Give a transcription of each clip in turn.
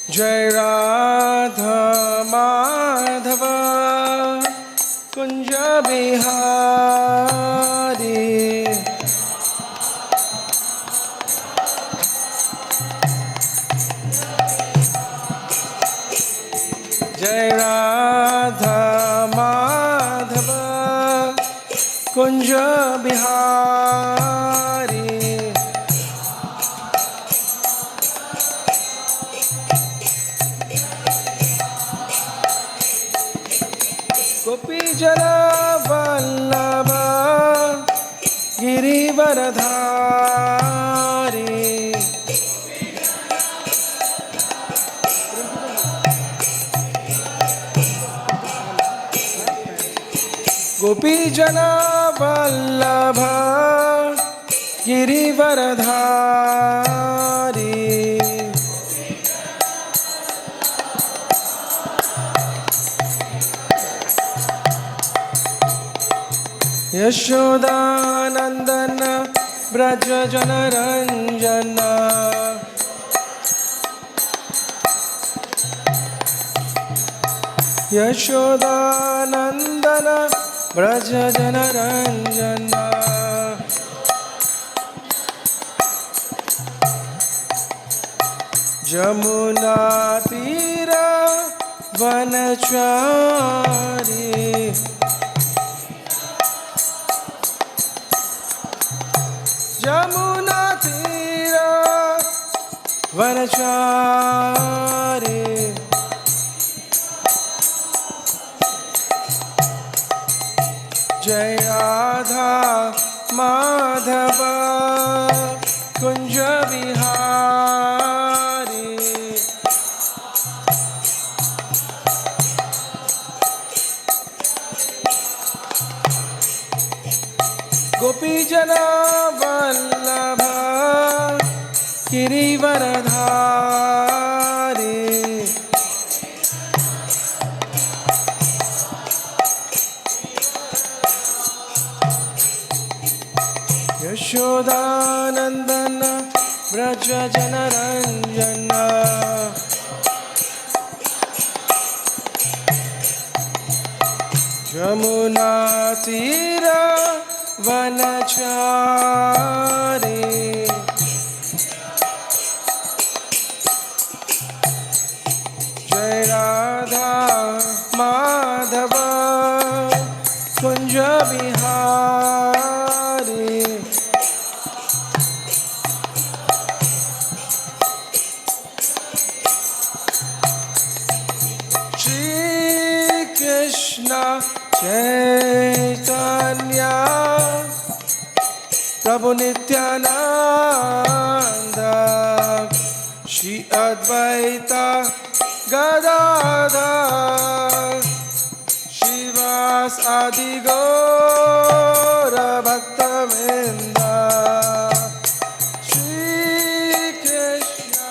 Jai Radha Madhava Kunja Bihari Jai Radha Madhava Kunja Bihari Gopi Jana Vallabha Girivaradhari Gopi Jana Vallabha Girivaradhari Yashodanandana Braja Janaranjana Yashodanandana Braja Janaranjana Jamuna Tira Vanachari Jamuna Tira Vanachari Jai Radha Madhava Kunja Bihari Gopi Jana Vallabha Girivaradhari Yashodanandana Braja Janaranjana Jamuna Tira Vanachari Jai Radha Madhava Kunja Bihari Shri Krishna Chaitanya Prabhu Nityananda Shri Advaita Gadadhar Shivas Adi Gaura Bhaktavinda Shri Krishna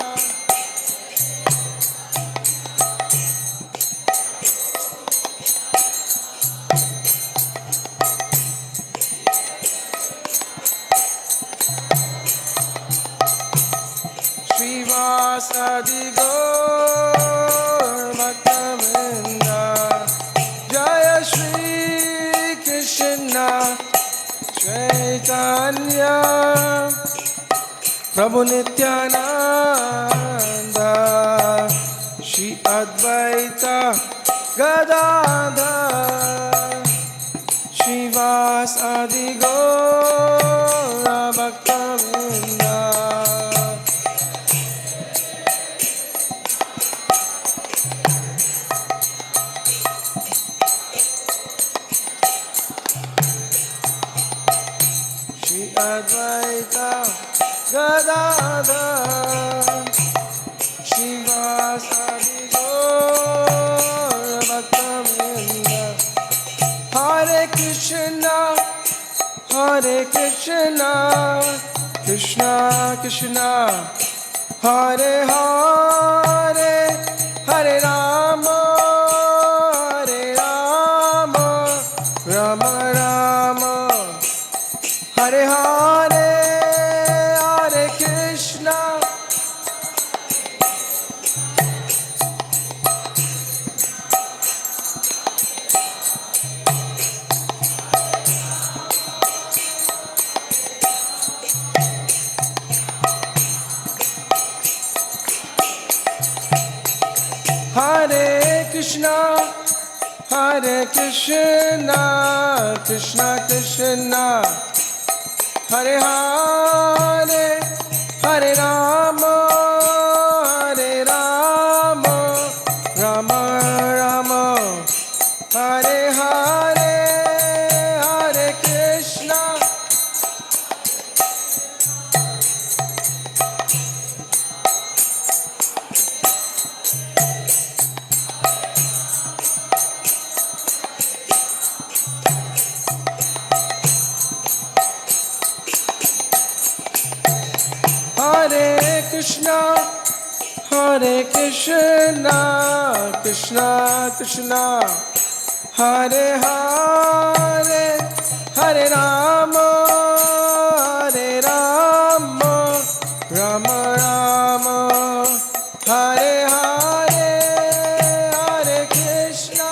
Shivas Adi Gaura Bhaktavinda Jaya Shri Krishna Chaitanya Prabhu Nityananda Shri Advaita Gadadhar Shivas Adi Gaura Bhaktavinda Shri Advaita Gadadhar Shivas Adi Gaura Bhaktavinda Hare Krishna Krishna Krishna Hare Hare Hare Rama Rama Rama Hare Hare Hare Krishna Krishna, Hare Krishna, Krishna Krishna, Hare Hare, Hare Rama, Hare Rama, Rama Rama, Hare Hare, Hare Krishna. Hare Krishna, Hare Krishna, Krishna Krishna, Hare Hare, Hare Rama, Hare Rama, Rama Rama, Hare Hare, Hare Krishna.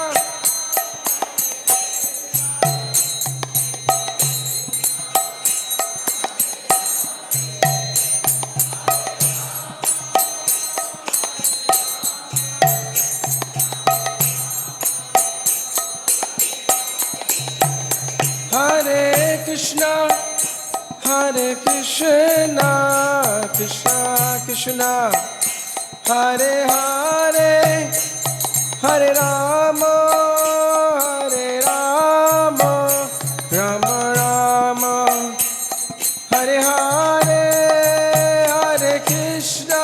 Hare Krishna, Hare Krishna, Krishna Krishna, Hare Hare, Hare Rama, Hare Rama, Rama Rama, Hare Hare, Hare Krishna.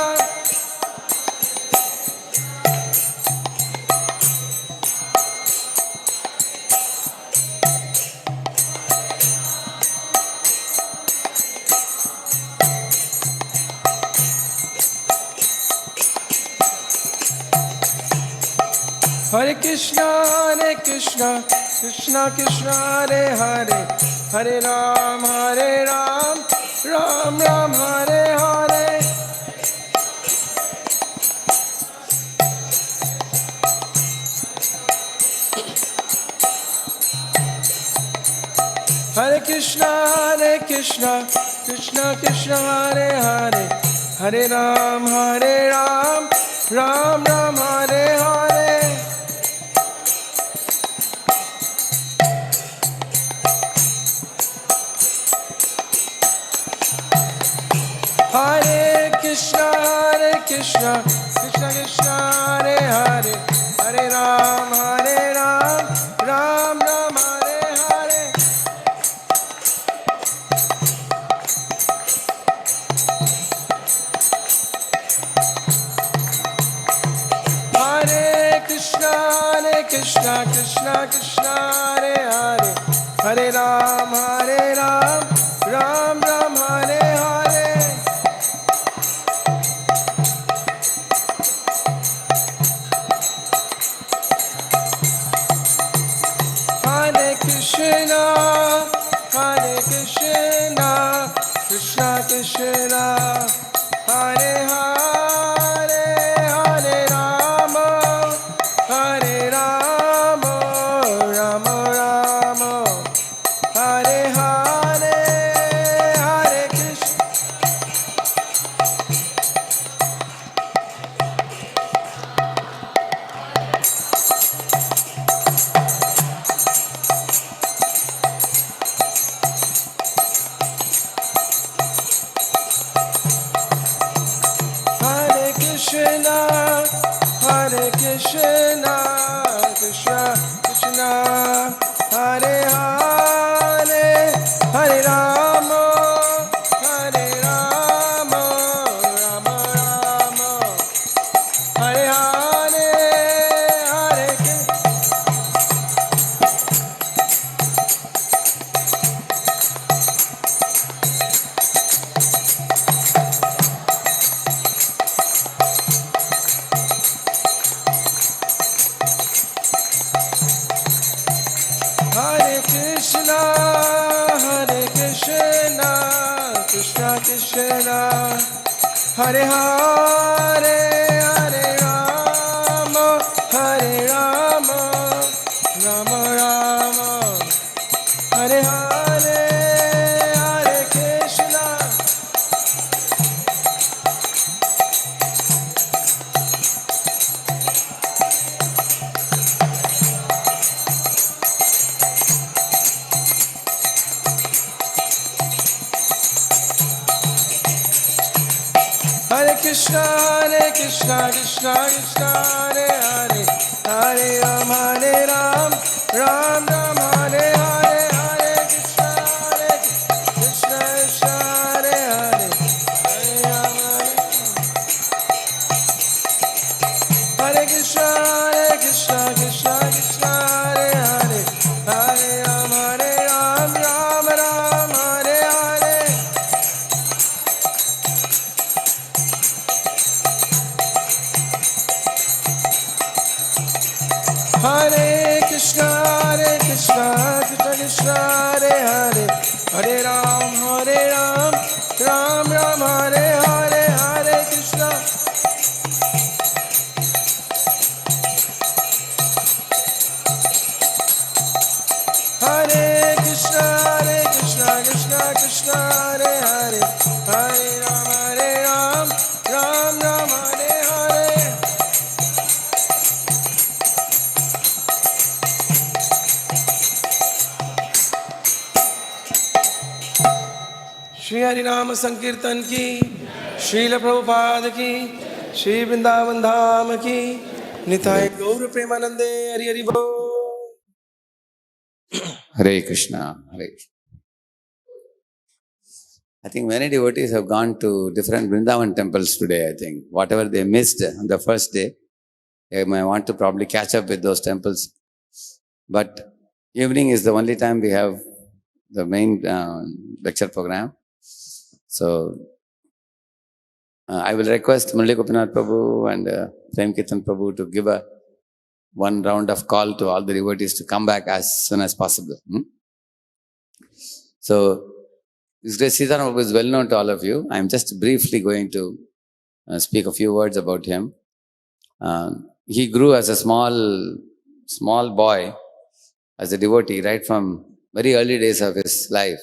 Hare Krishna, Hare Krishna, Krishna Krishna, Hare Hare, Hare Ram, Ram Ram, Hare Hare. Hare Krishna, Krishna Krishna, Hare Hare, Hare Ram, Ram Ram, Hare Hare. Hare Krishna, Krishna Krishna, Hare Hare, Hare Ram, Ram Ram, Hare Hare. Hare Krishna, Krishna Krishna, Hare Hare, Hare Ram, Ram Ram, Hare Hare. Hare Krishna, Krishna Krishna, Hare Hare, Hare Rama, Rama Rama, Hare Hare, Hare Krishna. Hare Krishna, Krishna Krishna, Hare Hare, Hare Rama, Rama Rama, Hare Hare, Hare Krishna. Hare Krishna, Krishna Krishna, Hare Hare, Hare Rama, Rama Rama, Hare Hare, Hare Krishna. Krishna, Krishna Krishna, Hare Hare, Hare Ram, Ram Ram, Hare Hare, Hare Krishna, Krishna Krishna, Hare Hare, Hare Ram, Hare Krishna, Krishna Krishna, Hare Hare, Hare Ram, Ram Ram, Hare Hare. Hare Krishna, Krishna Krishna, Hare Hare, Hare Ram, Ram Ram, Hare Hare, Hare Krishna. Hare Krishna, Krishna Krishna, Hare Hare, Hare Ram, Ram Ram, Hare Hare. Shri Hari नाम संकीर्तन की, श्रील प्रभुपाद की, श्री वृंदावन धाम की, निताय गौर प्रेमानंदे, हरि हरि बोल। Hare Krishna, Hare Krishna. I think many devotees have gone to different Vrindavan temples today, I think. Whatever they missed on the first day, they may want to probably catch up with those temples. But evening is the only time we have the main lecture program. So, I will request Murli Gopinath Prabhu and Prem Kirtan Prabhu to give one round of call to all the devotees to come back as soon as possible. So, this great Sitaram Prabhu is well known to all of you. I am just briefly going to speak a few words about him. He grew as a small boy, as a devotee, right from very early days of his life.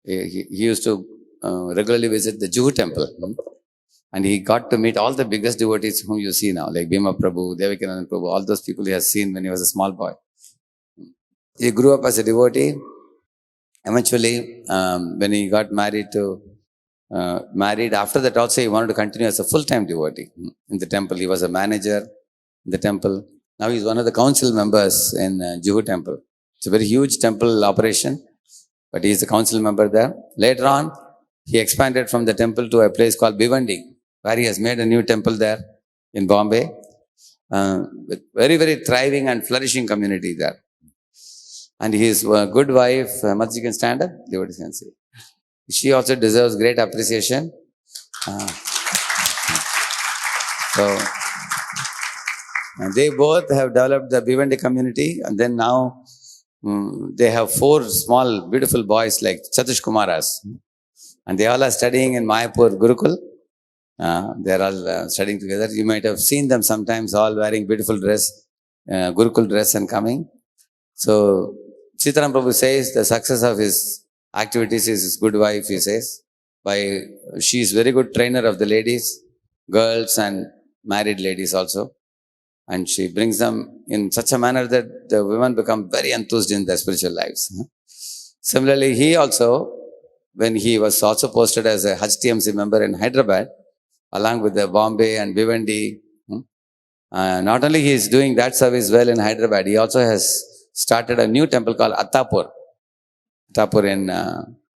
He used to regularly visit the Juhu temple. And he got to meet all the biggest devotees whom you see now, like Bhima Prabhu, Devakinandan Prabhu, all those people he has seen when he was a small boy. He grew up as a devotee. Eventually, when he got married after that also he wanted to continue as a full-time devotee in the temple. He was a manager in the temple. Now he's one of the council members in Juhu temple. It's a very huge temple operation, but he is a council member there. Later on, he expanded from the temple to a place called Bhivandi, where he has made a new temple there in Bombay, with very, very thriving and flourishing community there. And his good wife, Matji can stand up, devotees can say. She also deserves great appreciation. So, they both have developed the Bhivandi community, and then now they have 4 small, beautiful boys like Chatush Kumaras. And they all are studying in Mayapur Gurukul. They are all studying together. You might have seen them sometimes all wearing beautiful dress, Gurukul dress and coming. So, Sitaram Prabhu says the success of his activities is his good wife, he says. She is very good trainer of the ladies, girls and married ladies also. And she brings them in such a manner that the women become very enthused in their spiritual lives. Similarly, he also, when he was also posted as a HTMC member in Hyderabad, along with the Bombay and Bhivandi, not only he is doing that service well in Hyderabad, he also has started a new temple called Attapur in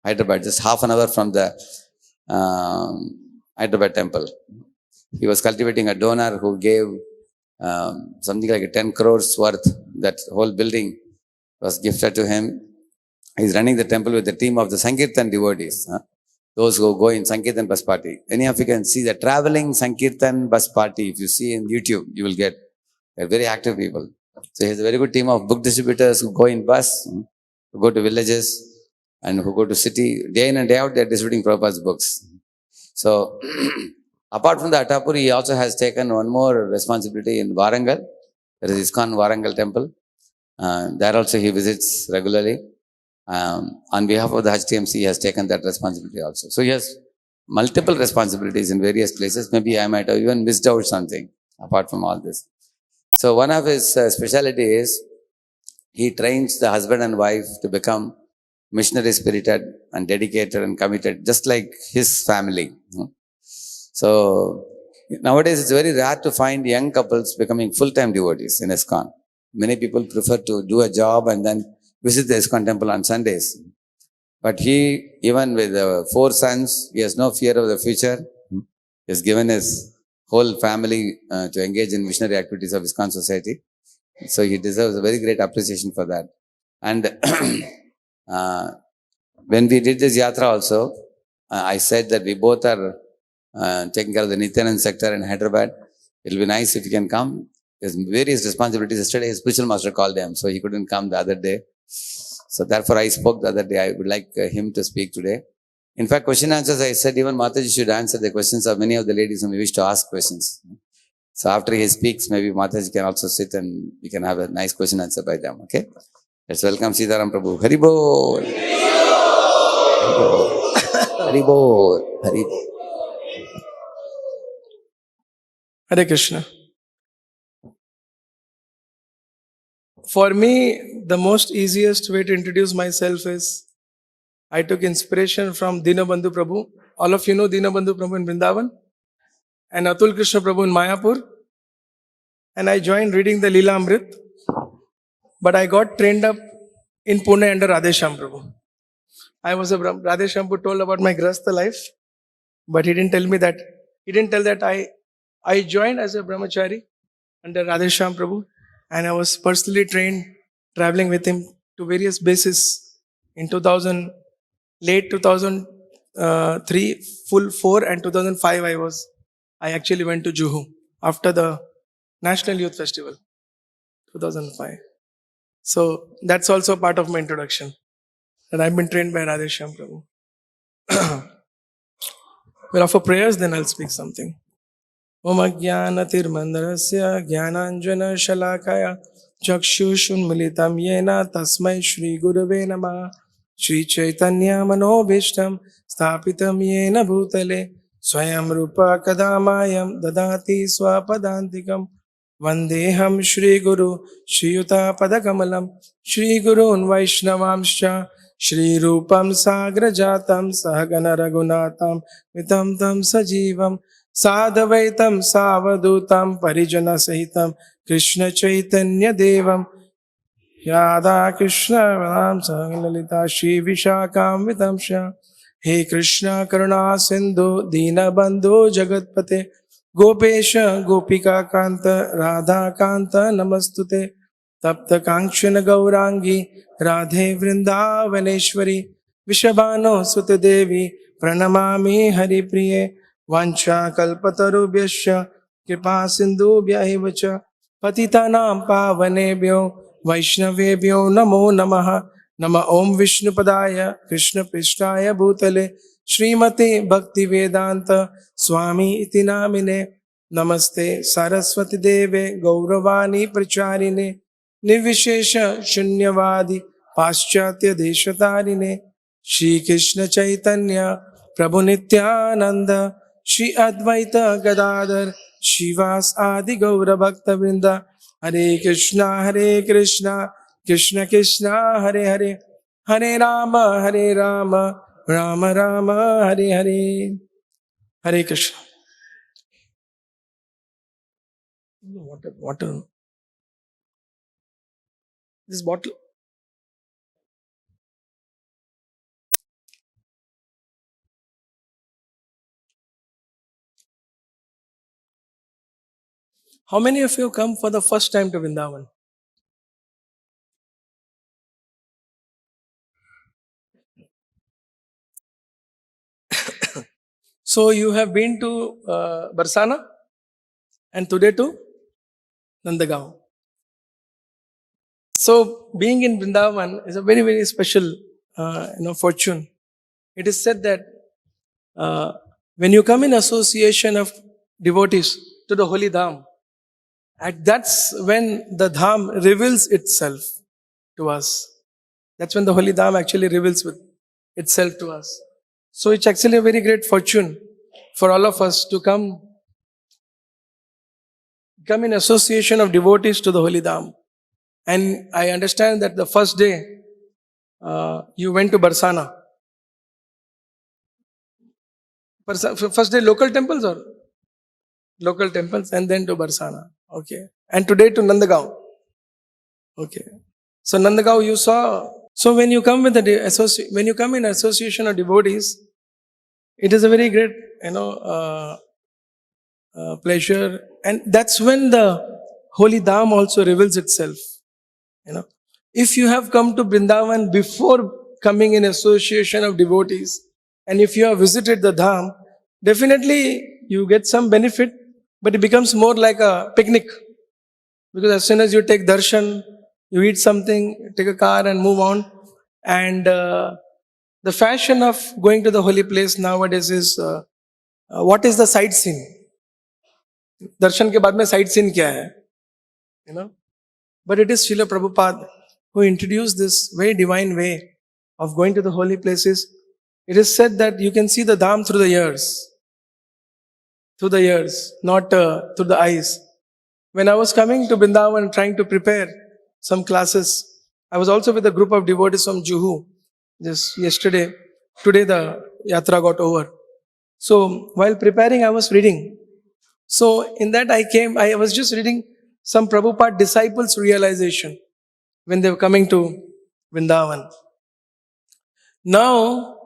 Hyderabad, just half an hour from the Hyderabad temple. He was cultivating a donor who gave something like 10 crores worth. That whole building was gifted to him. He's running the temple with the team of the Sankirtan devotees. Those who go in Sankirtan bus party. Any of you can see the traveling Sankirtan bus party. If you see in YouTube, you will get. They're very active people. So he has a very good team of book distributors who go in bus, who go to villages, and who go to city. Day in and day out, they're distributing Prabhupada's books. So, apart from the Attapur, he also has taken one more responsibility in Warangal. There is ISKCON Warangal temple. There also he visits regularly. On behalf of the HTMC, he has taken that responsibility also. So he has multiple responsibilities in various places. Maybe I might have even missed out something apart from all this. So one of his specialty is he trains the husband and wife to become missionary spirited and dedicated and committed, just like his family. So nowadays it's very rare to find young couples becoming full-time devotees in ISKCON. Many people prefer to do a job and then visit the ISKCON temple on Sundays. But he, even with 4 sons, he has no fear of the future. He has given his whole family to engage in missionary activities of ISKCON society. So he deserves a very great appreciation for that. And when we did this yatra also, I said that we both are taking care of the Nityanand sector in Hyderabad. It'll be nice if you can come. There's various responsibilities. Yesterday, his spiritual master called him, so he couldn't come the other day. So therefore, I spoke the other day. I would like him to speak today. In fact, question answers, I said even Mataji should answer the questions of many of the ladies who may wish to ask questions. So after he speaks, maybe Mataji can also sit and we can have a nice question answer by them. Okay? Let's welcome Sitaram Prabhu. Hari Bol. Hari Bol. Hari Bol. Hare Krishna. For me, the most easiest way to introduce myself is I took inspiration from Dinabandhu Prabhu. All of you know Dinabandhu Prabhu in Vrindavan and Atul Krishna Prabhu in Mayapur. And I joined reading the Leela Amrit. But I got trained up in Pune under Radhesham Prabhu. I was a Radhesham Prabhu told about my Grahastha life, but he didn't tell me that. He didn't tell that I joined as a brahmachari under Radhesham Prabhu, and I was personally trained traveling with him to various bases. In 2000, late 2003, full 4, and 2005 I actually went to Juhu after the National Youth Festival, 2005. So that's also part of my introduction. That I've been trained by Radhesham Prabhu. We'll offer prayers, then I'll speak something. Om Ajnanatirmandarasya Jnananjana Shalakaya Chakshushnmilitam Yena Tasmai Shri Gurave Namah Shri Chaitanya Manobhishtam Sthapitam Yena Bhutale Swayam Rupa Kadamayam Dadati Swapadantikam Vandeham Shri Guru Shri Yuta Padakamalam Shri Gurun Vaishnavamscha Shri Rupam Sagrajatam Sahagana Raghunatam Vitam Tam Sajivam Sadhavaitam Savadutam Parijana Sahitam Krishna Chaitanya Devam Yada Krishna Vadam Sangalita Shri Vishakam Vitamsha He Krishna Karuna Sindhu Dina Bandhu Jagatpate Gopesha Gopika Kanta Radha Kanta Namastute Tapta Kankshana Gaurangi Radhe Vrindavaneshwari Vishabhano Sute Devi Pranamami Hari Priye Vancha Kalpatarubhyasya Kripa Sindhubhya eva cha Patitanam Pavanebhyo Vaishnavebhyo Namo Namaha Nama Om Vishnu Padaya Krishna Prishtaya Bhutale Srimate Bhakti Vedanta Swami Iti Namine Namaste Saraswati Deve Gauravani Pracharine Nivishesha Shunyavadi Paschatya Deshatarine Shri Krishna Chaitanya Prabhu Nityananda Shri Advaita Gadadhar Shivas Adi Gaura Bhakta Vrinda Hare Krishna Krishna Krishna Hare Hare Hare Rama Rama Rama Hare Hare Hare Krishna. Water. This bottle. How many of you come for the first time to Vrindavan? So you have been to Barsana and today to Nandagaon. So being in Vrindavan is a very, very special fortune. It is said that when you come in association of devotees to the holy Dham, that's when the Dham reveals itself to us. That's when the holy Dham actually reveals itself to us. So it's actually a very great fortune for all of us to come in association of devotees to the holy Dham. And I understand that the first day you went to Barsana. First day local temples or local temples and then to Barsana. Okay. And today to Nandagaon. Okay. So Nandagaon you saw. So when you come with when you come in association of devotees, it is a very great, pleasure, and that's when the holy Dham also reveals itself. You know, if you have come to Brindavan before coming in association of devotees, and if you have visited the Dham, definitely you get some benefit, but it becomes more like a picnic. Because as soon as you take darshan, you eat something, take a car and move on. And the fashion of going to the holy place nowadays is what is the sightseeing? दर्शन के बाद में site scene क्या है? You know, but it is Srila Prabhupada who introduced this very divine way of going to the holy places. It is said that you can see the dham through the ears, not through the eyes. When I was coming to Vrindavan trying to prepare some classes, I was also with a group of devotees from Juhu just yesterday. Today the Yatra got over. So while preparing, I was reading. So in that I was just reading some Prabhupada disciples' realization when they were coming to Vrindavan. Now,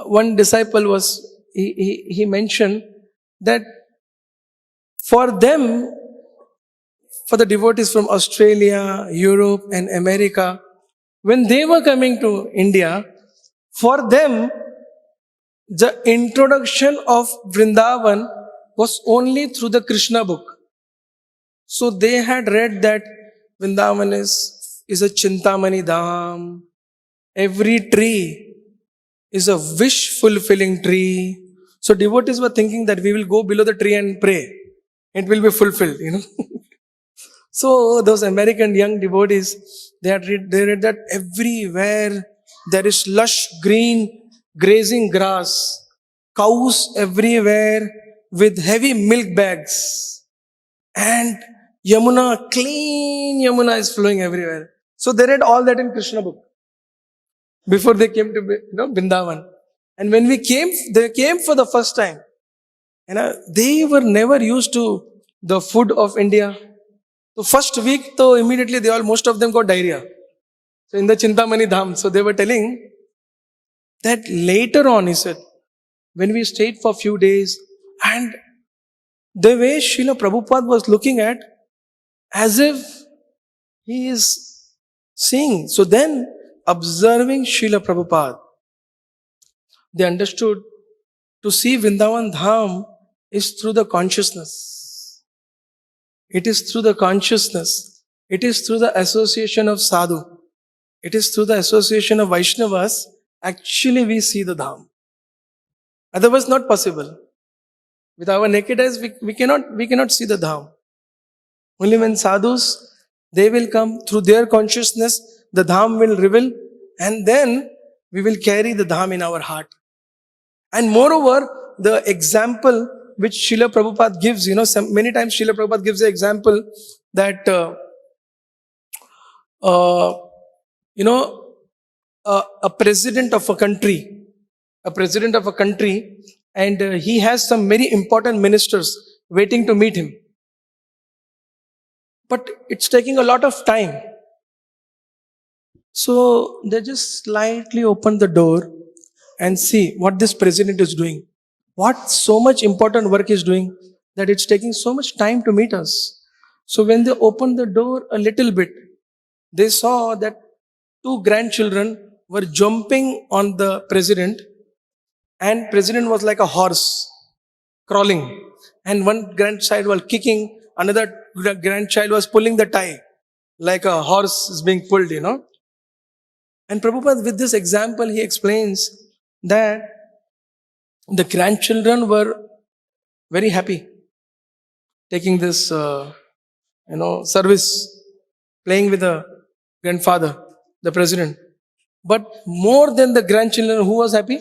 one disciple he mentioned that for them, for the devotees from Australia, Europe and America, when they were coming to India, for them, the introduction of Vrindavan was only through the Krishna book. So they had read that Vrindavan is a Chintamani Dham. Every tree is a wish fulfilling tree. So devotees were thinking that we will go below the tree and pray. It will be fulfilled. So those American young devotees, they read that everywhere there is lush green grazing grass, cows everywhere with heavy milk bags, and Yamuna, clean Yamuna is flowing everywhere. So they read all that in Krishna book before they came to Vrindavan. And when they came for the first time. They were never used to the food of India. So first week, though, immediately most of them got diarrhea. So in the Chintamani Dham, so they were telling that later on, he said, when we stayed for a few days, and the way Srila Prabhupada was looking at, as if he is seeing. So then, observing Srila Prabhupada, they understood to see Vrindavan Dham is through the consciousness. It is through the consciousness. It is through the association of sadhu. It is through the association of Vaishnavas. Actually, we see the Dham. Otherwise, not possible. With our naked eyes, we cannot see the Dham. Only when sadhus, they will come through their consciousness, the Dham will reveal, and then we will carry the Dham in our heart. And moreover, the example which Srila Prabhupada gives, many times Srila Prabhupada gives the example that, a president of a country, and he has some very important ministers waiting to meet him. But it's taking a lot of time. So they just slightly open the door and see what this president is doing. What so much important work is doing that it's taking so much time to meet us. So when they opened the door a little bit, they saw that two grandchildren were jumping on the president, and president was like a horse crawling, and one grandchild was kicking, another grandchild was pulling the tie like a horse is being pulled. And Prabhupada, with this example, he explains that the grandchildren were very happy taking this, service, playing with the grandfather, the president. But more than the grandchildren, who was happy?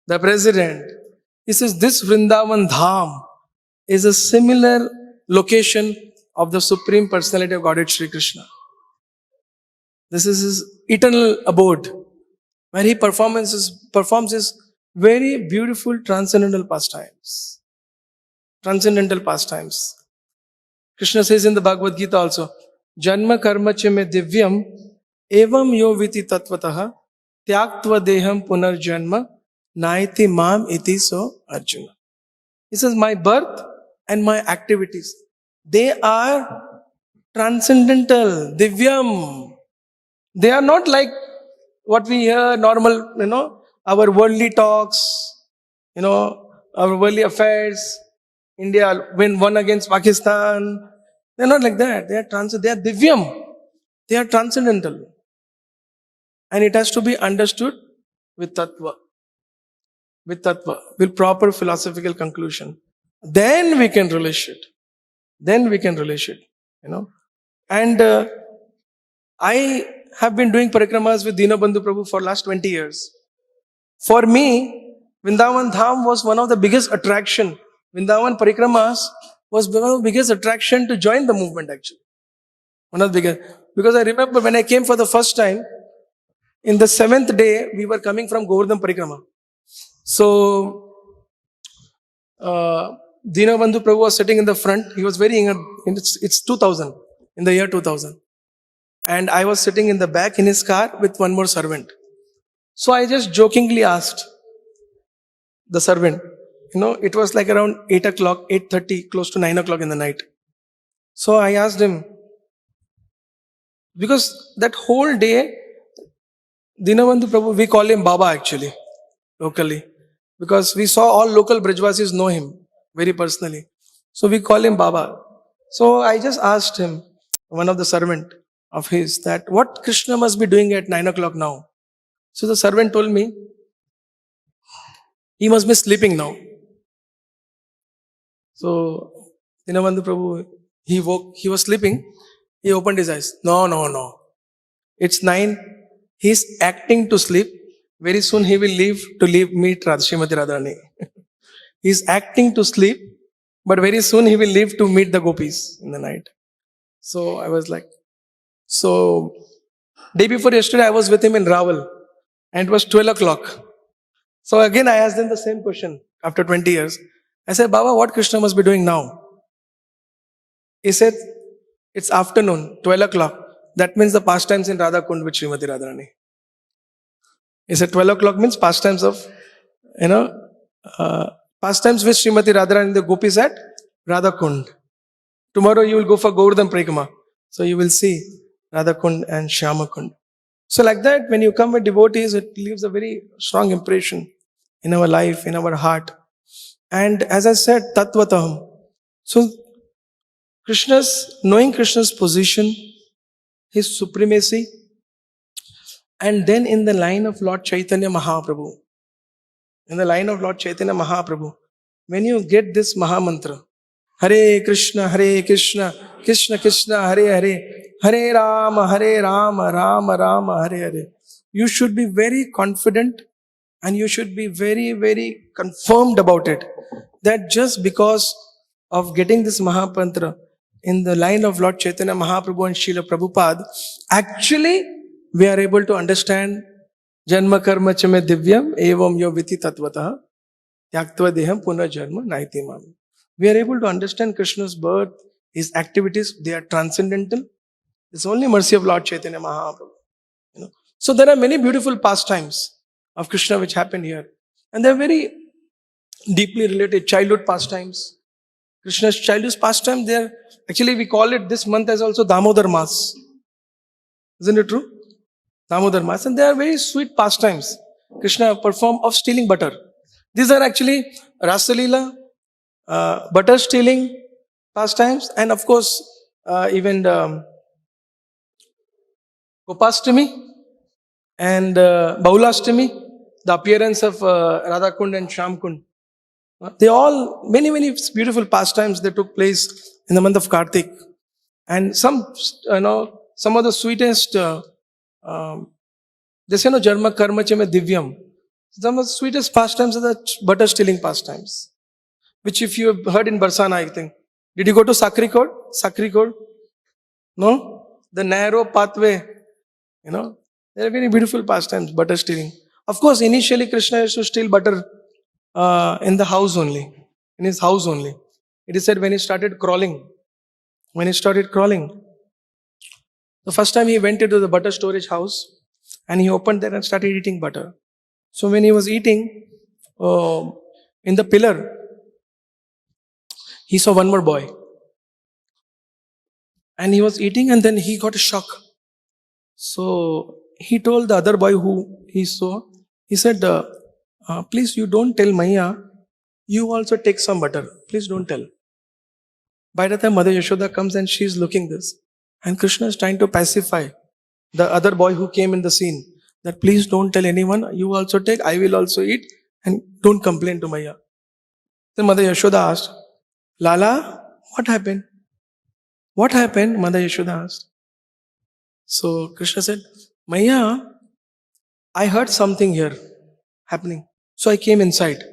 The president. He says this Vrindavan Dham is a similar location of the Supreme Personality of Godhead Sri Krishna. This is his eternal abode, where he performs his Very beautiful transcendental pastimes. Transcendental pastimes. Krishna says in the Bhagavad Gita also, Janma karma che me divyam evam yo viti tatvatah tyaktva deham punarjanma naiti mam iti so Arjuna. He says, my birth and my activities, they are transcendental, divyam. They are not like what we hear normal, our worldly talks, our worldly affairs. India won against Pakistan. They're not like that. They are divyam. They are transcendental. And it has to be understood with tattva, with proper philosophical conclusion. Then we can relish it. Then we can relish it, And I have been doing parikramas with Dinabandhu Prabhu for last 20 years. For me, Vrindavan Dham was one of the biggest attraction. Vrindavan parikramas was one of the biggest attraction to join the movement actually. One of the biggest. Because I remember when I came for the first time, in the 7th day, we were coming from Govardhan Parikrama. So, Dinabandhu Prabhu was sitting in the front. He was very young. It's 2000, in the year 2000. And I was sitting in the back in his car with one more servant. So I just jokingly asked the servant, it was like around 8 o'clock, 8:30, close to 9 o'clock in the night. So I asked him, because that whole day, Dinabandhu Prabhu, we call him Baba actually, locally. Because we saw all local Brajvasis know him very personally. So we call him Baba. So I just asked him, one of the servant of his, that what Krishna must be doing at 9 o'clock now. So the servant told me, he must be sleeping now. So Dinabandhu Prabhu, he was sleeping, he opened his eyes. No. It's 9. He's acting to sleep. Very soon he will meet Srimati Radharani. He's acting to sleep, but very soon he will leave to meet the gopis in the night. So I was like, day before yesterday I was with him in Raval and it was 12 o'clock. So again I asked him the same question after 20 years. I said, Baba, what Krishna must be doing now? He said, it's afternoon, 12 o'clock. That means the pastimes in Radha Kund with Srimati Radharani. He said 12 o'clock means pastimes of, pastimes with Srimati Radharani, the gopis at Radha Kund. Tomorrow you will go for Govardhan Parikrama. So you will see Radha Kund and Shyama Kund. So like that, when you come with devotees, it leaves a very strong impression in our life, in our heart. And as I said, Tattvataham. So knowing Krishna's position, his supremacy, and then in the line of Lord Chaitanya Mahaprabhu, when you get this Mahamantra, Hare Krishna, Krishna Krishna, Hare Hare, Hare Rama, Rama Rama, Hare Hare, you should be very confident and you should be very, very confirmed about it. That just because of getting this Mahamantra in the line of Lord Chaitanya Mahaprabhu and Srila Prabhupada, actually we are able to understand Janma karma chame divyam evam yo viti tatvatah yaktva deham punarjanma naiti mam. We are able to understand Krishna's birth, his activities, they are transcendental. It's only mercy of Lord Chaitanya Mahaprabhu. So there are many beautiful pastimes of Krishna which happened here. And they're very deeply related. Childhood pastimes. Krishna's childhood pastime, actually we call it this month as also Damodar Mas. Isn't it true? Damodar Mas. And they are very sweet pastimes. Krishna performed of stealing butter. These are actually Rasalila, butter stealing pastimes, and of course even Gopastami and Baulastami, the appearance of Radha Kund and Shyam Kund. They all, many beautiful pastimes that took place in the month of Kartik. And some of the sweetest, Jarma Karma Chame Divyam. Some of the sweetest pastimes are the butter stealing pastimes, which if you have heard in Barsana, I think. Did you go to Sakrikod? No? The narrow pathway, there are very beautiful pastimes, butter stealing. Of course, initially Krishna used to steal butter in the house only, in his house only. It is said when he started crawling, the first time he went into the butter storage house and he opened that and started eating butter. So when he was eating in the pillar, he saw one more boy and he was eating and then he got a shock. So he told the other boy who he saw, he said, please you don't tell Maya, you also take some butter. Please don't tell. By the time Mother Yashoda comes and she is looking this, and Krishna is trying to pacify the other boy who came in the scene that please don't tell anyone, you also take, I will also eat, and don't complain to Maya. Then Mother Yashoda asked, Lala, what happened? What happened? Mother Yashoda asked. So Krishna said, Maya, I heard something here happening. So I came inside.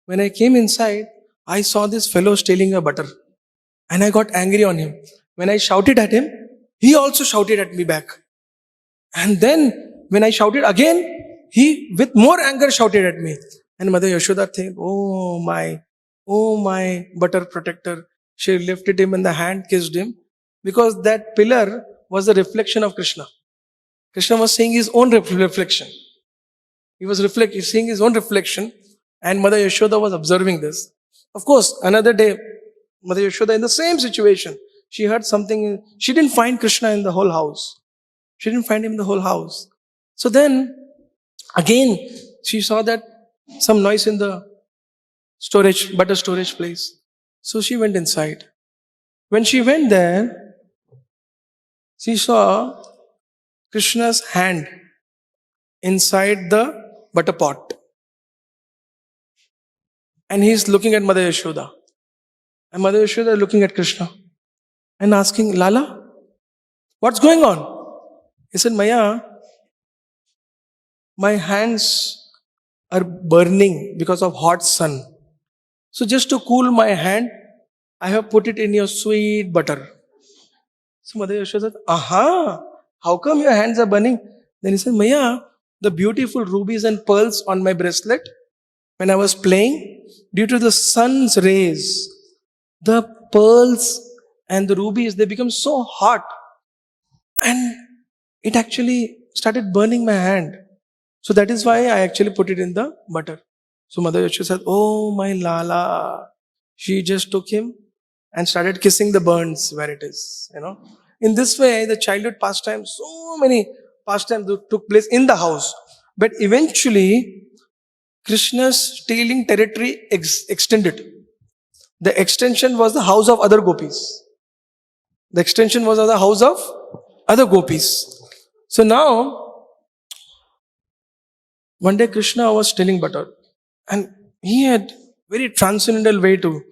When I came inside, I saw this fellow stealing a butter. And I got angry on him. When I shouted at him, he also shouted at me back. And then when I shouted again, he with more anger shouted at me. And Mother Yashoda think, oh my butter protector. She lifted him in the hand, kissed him. Because that pillar was a reflection of Krishna. Krishna was seeing his own reflection. He was seeing his own reflection, and Mother Yashoda was observing this. Of course, another day, Mother Yashoda in the same situation, she heard something. She didn't find Krishna in the whole house. She didn't find him in the whole house. So then, again, she saw that some noise in the butter storage place. So she went inside. When she went there, she saw Krishna's hand inside the butter pot. And he's looking at Mother Yashoda. And Mother Yashoda looking at Krishna and asking, Lala, what's going on? He said, Maya, my hands are burning because of hot sun. So just to cool my hand, I have put it in your sweet butter. So Mother Yashoda said, aha, how come your hands are burning? Then he said, Maya, the beautiful rubies and pearls on my bracelet, when I was playing, due to the sun's rays, the pearls and the rubies, they become so hot. And it actually started burning my hand. So that is why I actually put it in the butter. So Mother Yashoda said, oh my Lala. She just took him and started kissing the burns where it is. In this way, the childhood pastimes, so many pastimes took place in the house. But eventually, Krishna's stealing territory extended. The extension was the house of other gopis. The extension was of the house of other gopis. So now, one day Krishna was stealing butter. And he had very transcendental way to,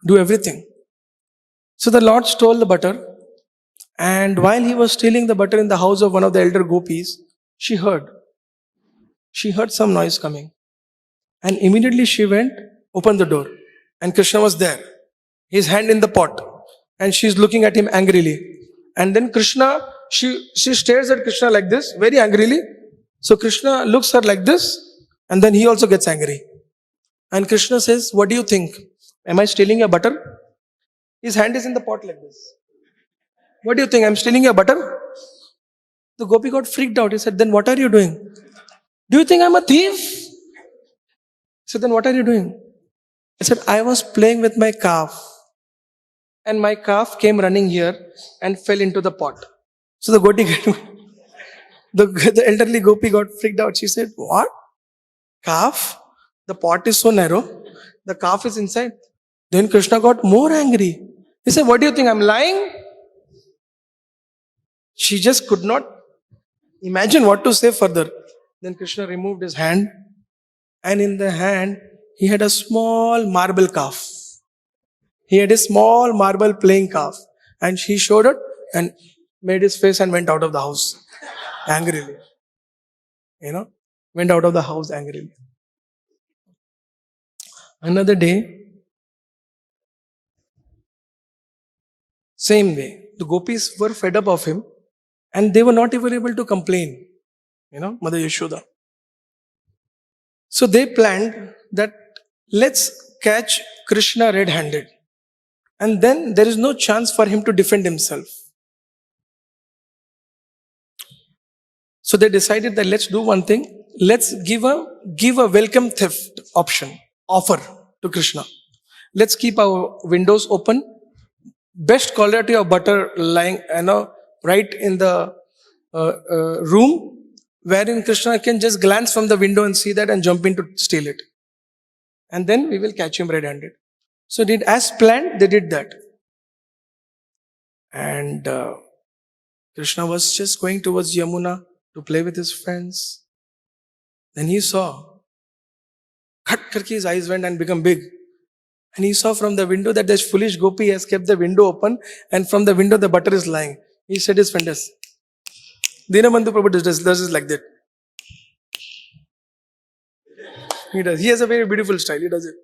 do everything. So the Lord stole the butter. And while he was stealing the butter in the house of one of the elder gopis, she heard some noise coming. And immediately she went, opened the door. And Krishna was there. His hand in the pot. And she's looking at him angrily. And then Krishna, she stares at Krishna like this, very angrily. So Krishna looks her like this. And then he also gets angry. And Krishna says, what do you think? Am I stealing your butter? His hand is in the pot like this. What do you think? I'm stealing your butter? The gopi got freaked out. He said, then what are you doing? Do you think I'm a thief? He said, then what are you doing? I said, I was playing with my calf. And my calf came running here and fell into the pot. So the gopi, the elderly gopi got freaked out. She said, what? Calf? The pot is so narrow. The calf is inside. Then Krishna got more angry. He said, what do you think? I'm lying? She just could not imagine what to say further. Then Krishna removed his hand. And in the hand, he had a small marble calf. He had a small marble playing calf. And he showed it and made his face and went out of the house angrily. Went out of the house angrily. Another day, same way, the gopis were fed up of him and they were not even able to complain. Mother Yashoda. So they planned that let's catch Krishna red-handed. And then there is no chance for him to defend himself. So they decided that let's do one thing. Let's give a welcome theft offer to Krishna. Let's keep our windows open. Best quality of butter lying, right in the room, wherein Krishna can just glance from the window and see that and jump in to steal it. And then we will catch him red-handed. So did as planned, they did that. And Krishna was just going towards Yamuna to play with his friends. Then he saw, khat karke his eyes went and become big. And he saw from the window that this foolish gopi has kept the window open, and from the window the butter is lying. He said his friend is. Dinabandhu Prabhu does this like that. He does. He has a very beautiful style. He does it.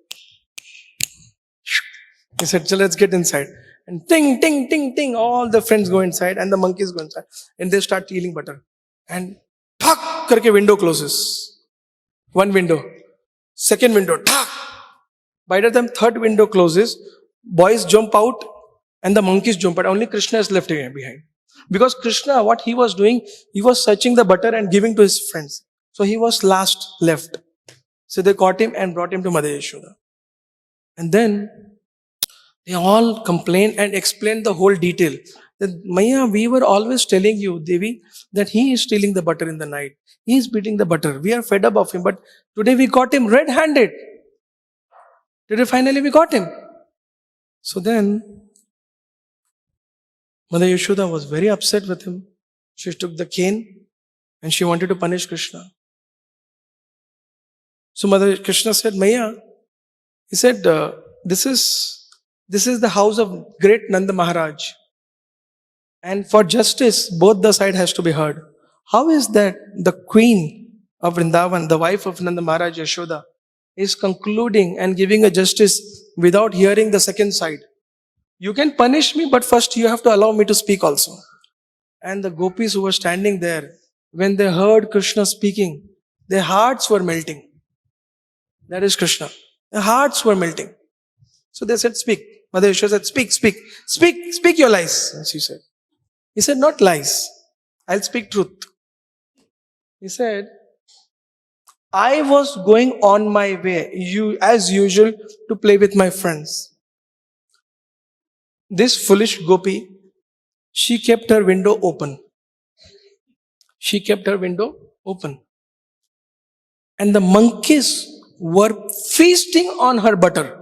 He said, so let's get inside. And ting, ting, ting, ting, all the friends go inside and the monkeys go inside. And they start stealing butter. And thak karke window closes. One window. Second window. Thak. By the time third window closes, boys jump out and the monkeys jump out. Only Krishna is left behind. Because Krishna, what he was doing, he was searching the butter and giving to his friends. So he was last left. So they caught him and brought him to Mother Yashoda. And then they all complained and explained the whole detail. That, Maya, we were always telling you, Devi, that he is stealing the butter in the night. He is beating the butter. We are fed up of him. But today we caught him red-handed. Today finally we got him. So then, Mother Yashoda was very upset with him. She took the cane and she wanted to punish Krishna. So Mother Krishna said, Maya, he said, this is the house of great Nanda Maharaj. And for justice, both the side has to be heard. How is that the queen of Vrindavan, the wife of Nanda Maharaj Yashoda, is concluding and giving a justice without hearing the second side? You can punish me, but first you have to allow me to speak also. And the gopis who were standing there, when they heard Krishna speaking, their hearts were melting. That is Krishna. Their hearts were melting. So they said, speak. Mother Yashoda said, speak your lies. And she said, he said, not lies. I'll speak truth. He said, I was going on my way, as usual, to play with my friends. This foolish gopi, she kept her window open. She kept her window open. And the monkeys were feasting on her butter.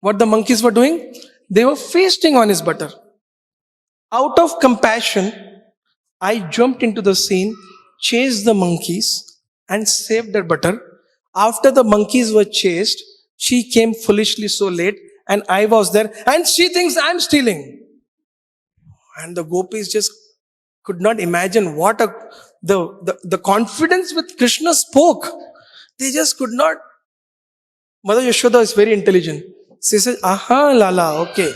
What the monkeys were doing? They were feasting on his butter. Out of compassion, I jumped into the scene, chased the monkeys, and saved her butter. After the monkeys were chased, she came foolishly so late, and I was there, and she thinks I'm stealing. And the gopis just could not imagine what the confidence with Krishna spoke. They just could not. Mother Yashoda is very intelligent. She says, aha, Lala, okay.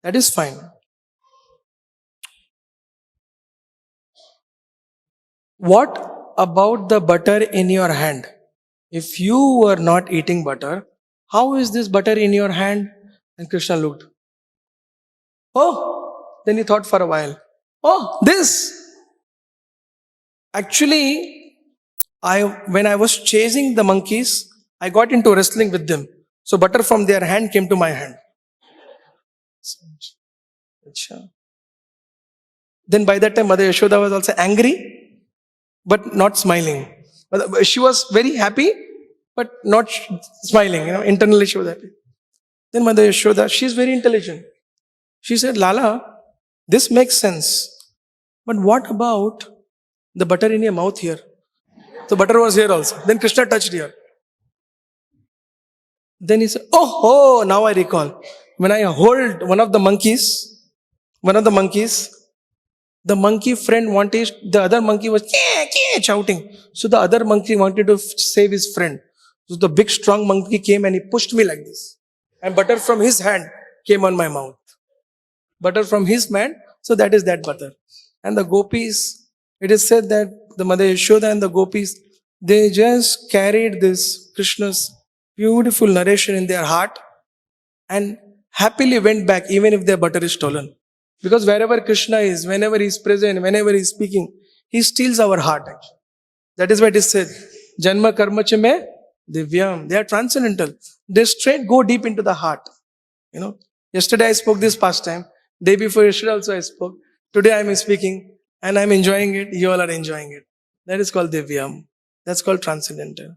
That is fine. What about the butter in your hand? If you were not eating butter, how is this butter in your hand? And Krishna looked. Oh, then he thought for a while. Oh, this. Actually, when I was chasing the monkeys, I got into wrestling with them. So butter from their hand came to my hand. Then by that time, Mother Yashoda was also angry, but not smiling. She was very happy, but not smiling. Internally she was happy. Then Mother Yashoda, she is very intelligent. She said, Lala, this makes sense. But what about the butter in your mouth here? So butter was here also. Then Krishna touched here. Then he said, oh, now I recall. When I hold one of the monkeys, the monkey friend wanted, the other monkey was shouting. So the other monkey wanted to save his friend. So the big strong monkey came and he pushed me like this. And butter from his hand came on my mouth. Butter from his hand, so that is that butter. And the gopis, it is said that the Mother Yashoda and the gopis, They just carried this Krishna's beautiful narration in their heart and happily went back even if their butter is stolen. Because wherever Krishna is, whenever he is present, whenever he is speaking, he steals our heart actually. That is why it is said, Janma karma cha me divyam. They are transcendental. They straight go deep into the heart. You know, yesterday I spoke this pastime. Day before yesterday also I spoke. Today I am speaking and I am enjoying it. You all are enjoying it. That is called divyam. That's called transcendental.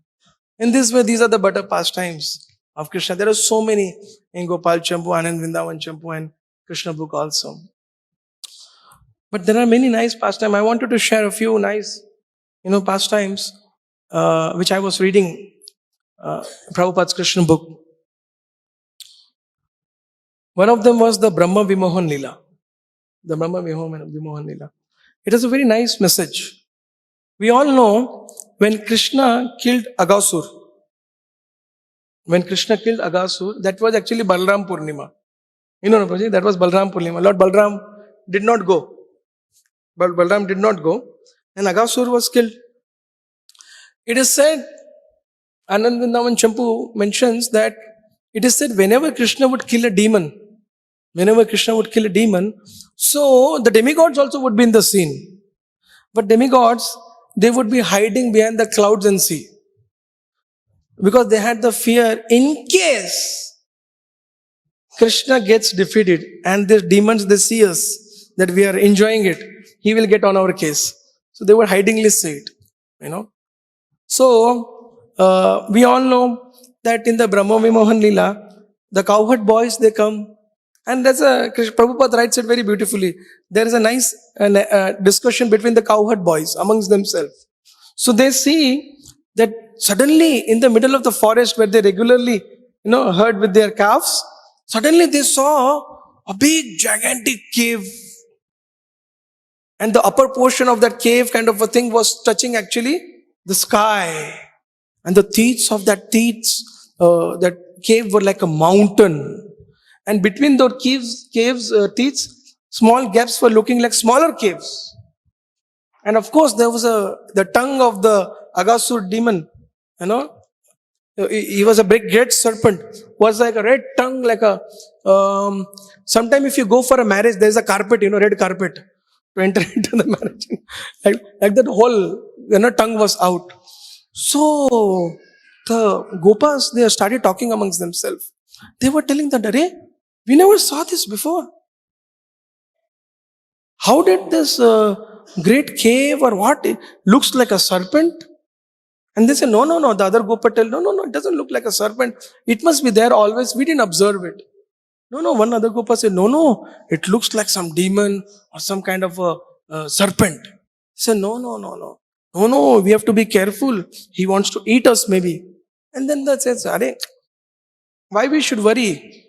In this way, these are the butter pastimes of Krishna. There are so many in Gopal Champu, Anand Vrindavan Champu, and Krishna book also. But there are many nice pastimes. I wanted to share a few nice, pastimes which I was reading Prabhupada's Krishna book. One of them was the Brahma Vimohan Lila. The Brahma Vimohan Lila. It is a very nice message. We all know when Krishna killed Aghasur. When Krishna killed Aghasur, that was actually Balram Purnima. You know, Prabhuji, that was Balram Purnima. Lord Balram did not go. Balram did not go. And Aghasur was killed. It is said, Anand Vrindavan Champu mentions that it is said whenever Krishna would kill a demon, so the demigods also would be in the scene. But demigods, they would be hiding behind the clouds and sea. Because they had the fear, in case Krishna gets defeated and the demons, they see us, that we are enjoying it, he will get on our case. So they would hidingly say it, So, we all know that in the Brahma Vimohan Lila, the cowherd boys, they come. And that's Prabhupada writes it very beautifully. There is a nice discussion between the cowherd boys amongst themselves. So they see that suddenly in the middle of the forest where they regularly, herd with their calves, suddenly they saw a big gigantic cave. And the upper portion of that cave kind of a thing was touching actually the sky. And the teeth of that that cave were like a mountain. And between those teeth, small gaps were looking like smaller caves. And of course, there was the tongue of the Aghasur demon, he was a big great serpent, was like a red tongue, like a, sometime if you go for a marriage, there's a carpet, red carpet to enter into the marriage. like that whole, tongue was out. So, the Gopas, they started talking amongst themselves. They were telling that, Arey, we never saw this before. How did this great cave or what? It looks like a serpent. And they say, no. The other Gopa tell, no, it doesn't look like a serpent. It must be there always. We didn't observe it. No. One other Gopa said, no. It looks like some demon or some kind of a serpent. He said, no. No, we have to be careful. He wants to eat us maybe. And then that says, Arey, why we should worry?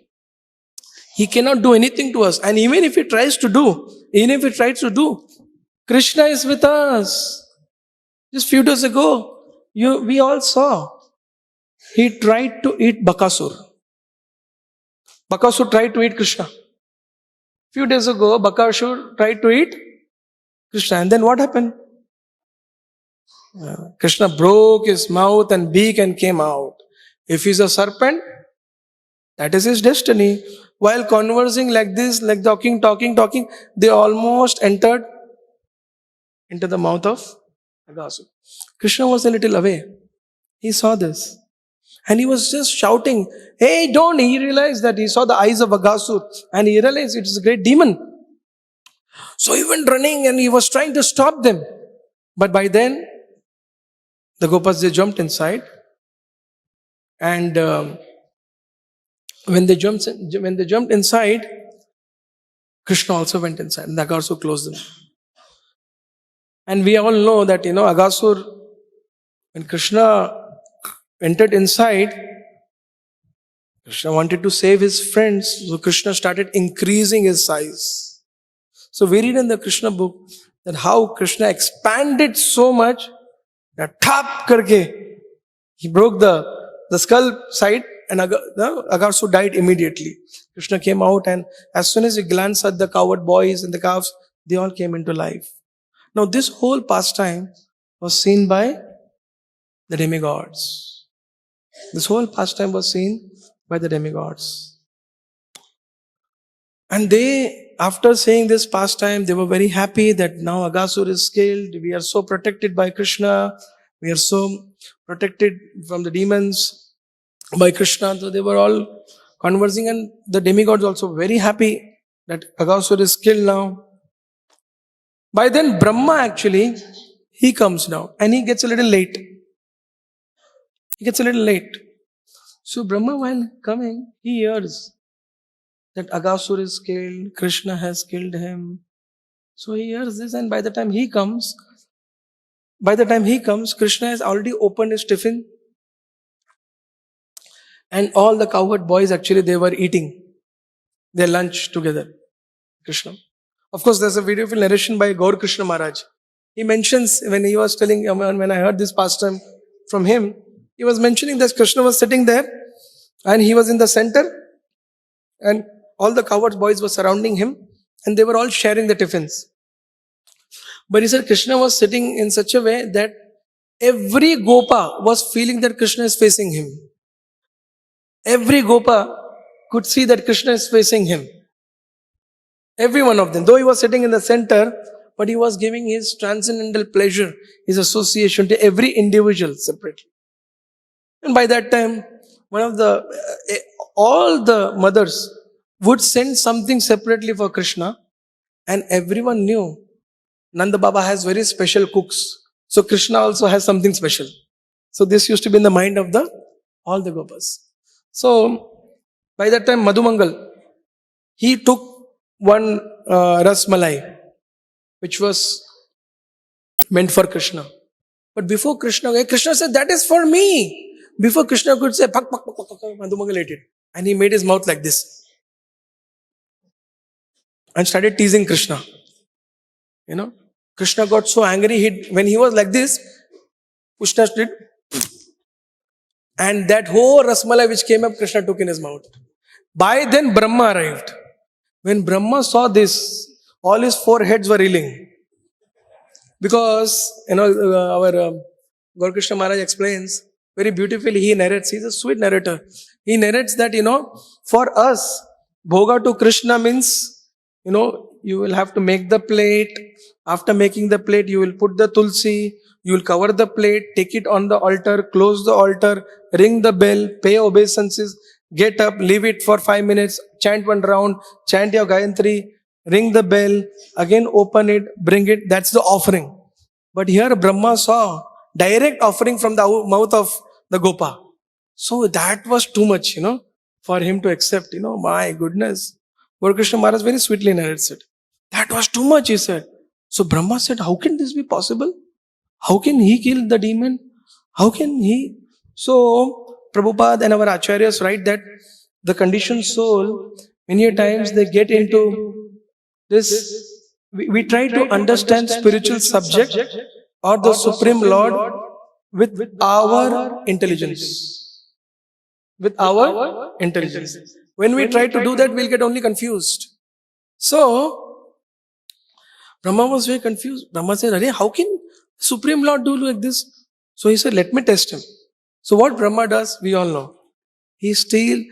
He cannot do anything to us. And even if he tries to do, Krishna is with us. Just few days ago, we all saw. He tried to eat Bakasur. Bakasur tried to eat Krishna. Few days ago, Bakasur tried to eat Krishna. And then what happened? Krishna broke his mouth and beak and came out. If he's a serpent, that is his destiny. While conversing like this, like talking, they almost entered into the mouth of Aghasur. Krishna was a little away. He saw this. And he was just shouting, hey, don't. He realized that he saw the eyes of Aghasur. And he realized it is a great demon. So he went running and he was trying to stop them. But by then, the Gopas, they jumped inside. And when they jumped inside, Krishna also went inside. And Aghasur closed them. And we all know that, Aghasur, when Krishna entered inside, Krishna wanted to save his friends. So Krishna started increasing his size. So we read in the Krishna book that how Krishna expanded so much that thap karke, he broke the skull side and Aghasur died immediately. Krishna came out and as soon as he glanced at the cowherd boys and the calves, they all came into life. Now this whole pastime was seen by the demigods. This whole pastime was seen by the demigods. And they, after saying this pastime, they were very happy that now Aghasur is killed. We are so protected by Krishna. We are so protected from the demons by Krishna. So they were all conversing, and the demigods also very happy that Aghasur is killed now. By then, Brahma actually, he comes now and he gets a little late. He gets a little late. So Brahma, while coming, he hears that Aghasur is killed, Krishna has killed him. So he hears this, and by the time he comes, Krishna has already opened his tiffin, and all the cowherd boys actually they were eating their lunch together. Krishna. Of course, there's a beautiful narration by Gaur Krishna Maharaj. He mentions when he was telling, when I heard this pastime from him, he was mentioning that Krishna was sitting there and he was in the center, and all the cowherd boys were surrounding him and they were all sharing the tiffins. But he said Krishna was sitting in such a way that every Gopa was feeling that Krishna is facing him. Every Gopa could see that Krishna is facing him. Every one of them. Though he was sitting in the center, but he was giving his transcendental pleasure, his association to every individual separately. And by that time, all the mothers would send something separately for Krishna, and everyone knew Nanda Baba has very special cooks. So Krishna also has something special. So this used to be in the mind of all the Gopas. So by that time, Madhumangal, he took one Ras Malai, which was meant for Krishna. But before Krishna said, that is for me. Before Krishna could say, pak, pak, pak, pak, pak, Madhumangal ate it. And he made his mouth like this. And started teasing Krishna. Krishna got so angry, when he was like this, Krishna did, and that whole Rasmalai which came up, Krishna took in his mouth. By then Brahma arrived. When Brahma saw this, all his four heads were reeling. Because, our Gaur Krishna Maharaj explains very beautifully, he narrates, he's a sweet narrator. He narrates that, for us, Bhoga to Krishna means, you will have to make the plate. After making the plate, you will put the tulsi, you will cover the plate, take it on the altar, close the altar, ring the bell, pay obeisances, get up, leave it for 5 minutes, chant one round, chant your Gayatri, ring the bell, again open it, bring it. That's the offering. But here Brahma saw direct offering from the mouth of the Gopa. So that was too much, for him to accept. My goodness. Gaur Krishna Maharaj very sweetly narrates it. That was too much, he said. So Brahma said, how can this be possible? How can he kill the demon? How can he? So Prabhupada and our acharyas write that the conditioned soul, many times they get into this. We try to understand spiritual subject or the Supreme Lord with our intelligence. With our intelligence. When we try to do that, we'll get only confused. So Brahma was very confused. Brahma said, how can Supreme Lord do like this? So he said, let me test him. So what Brahma does, we all know. He still,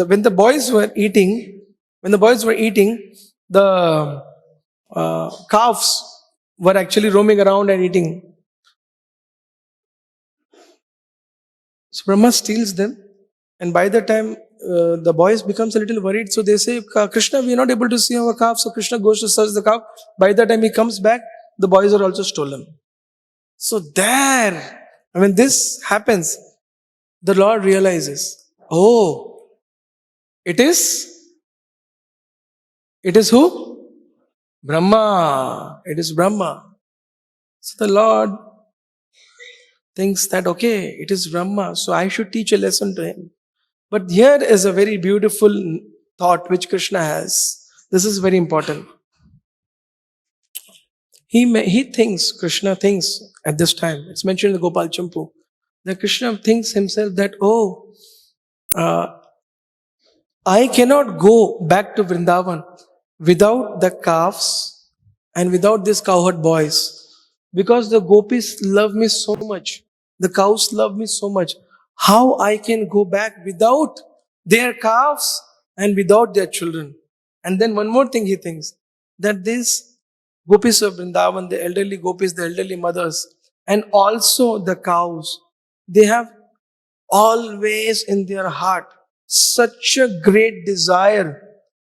when the boys were eating, the calves were actually roaming around and eating. So Brahma steals them, and by the time the boys becomes a little worried, so they say, Krishna, we are not able to see our calf. So Krishna goes to search the calf. By the time he comes back, the boys are also stolen. So there, when this happens, the Lord realizes, it is who? Brahma. It is Brahma. So the Lord thinks that, it is Brahma, so I should teach a lesson to him. But here is a very beautiful thought which Krishna has. This is very important. Krishna thinks at this time, it's mentioned in the Gopal Champu, that Krishna thinks himself that, I cannot go back to Vrindavan without the calves and without these cowherd boys, because the gopis love me so much. The cows love me so much. How I can go back without their calves and without their children? And then one more thing he thinks, that these gopis of Vrindavan, the elderly gopis, the elderly mothers, and also the cows, they have always in their heart such a great desire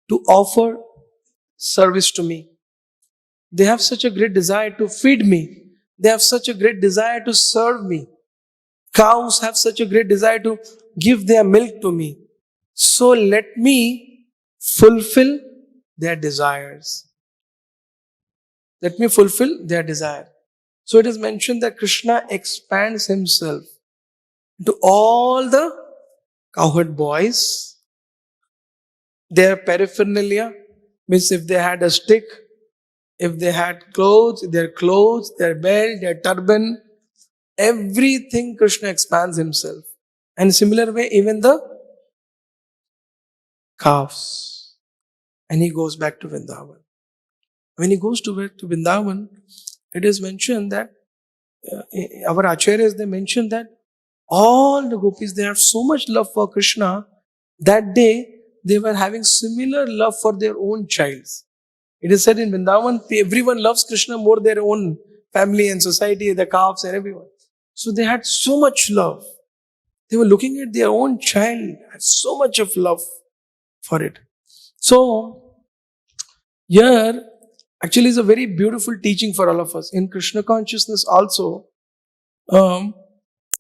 to offer service to me. They have such a great desire to feed me. They have such a great desire to serve me. Cows have such a great desire to give their milk to me. So let me fulfill their desires. Let me fulfill their desire. So it is mentioned that Krishna expands himself to all the cowherd boys, their paraphernalia, means if they had a stick, if they had clothes, their belt, their turban, everything Krishna expands himself. And similar way, even the calves. And he goes back to Vrindavan. When he goes back to Vrindavan, it is mentioned that our acharyas, they mention that all the gopis, they have so much love for Krishna. That day, they were having similar love for their own childs. It is said in Vrindavan, everyone loves Krishna more their own family and society, the calves and everyone. So they had so much love. They were looking at their own child, had so much of love for it. So here actually is a very beautiful teaching for all of us. In Krishna consciousness also, um,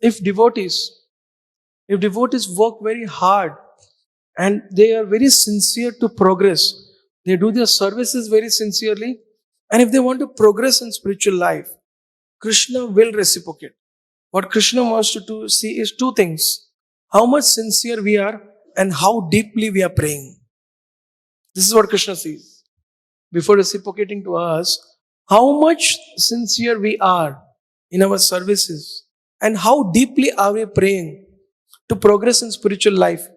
if devotees work very hard and they are very sincere to progress, they do their services very sincerely, and if they want to progress in spiritual life, Krishna will reciprocate. What Krishna wants to see is two things: how much sincere we are and how deeply we are praying. This is what Krishna sees. Before reciprocating to us, how much sincere we are in our services and how deeply are we praying to progress in spiritual life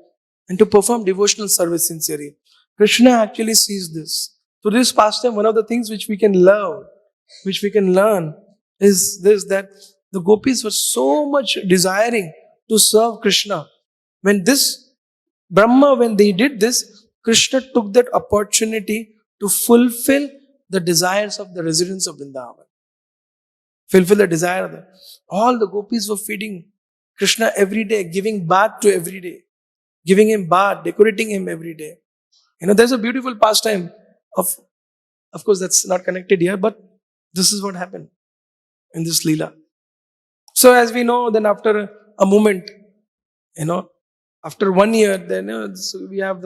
and to perform devotional service sincerely. Krishna actually sees this. So this pastime, one of the things which we can learn is this, that the gopis were so much desiring to serve Krishna. When they did this, Krishna took that opportunity to fulfill the desires of the residents of Vrindavan. Fulfill the desire of all the gopis were feeding Krishna every day, giving bath to every day, giving him bath, decorating him every day. There's a beautiful pastime of course, that's not connected here, but this is what happened in this Leela. So as we know, then after a moment, after 1 year, then so we have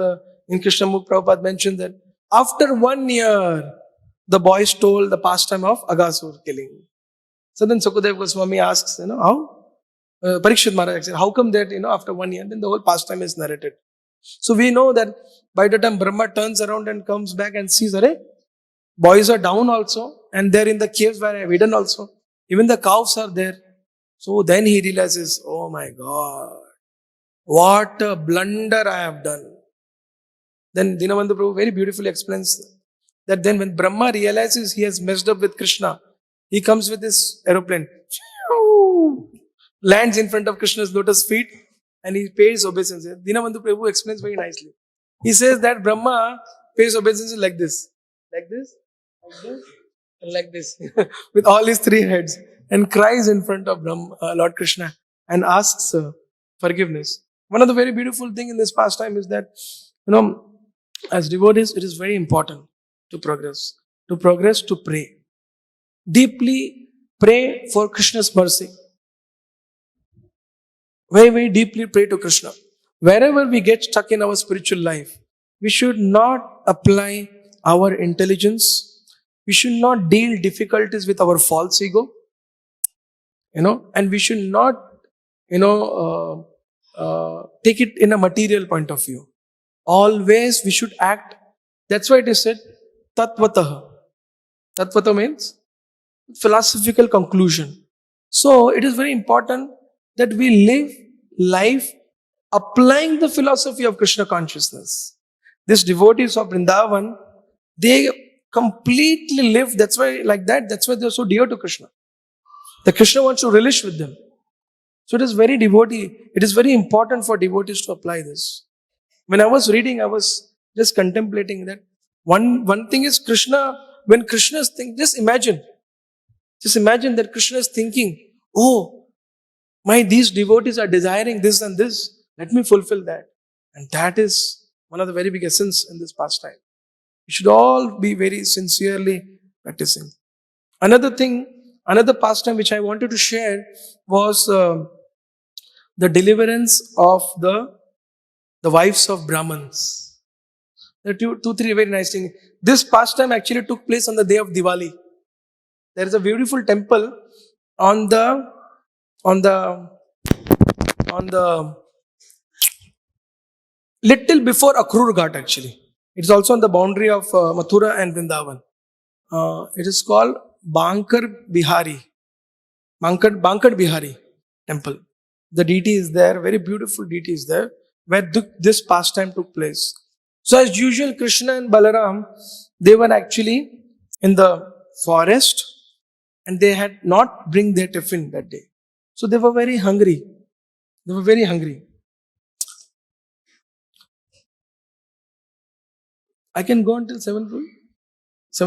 in Krishnamukh Prabhupada mentioned that after 1 year, the boys told the pastime of Aghasur killing. So then Sukadev Goswami asks, how? Parikshit Maharaj said, how come that, after 1 year, then the whole pastime is narrated. So we know that by the time Brahma turns around and comes back and sees, boys are down also, and they're in the caves where I have hidden also. Even the cows are there. So then he realizes, oh my God, what a blunder I have done. Then Dinabandhu Prabhu very beautifully explains that then when Brahma realizes he has messed up with Krishna, he comes with his aeroplane, lands in front of Krishna's lotus feet, and he pays obeisance. Dinabandhu Prabhu explains very nicely. He says that Brahma pays obeisance like this, like this, and like this, with all his three heads, and cries in front of Lord Krishna and asks forgiveness. One of the very beautiful thing in this pastime is that, as devotees, it is very important to progress, to pray. Deeply pray for Krishna's mercy. Very, very deeply pray to Krishna. Wherever we get stuck in our spiritual life, we should not apply our intelligence. We should not deal difficulties with our false ego. And we should not, take it in a material point of view. Always we should act. That's why it is said, Tattvataha. Tattvata means philosophical conclusion. So it is very important that we live life applying the philosophy of Krishna consciousness. These devotees of Vrindavan, they completely live, that's why like that, that's why they're so dear to Krishna. The Krishna wants to relish with them. So it is very devotee. It is very important for devotees to apply this. When I was reading, I was just contemplating that one thing is Krishna. When Krishna is thinking, just imagine that Krishna is thinking, oh, these devotees are desiring this and this. Let me fulfill that. And that is one of the very big essence in this pastime. We should all be very sincerely practicing. Another pastime which I wanted to share was the deliverance of the wives of Brahmins. There are two, three very nice things. This pastime actually took place on the day of Diwali. There is a beautiful temple on the on the on the little before Akrur Ghat actually. It's also on the boundary of Mathura and Vrindavan. It is called Bankar Bihari temple. The deity is there, very beautiful deity is there, where this pastime took place. So as usual, Krishna and Balaram, they were actually in the forest and they had not bring their tiffin that day. So they were very hungry. They were very hungry. I can go until 7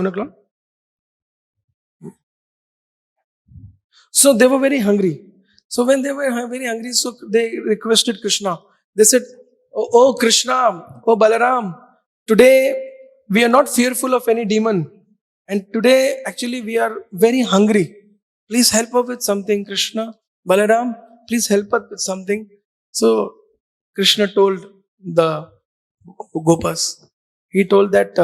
o'clock. So they were very hungry. So when they were very hungry, so they requested Krishna. They said, oh Krishna, oh Balaram, today we are not fearful of any demon. And today actually we are very hungry. Please help us with something, Krishna. Balaram, please help us with something. So Krishna told the Gopas, he told that,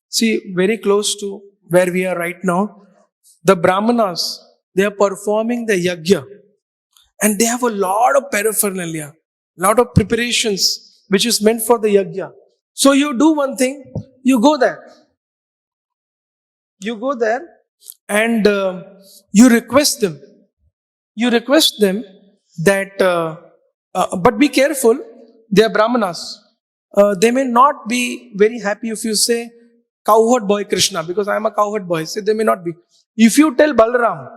see, very close to where we are right now, the Brahmanas, they are performing the yajna and they have a lot of paraphernalia, lot of preparations which is meant for the yajna. So you do one thing, you go there and you request them. You request them that, but be careful, they are Brahmanas. They may not be very happy if you say cowherd boy Krishna, because I am a cowherd boy. So they may not be. If you tell Balaram,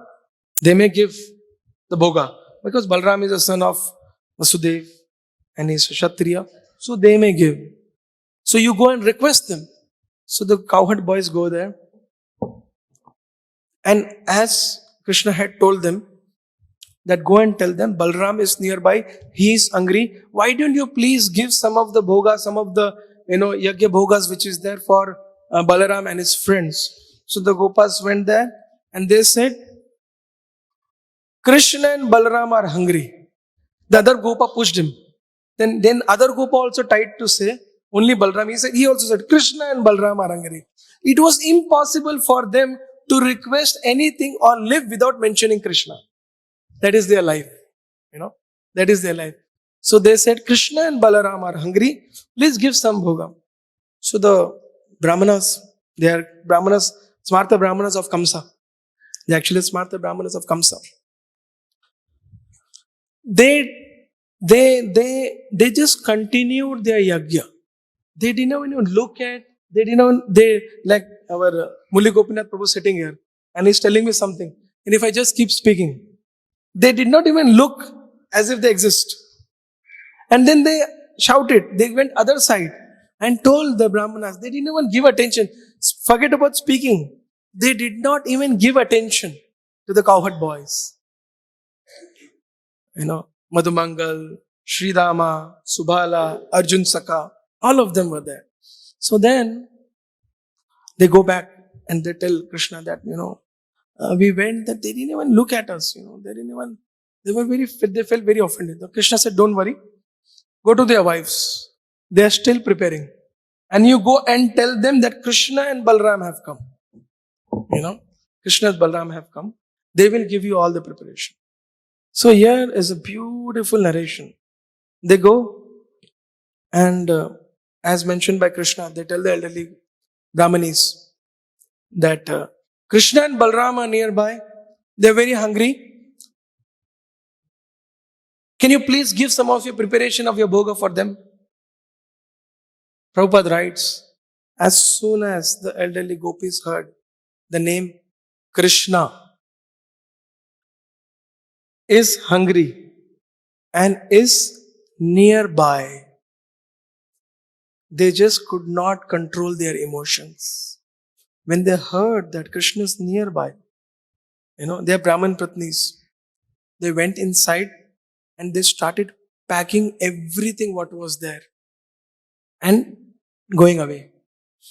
they may give the bhoga, because Balaram is a son of Vasudev and he is a Kshatriya. So they may give. So you go and request them. So the cowherd boys go there. And as Krishna had told them, that go and tell them Balaram is nearby, he is hungry. Why don't you please give some of the bhoga, some of the yajna bhogas which is there for Balaram and his friends. So the Gopas went there and they said, Krishna and Balaram are hungry. The other Gopa pushed him. Then other Gopa also tried to say only Balaram. He also said Krishna and Balaram are hungry. It was impossible for them to request anything or live without mentioning Krishna. That is their life. That is their life. So they said, Krishna and Balaram are hungry. Please give some bhoga. So the Brahmanas, they are Brahmanas, Smartha Brahmanas of Kamsa. They actually Smartha Brahmanas of Kamsa. They just continued their yajna. They didn't even look at, like our Muli Gopinath Prabhu sitting here and he's telling me something. And if I just keep speaking, they did not even look as if they exist. And then they shouted, they went other side and told the Brahmanas, they didn't even give attention. Forget about speaking. They did not even give attention to the cowherd boys. Madhumangal, Sridama, Subhala, Arjun Saka, all of them were there. So then they go back and they tell Krishna that, we went that they didn't even look at us, they felt very offended. So Krishna said, don't worry, go to their wives. They are still preparing. And you go and tell them that Krishna and Balaram have come. Krishna and Balaram have come. They will give you all the preparation. So here is a beautiful narration. They go and as mentioned by Krishna, they tell the elderly Brahmanis that Krishna and Balaram are nearby. They're very hungry. Can you please give some of your preparation of your bhoga for them? Prabhupada writes, as soon as the elderly gopis heard the name Krishna is hungry, and is nearby. They just could not control their emotions. When they heard that Krishna is nearby, they are Brahman Pratnis, they went inside and they started packing everything what was there and going away.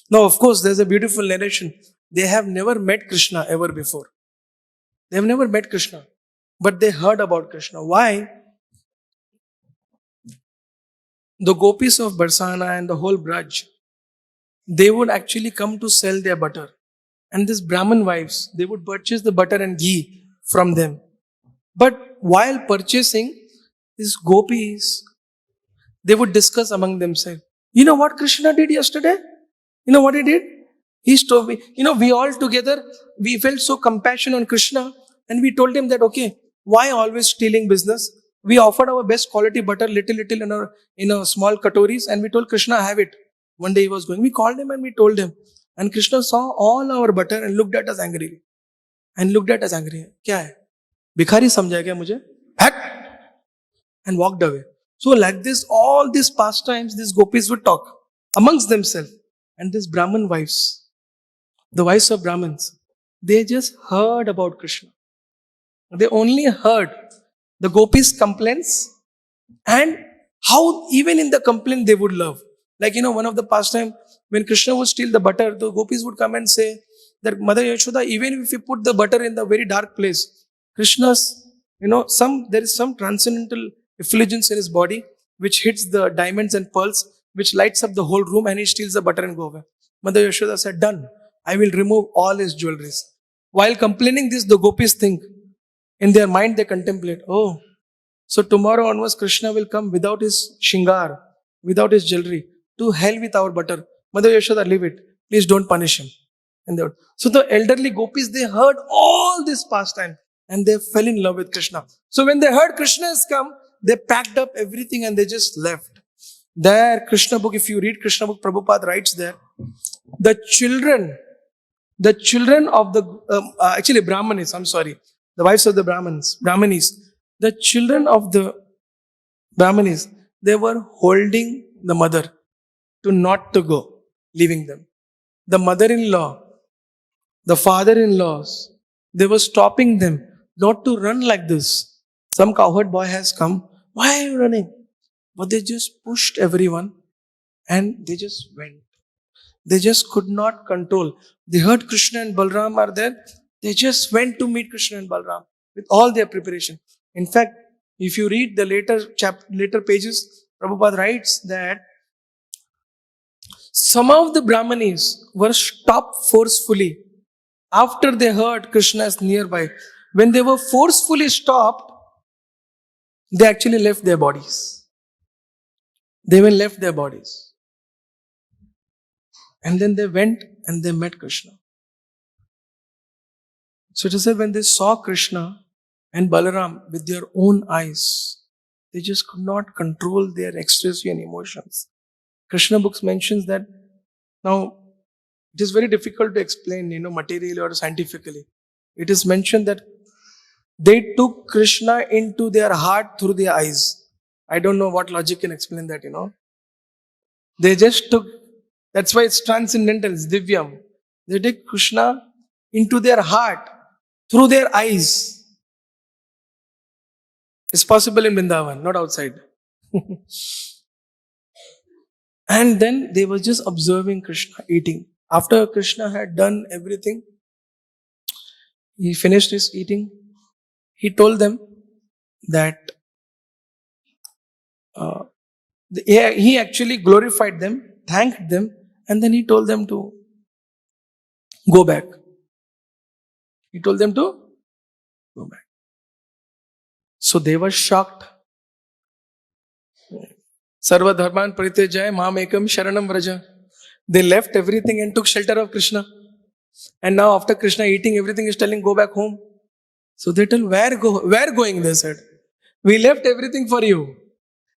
Now, of course, there's a beautiful narration. They have never met Krishna ever before. They have never met Krishna, but they heard about Krishna. Why? The gopis of Barsana and the whole Braj, they would actually come to sell their butter. And these Brahmin wives, they would purchase the butter and ghee from them. But while purchasing, these gopis, they would discuss among themselves. You know what Krishna did yesterday? You know what he did? He told me, we all together, we felt so compassion on Krishna and we told him that, okay, why always stealing business? We offered our best quality butter, little in a small katoris, and we told Krishna, have it. One day he was going. We called him and we told him. And Krishna saw all our butter and looked at us angrily. क्या है? भिखारी समझा क्या मुझे? Hak! And walked away. So like this, all these pastimes, these gopis would talk amongst themselves. And these Brahmin wives, the wives of Brahmins, they just heard about Krishna. They only heard the gopis' complaints and how even in the complaint they would love. Like, one of the pastime, when Krishna would steal the butter, the gopis would come and say that Mother Yashoda, even if you put the butter in the very dark place, Krishna's, there is some transcendental effulgence in his body which hits the diamonds and pearls, which lights up the whole room, and he steals the butter and go away. Mother Yashoda said, done. I will remove all his jewelries. While complaining this, the gopis think, in their mind they contemplate, oh, so tomorrow onwards Krishna will come without his shingar, without his jewelry. To hell with our butter. Mother Yashoda, leave it. Please don't punish him. So the elderly gopis, they heard all this pastime and they fell in love with Krishna. So when they heard Krishna has come, they packed up everything and they just left. There, Krishna book, if you read Krishna book, Prabhupada writes there, the children of the, actually Brahmanis, I'm sorry, the wives of the Brahmanis, the children of the Brahmanis, they were holding the mother to not to go, leaving them. The mother-in-law, the father-in-laws, they were stopping them not to run like this. Some cowherd boy has come. Why are you running? But they just pushed everyone and they just went. They just could not control. They heard Krishna and Balram are there. They just went to meet Krishna and Balram with all their preparation. In fact, if you read the later pages, Prabhupada writes that some of the Brahmanis were stopped forcefully after they heard Krishna is nearby. When they were forcefully stopped, they actually left their bodies. They even left their bodies. And then they went and they met Krishna. So it is said when they saw Krishna and Balaram with their own eyes, they just could not control their ecstasy and emotions. Krishna books mentions that now it is very difficult to explain, materially or scientifically. It is mentioned that they took Krishna into their heart through their eyes. I don't know what logic can explain that, They just took, that's why it's transcendental, it's divyam. They take Krishna into their heart through their eyes. It's possible in Vrindavan, not outside. And then they were just observing Krishna eating. After Krishna had done everything, he finished his eating. He told them that he actually glorified them, thanked them, and then he told them to go back. He told them to go back. So they were shocked. Sarva dharman paritejaya mam ekam sharanam vraja. They left everything and took shelter of Krishna. And now after Krishna eating everything, is telling go back home. So they tell, where going? They said, we left everything for you.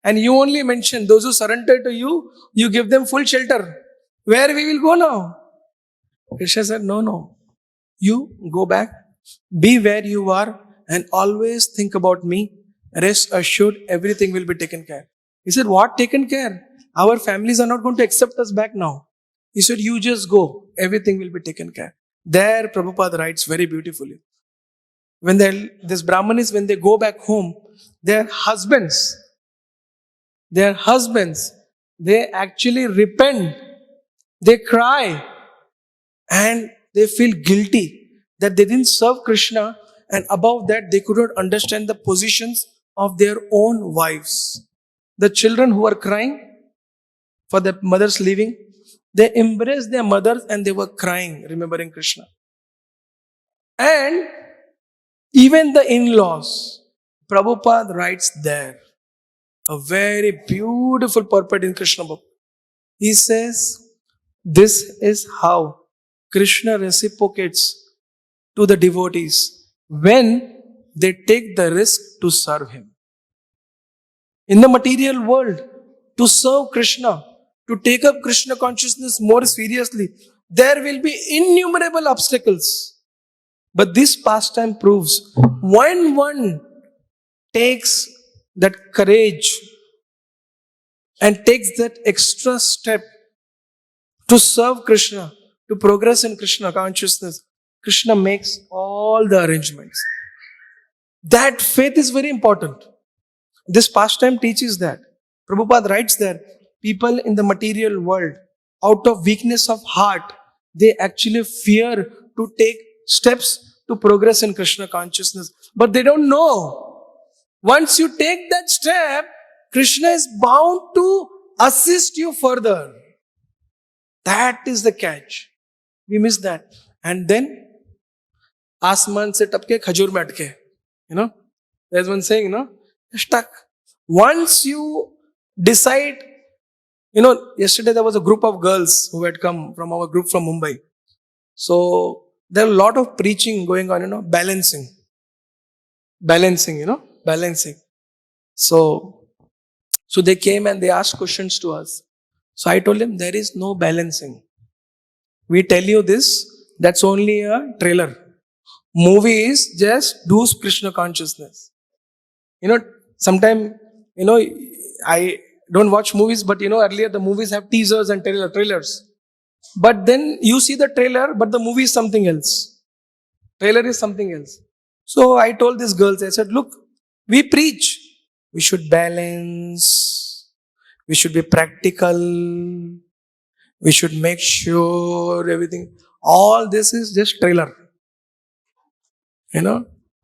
And you only mentioned those who surrender to you, you give them full shelter. Where we will go now? Krishna said, no. You go back, be where you are, and always think about me. Rest assured, everything will be taken care. He said, what taken care? Our families are not going to accept us back now. He said, you just go. Everything will be taken care. There, Prabhupada writes very beautifully. When this Brahmanis, when they go back home, their husbands, they actually repent. They cry and they feel guilty that they didn't serve Krishna, and above that, they could not understand the positions of their own wives. The children who were crying for their mothers leaving, they embraced their mothers and they were crying, remembering Krishna. And even the in-laws, Prabhupada writes there a very beautiful purport in Krishna book. He says, this is how Krishna reciprocates to the devotees when they take the risk to serve him. In the material world, to serve Krishna, to take up Krishna consciousness more seriously, there will be innumerable obstacles. But this pastime proves when one takes that courage and takes that extra step to serve Krishna, to progress in Krishna consciousness, Krishna makes all the arrangements. That faith is very important. This pastime teaches that. Prabhupada writes there, people in the material world, out of weakness of heart, they actually fear to take steps to progress in Krishna consciousness. But they don't know. Once you take that step, Krishna is bound to assist you further. That is the catch. We miss that. And then, आसमान से टपके खजूर में अटके. There's one saying, stuck. Once you decide, yesterday there was a group of girls who had come from our group from Mumbai. So there are a lot of preaching going on, balancing. So they came and they asked questions to us. So I told them, there is no balancing. We tell you this, that's only a trailer. Movie is just do Krishna consciousness. Sometimes, I don't watch movies, but earlier the movies have teasers and trailers. But then you see the trailer, but the movie is something else. Trailer is something else. So I told these girls, I said, look, we preach. We should balance. We should be practical. We should make sure everything. All this is just trailer.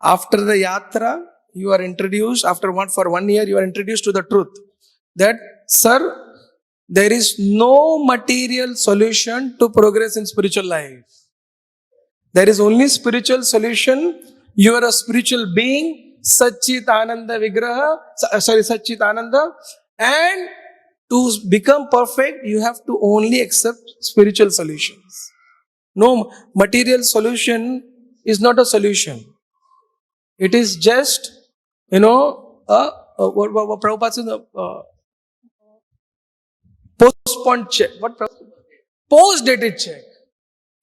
After the Yatra, you are introduced, for 1 year, you are introduced to the truth. That, sir, there is no material solution to progress in spiritual life. There is only spiritual solution. You are a spiritual being, Satchit Ananda Vigraha, Satchit Ananda, and to become perfect, you have to only accept spiritual solutions. No material solution is not a solution. It is just, what Prabhupada says, postponed check. Post-dated check.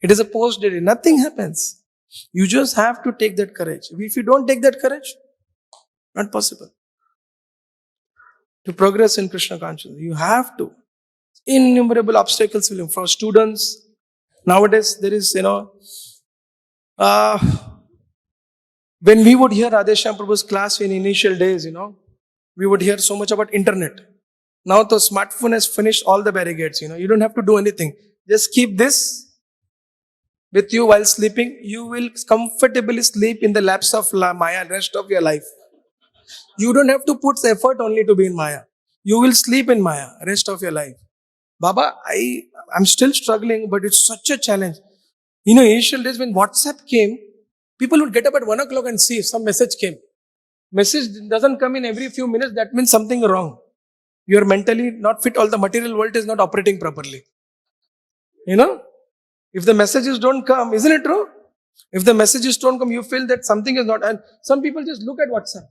It is a post-dated. Nothing happens. You just have to take that courage. If you don't take that courage, not possible. To progress in Krishna consciousness, you have to. Innumerable obstacles will for students. Nowadays, there is, when we would hear Radheshyam Prabhu's class in initial days, we would hear so much about internet. Now the smartphone has finished all the barricades, you don't have to do anything. Just keep this with you while sleeping. You will comfortably sleep in the laps of Maya rest of your life. You don't have to put effort only to be in Maya. You will sleep in Maya rest of your life. Baba, I'm still struggling, but it's such a challenge. Initial days when WhatsApp came, people would get up at 1 o'clock and see if some message came. Message doesn't come in every few minutes, that means something wrong. You are mentally not fit, all the material world is not operating properly. If the messages don't come, isn't it true? If the messages don't come, you feel that something is not, and some people just look at WhatsApp.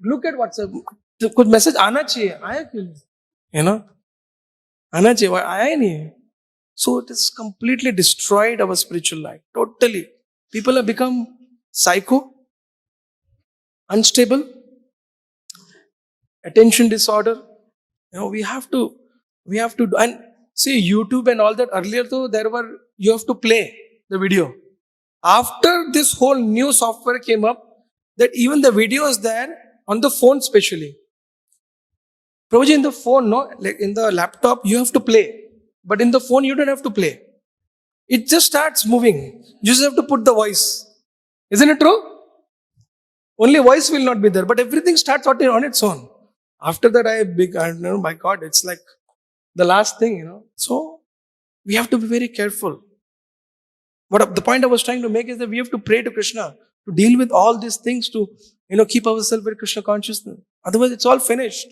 कुछ message आना चाहिए, आया क्यों नहीं? आना चाहिए, आया ही नहीं है. So it has completely destroyed our spiritual life. Totally. People have become psycho, unstable. attention disorder. We have to do. And see, YouTube and all that, earlier though, you have to play the video. After this whole new software came up, that even the video is there on the phone especially. Prabhuji, in the phone, no, like in the laptop, you have to play. But in the phone, you don't have to play. It just starts moving. You just have to put the voice. Isn't it true? Only voice will not be there, but everything starts on its own. After that, I know, my God, it's like the last thing. So we have to be very careful. The point I was trying to make is that we have to pray to Krishna to deal with all these things, to keep ourselves very Krishna consciousness. Otherwise, it's all finished.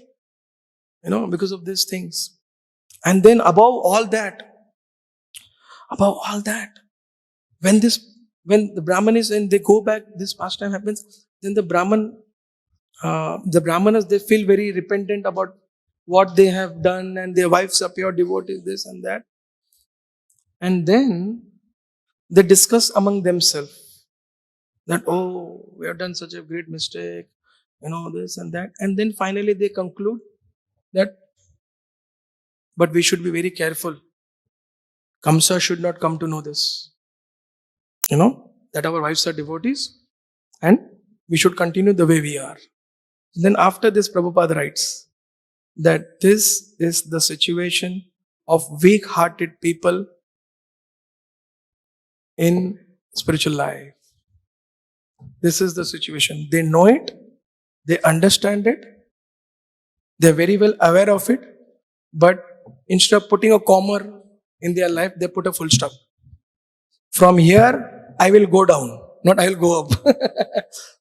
Because of these things. And then above all that, when the Brahman is and they go back, this pastime happens, then the Brahmanas, they feel very repentant about what they have done, and their wives appear devotees, this and that. And then they discuss among themselves that, oh, we have done such a great mistake, this and that. And then finally they conclude that, but we should be very careful. Kamsa should not come to know this. That our wives are devotees and we should continue the way we are. Then after this, Prabhupada writes that this is the situation of weak-hearted people in spiritual life. This is the situation. They know it, they understand it, they're very well aware of it, but instead of putting a comma in their life, they put a full stop. From here, I will go down, not I will go up.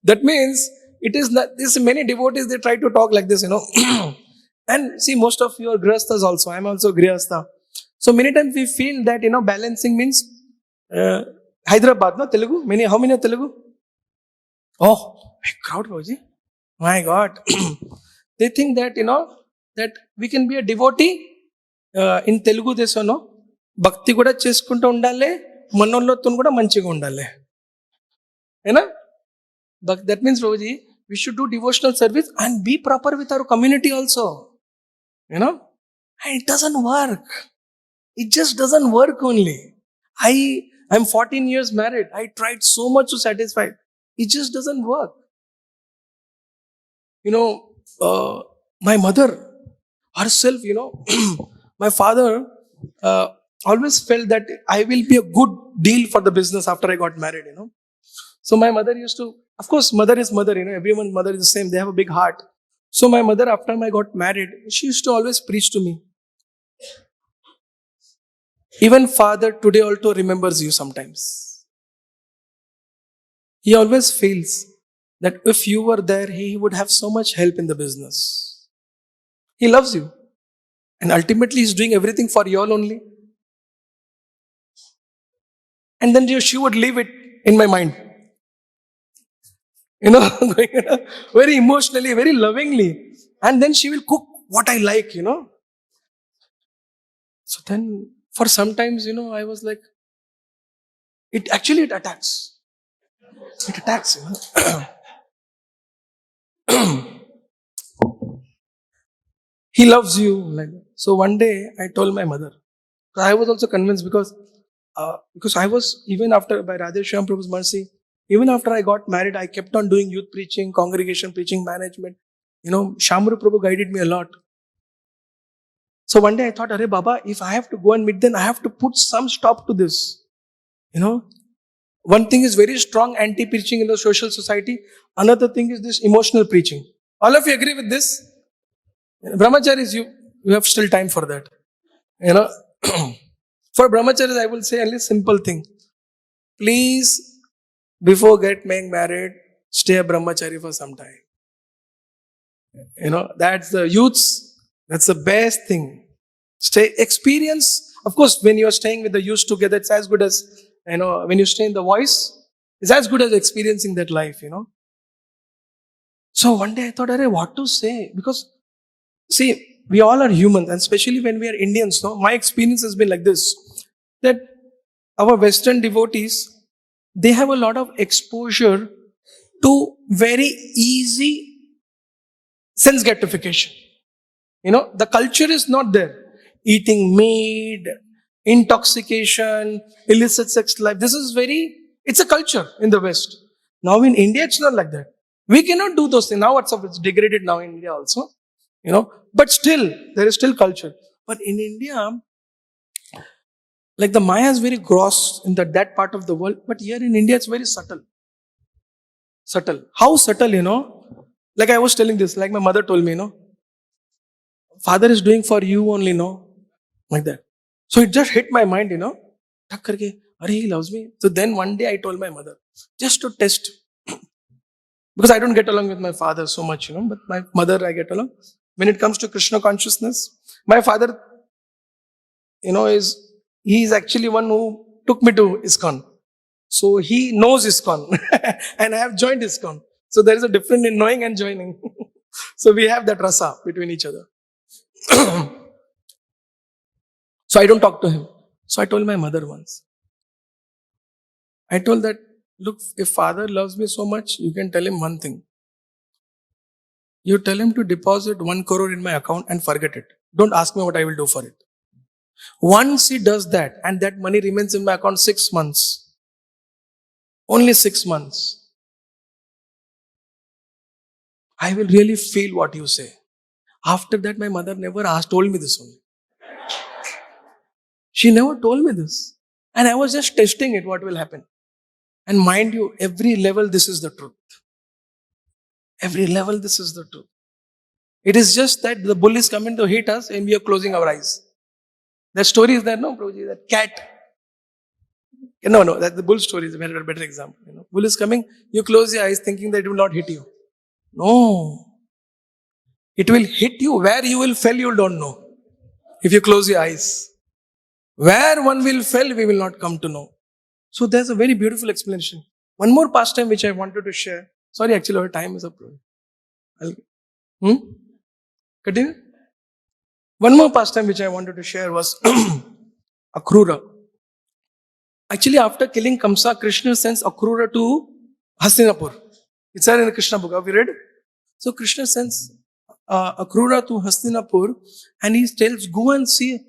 That means it is not, this many devotees, they try to talk like this, And see, most of you are grihasthas also. I am also grihastha. So many times we feel that, balancing means Hyderabad, no? Telugu? How many are Telugu? Oh, big crowd, Bhaji. My God. They think that, that we can be a devotee in Telugu desho, no? Bhakti kuda cheskunta undale, manollothon kuda manchiga undale. But that means, Prabhuji, we should do devotional service and be proper with our community also. And it doesn't work. It just doesn't work only. I'm 14 years married. I tried so much to satisfy. It just doesn't work. My mother herself, my father always felt that I will be a good deal for the business after I got married, So my mother used to, of course, mother is mother, everyone's mother is the same. They have a big heart. So my mother, after I got married, she used to always preach to me. Even father today also remembers you sometimes. He always feels that if you were there, he would have so much help in the business. He loves you. And ultimately, he's doing everything for you all only. And then she would leave it in my mind. Very emotionally, very lovingly. And then she will cook what I like, So then, for sometimes, I was like, it attacks. It attacks, He loves you. Like that. So one day, I told my mother. I was also convinced because I was, even after, by Radheshyam Prabhu's mercy, even after I got married, I kept on doing youth preaching, congregation preaching, management. Shamru Prabhu guided me a lot. So one day I thought, Arey Baba, if I have to go and meet, then I have to put some stop to this. One thing is very strong anti-preaching in the social society. Another thing is this emotional preaching. All of you agree with this? Brahmacharis, you have still time for that. For brahmacharis, I will say only simple thing. Please, before getting married, stay a brahmachari for some time. That's the youths. That's the best thing. Experience. Of course, when you're staying with the youths together, it's as good as, when you stay in the voice, it's as good as experiencing that life, So one day I thought, what to say? Because, see, we all are humans, and especially when we are Indians, my experience has been like this, that our Western devotees, they have a lot of exposure to very easy sense gratification. The culture is not there. Eating meat, intoxication, illicit sex life. It's a culture in the West. Now in India, it's not like that. We cannot do those things. Now it's degraded now in India also. But still, there is still culture. But in India, like the Maya is very gross in that part of the world. But here in India, it's very subtle. Subtle. How subtle? Like I was telling this, like my mother told me, Father is doing for you only, no? Like that. So it just hit my mind, Tak karke, Are he loves me. So then one day I told my mother, just to test, because I don't get along with my father so much, but my mother I get along. When it comes to Krishna consciousness, my father, he is actually one who took me to ISKCON. So he knows ISKCON and I have joined ISKCON. So there is a difference in knowing and joining. So we have that rasa between each other. So I don't talk to him. So I told my mother once. I told that, look, if father loves me so much, you can tell him one thing. You tell him to deposit 1 crore in my account and forget it. Don't ask me what I will do for it. Once he does that and that money remains in my account 6 months, only 6 months, I will really feel what you say. After that, my mother never told me this only. She never told me this. And I was just testing it, what will happen. And mind you, every level, this is the truth. Every level, this is the truth. It is just that the bull is coming to hit us and we are closing our eyes. That story is there, no, Prabhuji? That cat. No, that the bull story is a better example. Bull is coming, you close your eyes thinking that it will not hit you. No. It will hit you. Where you will fall, you don't know. If you close your eyes. Where one will fall, we will not come to know. So there's a very beautiful explanation. One more pastime which I wanted to share. Sorry, actually our time is up. Continue. One more pastime which I wanted to share was Akrura. Actually, after killing Kamsa, Krishna sends Akrura to Hastinapur. It's there in the Krishna book. Have you read? So Krishna sends Akrura to Hastinapur and he tells, go and see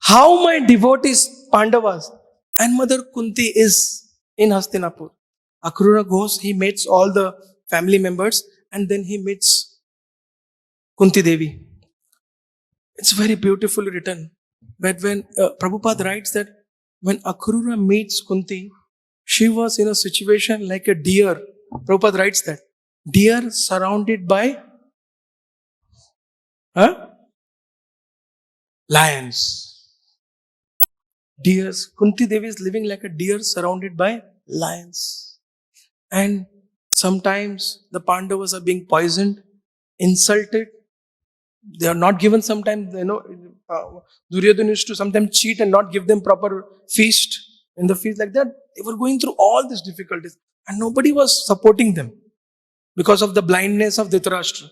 how my devotees, Pandavas, and Mother Kunti is in Hastinapur. Akrura goes, he meets all the family members and then he meets Kunti Devi. It's very beautifully written. But when Prabhupada writes that when Akrura meets Kunti, she was in a situation like a deer. Prabhupada writes that. Deer surrounded by lions. Deers. Kunti Devi is living like a deer surrounded by lions. And sometimes the Pandavas are being poisoned, insulted. They are not given sometimes, Duryodhana used to sometimes cheat and not give them proper feast. In the feast like that, they were going through all these difficulties and nobody was supporting them because of the blindness of Dhritarashtra.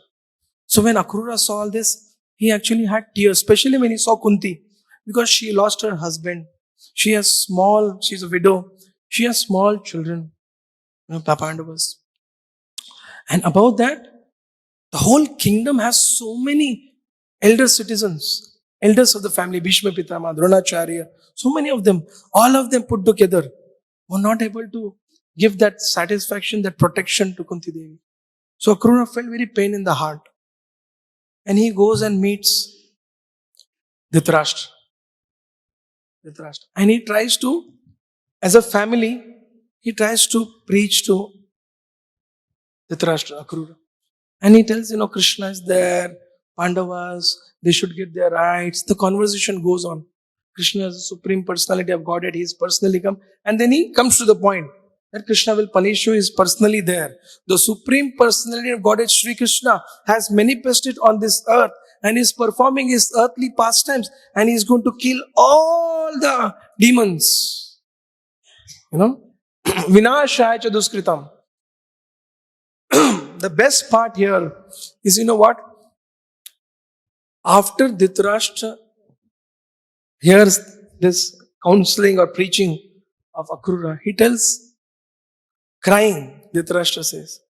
So when Akrura saw all this, he actually had tears, especially when he saw Kunti, because she lost her husband. She's a widow. She has small children, Pandavas. And about that, the whole kingdom has so many elder citizens, elders of the family, Bhishma Pitama, Dronacharya, so many of them, all of them put together were not able to give that satisfaction, that protection to Kunti Devi. So Akrura felt very pain in the heart. And he goes and meets Dhritarashtra. And he tries to, as a family, he tries to preach to Dhritarashtra, Akrura. And he tells, Krishna is there, Pandavas, they should get their rights. The conversation goes on. Krishna is the supreme personality of Godhead. He is personally come. And then he comes to the point that Krishna will punish you. He is personally there. The supreme personality of Godhead, Sri Krishna, has manifested on this earth and is performing his earthly pastimes and he is going to kill all the demons. Vinashaya cha duskritam. The best part here is, what? After Dhritarashtra hears this counseling or preaching of Akrura, he tells, crying, Dhritarashtra says,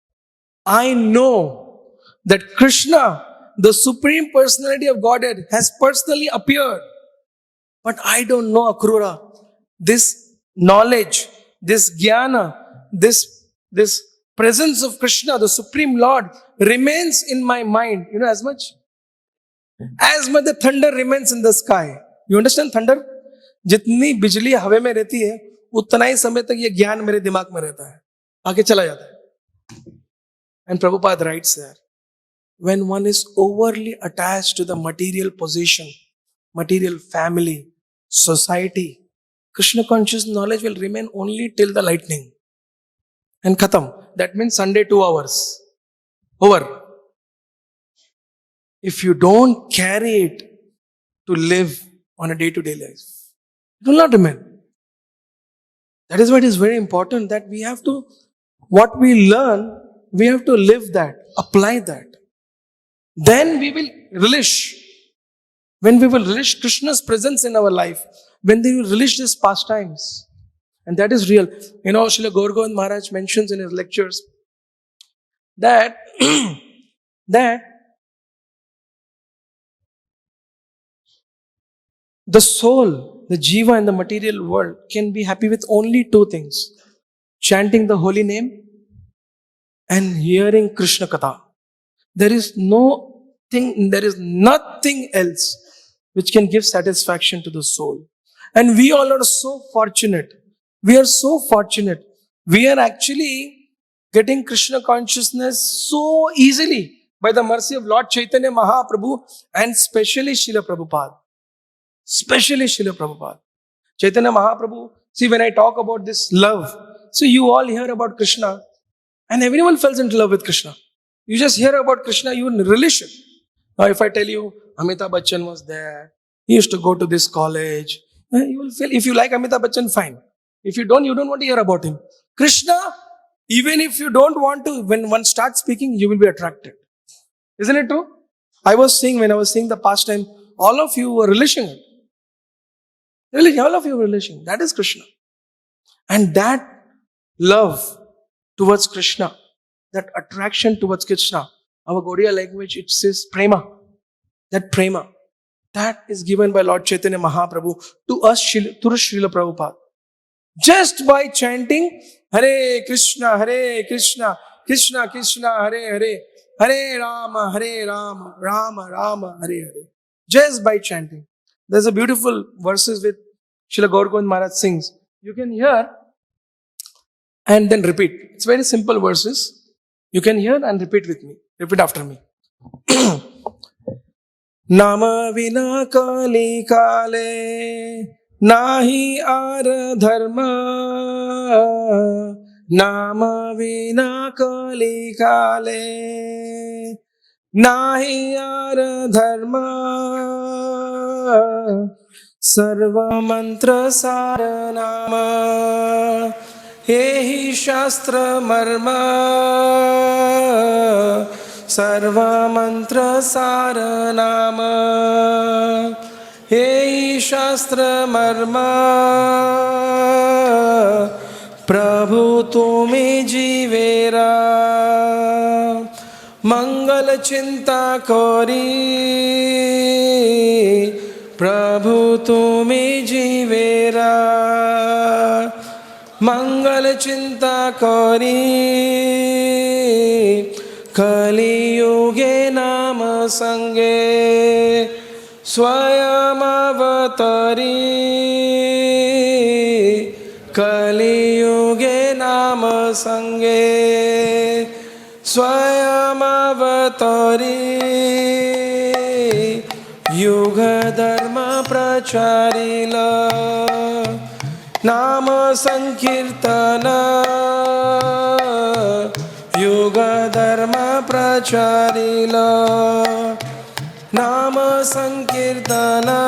I know that Krishna, the Supreme Personality of Godhead, has personally appeared. But I don't know, Akrura. This knowledge, this jnana, this presence of Krishna, the Supreme Lord, remains in my mind. You know, as much the thunder remains in the sky. You understand thunder? जितनी बिजली हवा में रहती है उतना ही समय तक ये ज्ञान मेरे दिमाग में रहता है, आगे चला जाता है. And Prabhupada writes there, when one is overly attached to the material position, material family, society, Krishna conscious knowledge will remain only till the lightning. And khatam. That means Sunday 2 hours. Over. If you don't carry it to live on a day-to-day life, it will not remain. That is why it is very important that we have to, what we learn, we have to live that, apply that. Then we will relish. When we will relish Krishna's presence in our life, when we will relish these pastimes, and that is real. You know, Srila Gaur Govind Maharaj mentions in his lectures that, that the soul, the jiva in the material world can be happy with only two things: chanting the holy name and hearing Krishna Katha. There is nothing else which can give satisfaction to the soul. And we all are so fortunate. We are so fortunate. We are actually getting Krishna consciousness so easily by the mercy of Lord Chaitanya Mahaprabhu and especially Srila Prabhupada. Especially Srila Prabhupada. Chaitanya Mahaprabhu, see, when I talk about this love, so you all hear about Krishna and everyone falls into love with Krishna. You just hear about Krishna, you relish it. Now if I tell you Amitabh Bachchan was there, he used to go to this college, you will feel, if you like Amitabh Bachchan, fine. If you don't want to hear about him. Krishna, even if you don't want to, when one starts speaking, you will be attracted. Isn't it true? When I was seeing the pastime, all of you were relishing it. Really, all of you were relishing. That is Krishna. And that love towards Krishna, that attraction towards Krishna, our Gaudiya language, it says prema. That prema, that is given by Lord Chaitanya Mahaprabhu to us, through Srila Prabhupada. Just by chanting Hare Krishna, Krishna Krishna, Hare Hare, Hare Rama, Rama Rama, Hare Hare. Just by chanting. There's a beautiful verses with Srila Gaur Govind Maharaj sings. You can hear and then repeat. It's very simple verses. You can hear and repeat with me. Repeat after me. Nama vina kali kale nahi ar dharma. Nama vina kali kale nahi ar dharma. Sarva mantra sara nama Hehi Shastra Marma Sarva Mantra Sara Nama Hehi Shastra Marma Prabhu Tumi Jivera Mangal Chinta Kori Prabhu Tumi Jivera Mangal Chinta Kori Kali Yuge Nama Sange Swayam Avatari Kali Yuge Nama Sange Swayam Avatari Yuga Dharma Pracharila Nama Sankirtana Yuga Dharma Pracharila Nama Sankirtana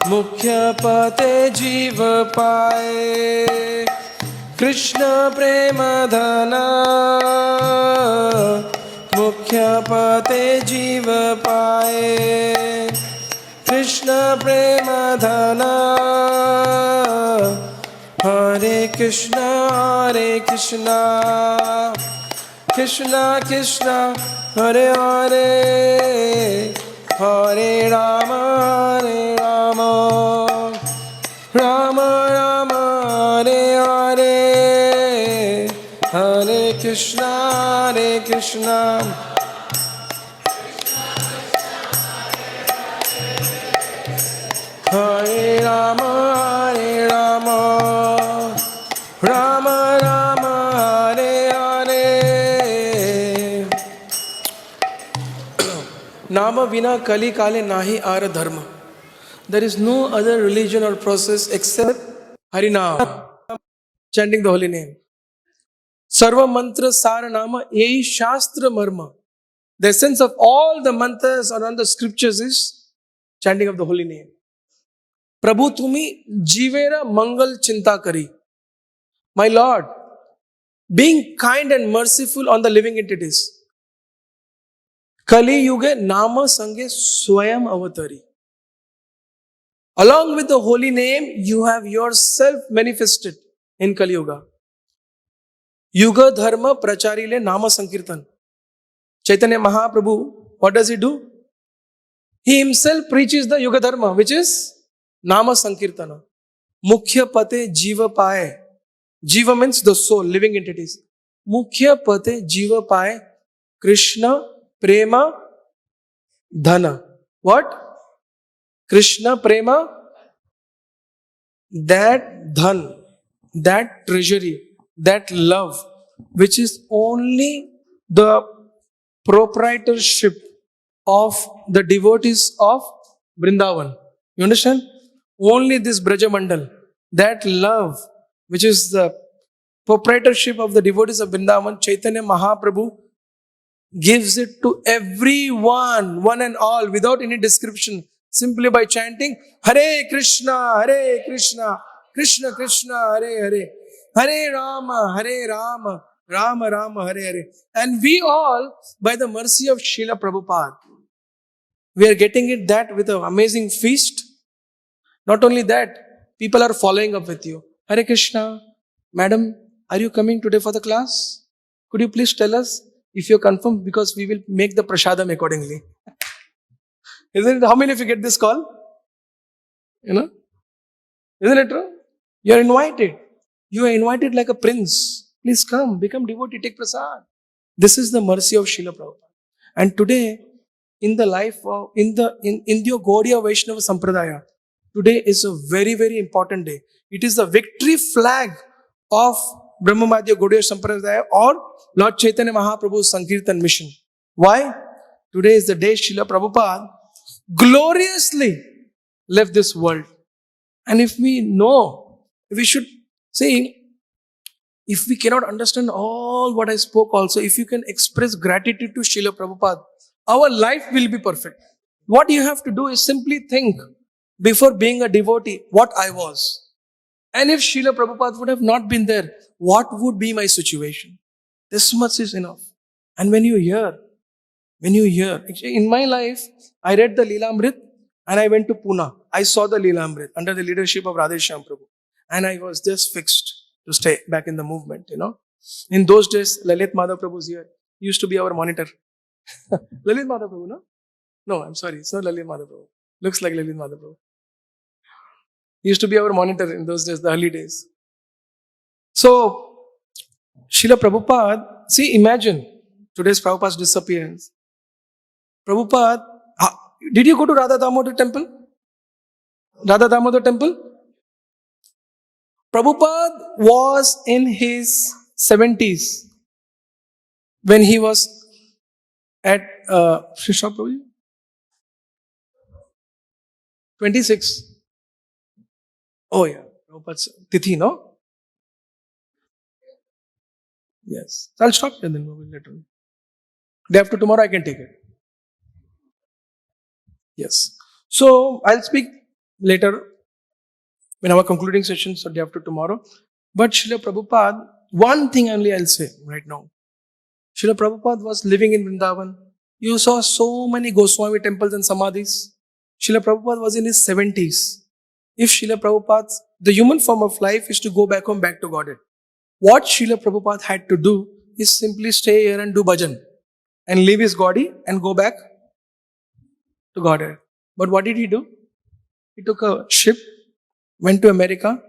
Mukhya Pate Jiva Paye Krishna Prema Dhana Mukhya Pate Jiva Paye Krishna Prema Dhana Hare Krishna Krishna Krishna Hare Hare Hare Rama Rama Rama Hare Hare Hare Krishna Hare Rama Rama Rama Hare Hare Nama vina kali kale nahi ara dharma. There is no other religion or process except Harinam, chanting the holy name. Sarva mantra sara nama yehi shastra marma. The essence of all the mantras or on the scriptures is chanting of the holy name. Prabhu tumi jivera mangal chinta kari. My Lord, being kind and merciful on the living entities. Kali yuge nama sange swayam avatari. Along with the holy name, you have yourself manifested in Kali Yuga. Yuga Dharma Pracharile Nama Sankirtan. Chaitanya Mahaprabhu, what does he do? He himself preaches the Yuga Dharma, which is Nama Sankirtana. Mukhya Pate Jiva Paye. Jiva means the soul, living entities. Mukhya Pate Jiva Paye Krishna Prema Dhana. What? Krishna Prema, that dhan, that treasury, that love, which is only the proprietorship of the devotees of Vrindavan. You understand? Only this Braja Mandal, that love, which is the proprietorship of the devotees of Vrindavan, Chaitanya Mahaprabhu gives it to everyone, one and all, without any description, simply by chanting Hare Krishna, Krishna Krishna, Hare Rama, Rama Rama, Hare Hare. And we all, by the mercy of Srila Prabhupada, we are getting it that with an amazing feast. Not only that, people are following up with you. Hare Krishna, madam, are you coming today for the class? Could you please tell us if you're confirmed, because we will make the prasadam accordingly. Isn't it? How many of you get this call? You know? Isn't it true? You are invited. You are invited like a prince. Please come, become devotee, take prasad. This is the mercy of Srila Prabhupada. And today, in the life of, in the Gaudiya Vaishnava Sampradaya, today is a very, very important day. It is the victory flag of Brahmamadhya Gaudiya Sampradaya or Lord Chaitanya Mahaprabhu's Sankirtan mission. Why? Today is the day Srila Prabhupada gloriously left this world. And if we know, we should see, if we cannot understand all what I spoke also, if you can express gratitude to Srila Prabhupada, our life will be perfect. What you have to do is simply think, before being a devotee, what I was. And if Srila Prabhupada would have not been there, what would be my situation? This much is enough. And when you hear, actually in my life, I read the Leelamrit and I went to Pune. I saw the Leelamrit under the leadership of Radheshyam Prabhu. And I was just fixed to stay back in the movement, you know. In those days, Lalit Madhav Prabhu was here. He used to be our monitor. Lalit Madhav Prabhu, no? No, I'm sorry. It's not Lalit Madhav Prabhu. Looks like Lalit Madhav Prabhu. He used to be our monitor in those days, the early days. So, Srila Prabhupada, see, imagine today's Prabhupada's disappearance. Prabhupada, did you go to Radha Damodar temple? Radha Damodar temple? Prabhupada was in his 70s when he was at Shishra Prabhu? 26. Oh yeah, Prabhupada's Tithi, no? Yes. So I'll stop here then later. Day after tomorrow I can take it. Yes. So I'll speak later in our concluding session, so day after tomorrow. But Srila Prabhupada, one thing only I'll say right now. Srila Prabhupada was living in Vrindavan. You saw so many Goswami temples and samadhis. Srila Prabhupada was in his 70s. If Srila Prabhupada's, the human form of life is to go back home, back to Godhead. What Srila Prabhupada had to do, is simply stay here and do bhajan and leave his body and go back to Godhead. But what did he do? He took a ship, went to America,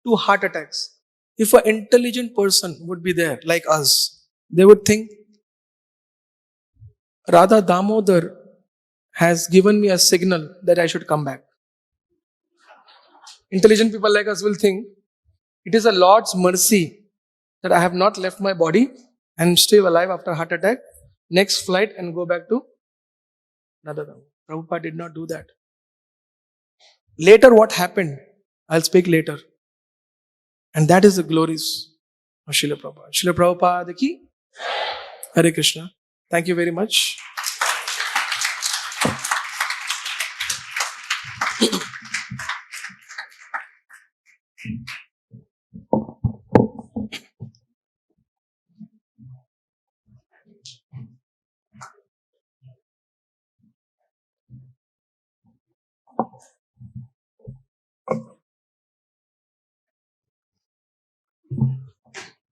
2 heart attacks. If an intelligent person would be there like us, they would think Radha Damodar has given me a signal that I should come back. Intelligent people like us will think it is a Lord's mercy that I have not left my body and still alive after a heart attack. Next flight and go back to Radha Damodar. Prabhupada did not do that. Later, what happened? I'll speak later. And that is the glories of Srila Prabhupada. Srila Prabhupada ki Hare Krishna. Thank you very much.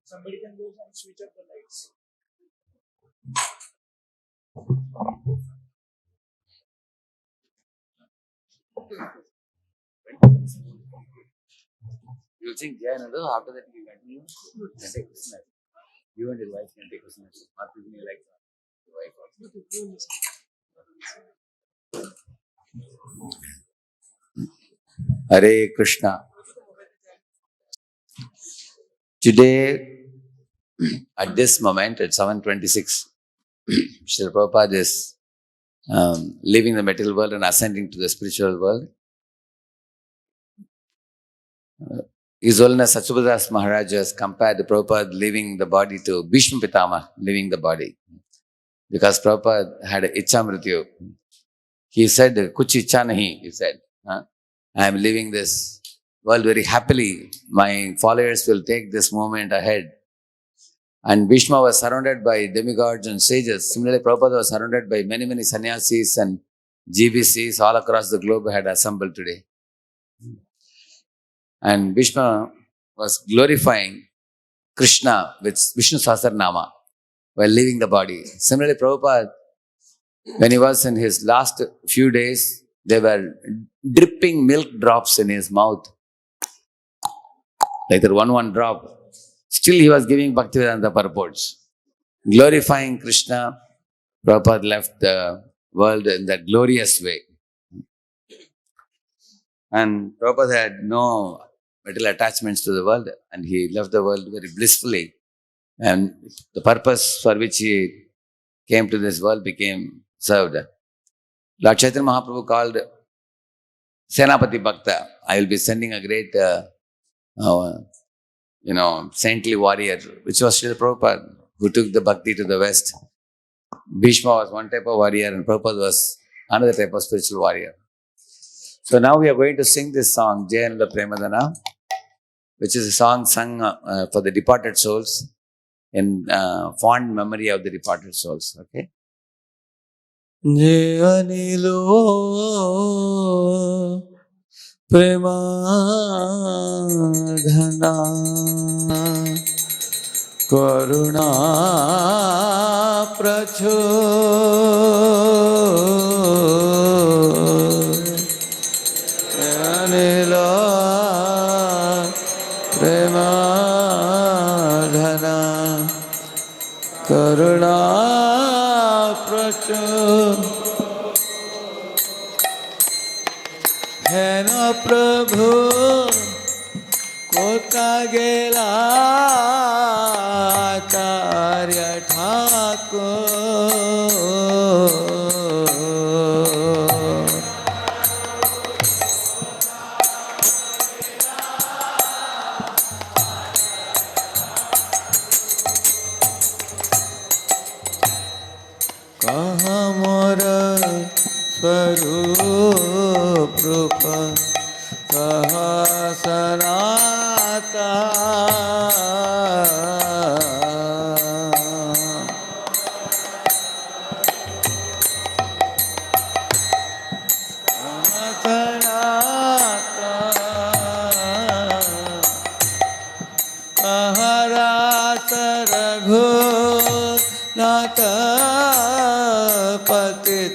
Somebody can go and switch up the lights. You'll sing Jai Nadu, after that you continue. Can take Krishna. You and his wife can take Krishna. Not with me like your wife also. Hare Krishna. Today, at this moment, at 7:26, Srila Prabhupada is leaving the material world and ascending to the spiritual world. His Holiness Satyabhadas Maharaj has compared the Prabhupada leaving the body to Bhishma Pitama leaving the body. Because Prabhupada had a Ichha Mrityu. He said, Kuch Ichha Nahi, he said. I am leaving this world very happily. My followers will take this moment ahead. And Bhishma was surrounded by demigods and sages. Similarly, Prabhupada was surrounded by many, many sannyasis and GBCs all across the globe had assembled today. And Bhishma was glorifying Krishna with Vishnu Sahasranama while leaving the body. Similarly, Prabhupada, when he was in his last few days, they were dripping milk drops in his mouth. Like that one drop. Still he was giving Bhaktivedanta purports. Glorifying Krishna, Prabhupada left the world in that glorious way. And Prabhupada had no material attachments to the world and he left the world very blissfully. And the purpose for which he came to this world became served. Lord Chaitanya Mahaprabhu called Senapati Bhakta. I will be sending a great, saintly warrior, which was Srila Prabhupada, who took the bhakti to the West. Bhishma was one type of warrior and Prabhupada was another type of spiritual warrior. So now we are going to sing this song, Jai Ananda Premadana, which is a song sung for the departed souls in fond memory of the departed souls. Okay? Jai Anilo Premadhana Karuna Pracho Anilo Premadhana Karuna Pracho है न प्रभु कोता गेला आचार्य ठाकुर कहाँ मोर स्वरूप रूप कहाँ सनाता कहाँ रात रघु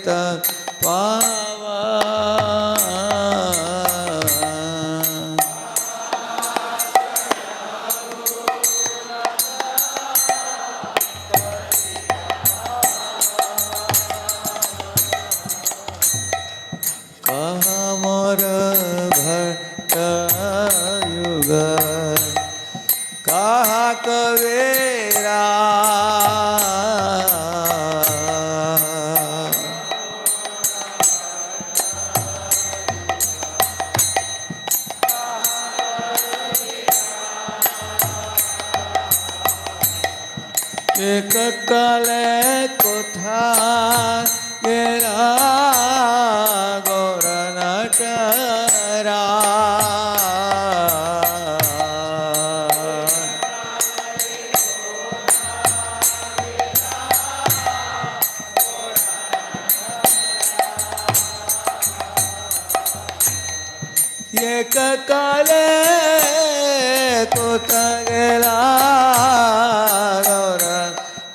पतित पावन कहा मोर भट्ट युग कहा कबीरा एक काले कोठा गेला गौर नटरा एक काले कोठा गेला गौर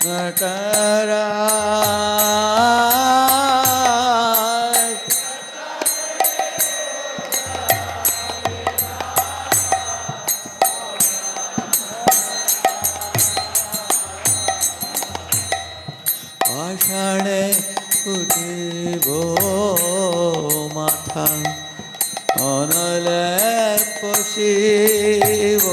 नटरा आषाढे उठिब माथा অনলে পশিব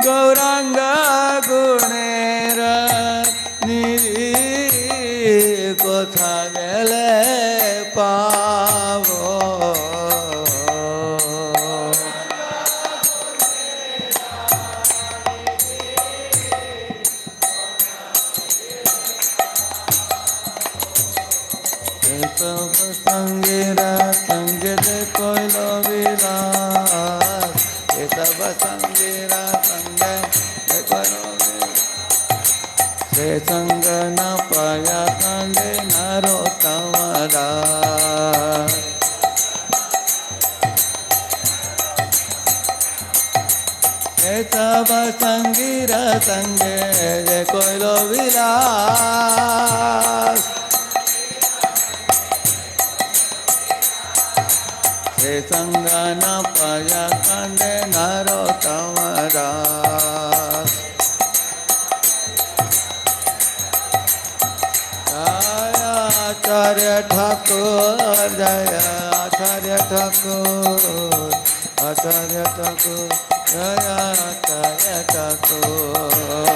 গৌরাঙ্গ গুণের নিধি কোথা গেলে পাব সঙ্গীরা সঙ্গে কইল বিলাস এসব সঙ্গীরা সঙ্গে কইল সে সঙ্গ না পায়া কান্দে নারো তামারা এসব সঙ্গীরা সঙ্গে কইল বিলাস संग न पाया कंदे नारो तमरा आचार्य ठाकुर जय आचार्य ठाकुर आचार्य ठाकुर जय आचार्य ठाकुर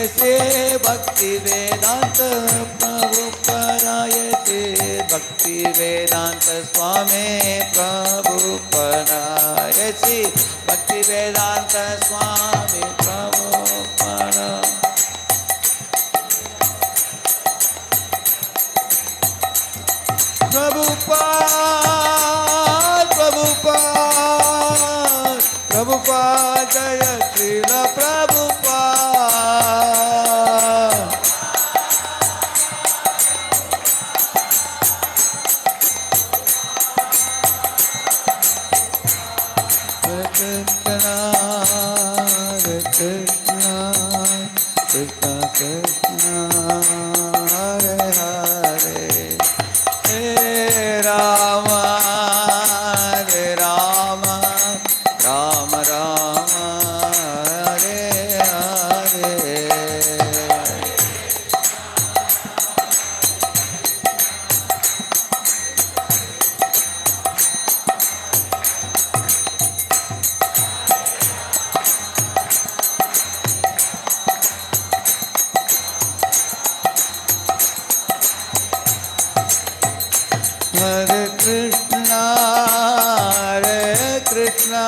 से भक्ति वेदांत प्रभु परायते भक्ति वेदांत स्वामी प्रभु परायते भक्ति वेदांत स्वामी प्रभु परा प्रभुपाद प्रभुपाद प्रभुपाद जय श्रील प्रभुपाद कृष्ण कृष्ण कृष्ण कृष्ण हरे हरे हे Ram Ram Ram Ram Hare Hare Hare Krishna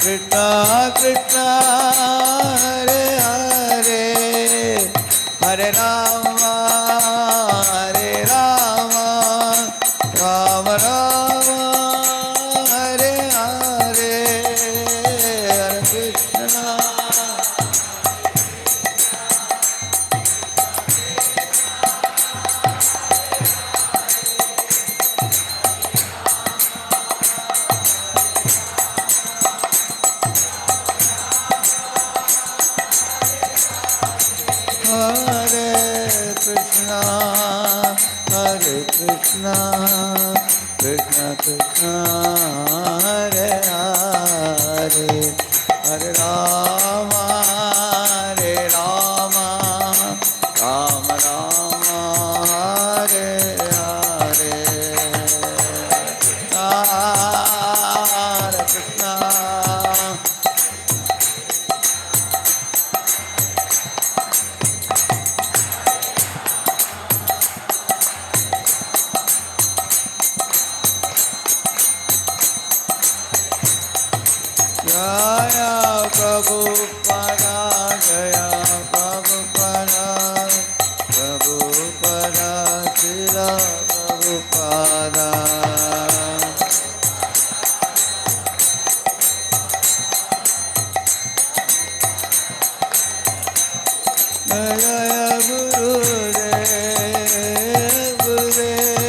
Krishna Krishna Hare Hare Hare Ram Ram Ram Hare Hare Hare Krishna, Hare Krishna, Krishna Krishna, Hare Hare, Hare Rama, Hare Rama, Rama Rama, Hare Hare, Hare Krishna. Jaya Prabhupada, Jaya Prabhupada, Prabhupada, Srila Prabhupada. Jaya Gurudev, Gurudev,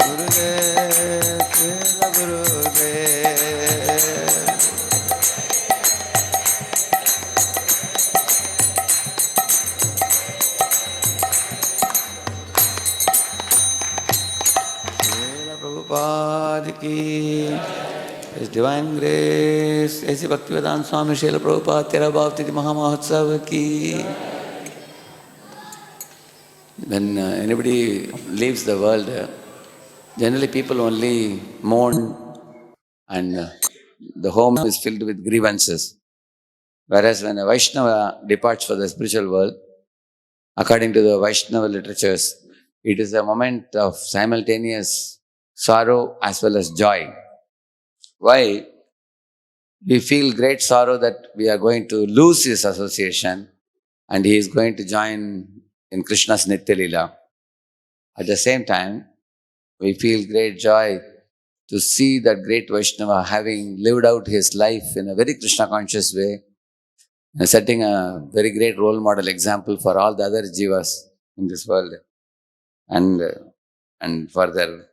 Gurudev, Srila Gurudev. Srila Prabhupada ki, His Divine Grace, ऐसी भक्तिवेदांत स्वामी श्रील प्रभुपाद तेरा भाव तिथि महामहोत्सव की. When anybody leaves the world, generally people only mourn and the home is filled with grievances. Whereas when a Vaishnava departs for the spiritual world, according to the Vaishnava literatures, it is a moment of simultaneous sorrow as well as joy. Why? We feel great sorrow that we are going to lose his association and he is going to join in Krishna's Nitya Leela. At the same time, we feel great joy to see that great Vaishnava having lived out his life in a very Krishna conscious way, and setting a very great role model example for all the other jivas in this world, and for their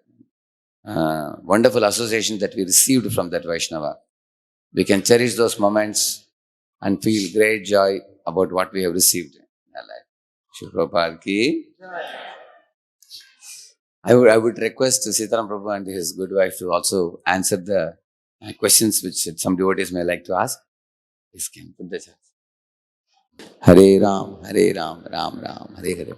wonderful association that we received from that Vaishnava. We can cherish those moments and feel great joy about what we have received in our life. Shri Prabhupada ki. I would request Sitaram Prabhu and his good wife to also answer the questions which some devotees may like to ask. Please can put the chat. Hare Ram, Ram Ram, Hare Hare.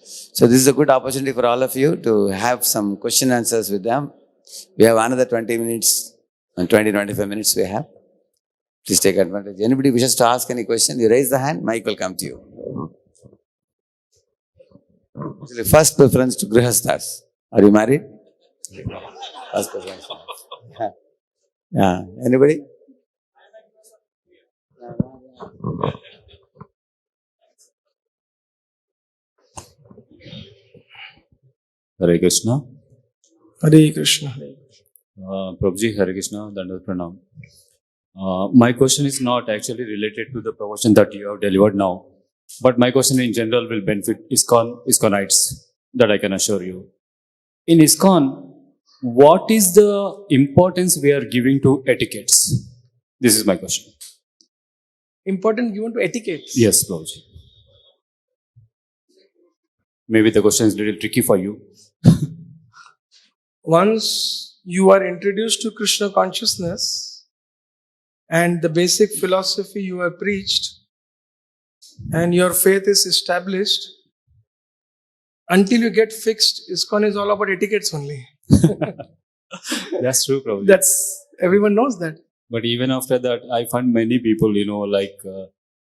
So this is a good opportunity for all of you to have some question answers with them. We have another 20 minutes and 20-25 minutes we have. Please take advantage. Anybody wishes to ask any question, you raise the hand, mic will come to you. First preference to Grihasthas. Are you married? First preference. Yeah. Anybody? Hare Krishna. Hare Krishna. Prabhuji, Hare Krishna, Dandavat Pranam. My question is not actually related to the promotion that you have delivered now, but my question in general will benefit ISKCONites, that I can assure you. In ISKCON, what is the importance we are giving to etiquettes? This is my question. Important given to etiquettes. Yes, Prabhuji. Maybe the question is a little tricky for you. Once you are introduced to Krishna consciousness and the basic philosophy you have preached and your faith is established, until you get fixed, ISKCON is all about etiquettes only. That's true, Prabhuji. Everyone knows that. But even after that, I find many people,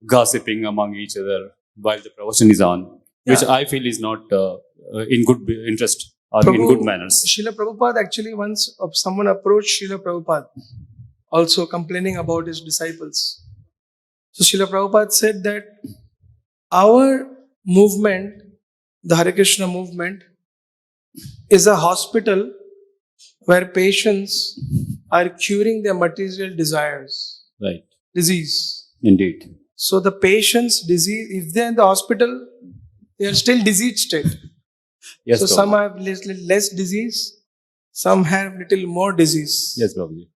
gossiping among each other while the promotion is on, which Yeah. I feel is not in good interest or in good manners. Srila Prabhupada actually once someone approached Srila Prabhupada also complaining about his disciples. So Srila Prabhupada said that our movement, the Hare Krishna movement, is a hospital where patients are curing their material desires, Right. disease. Indeed. So the patient's disease, if they're in the hospital, they are still diseased state. Yes, So Prabhuji. some have less disease, some have little more disease. Yes, Prabhuji.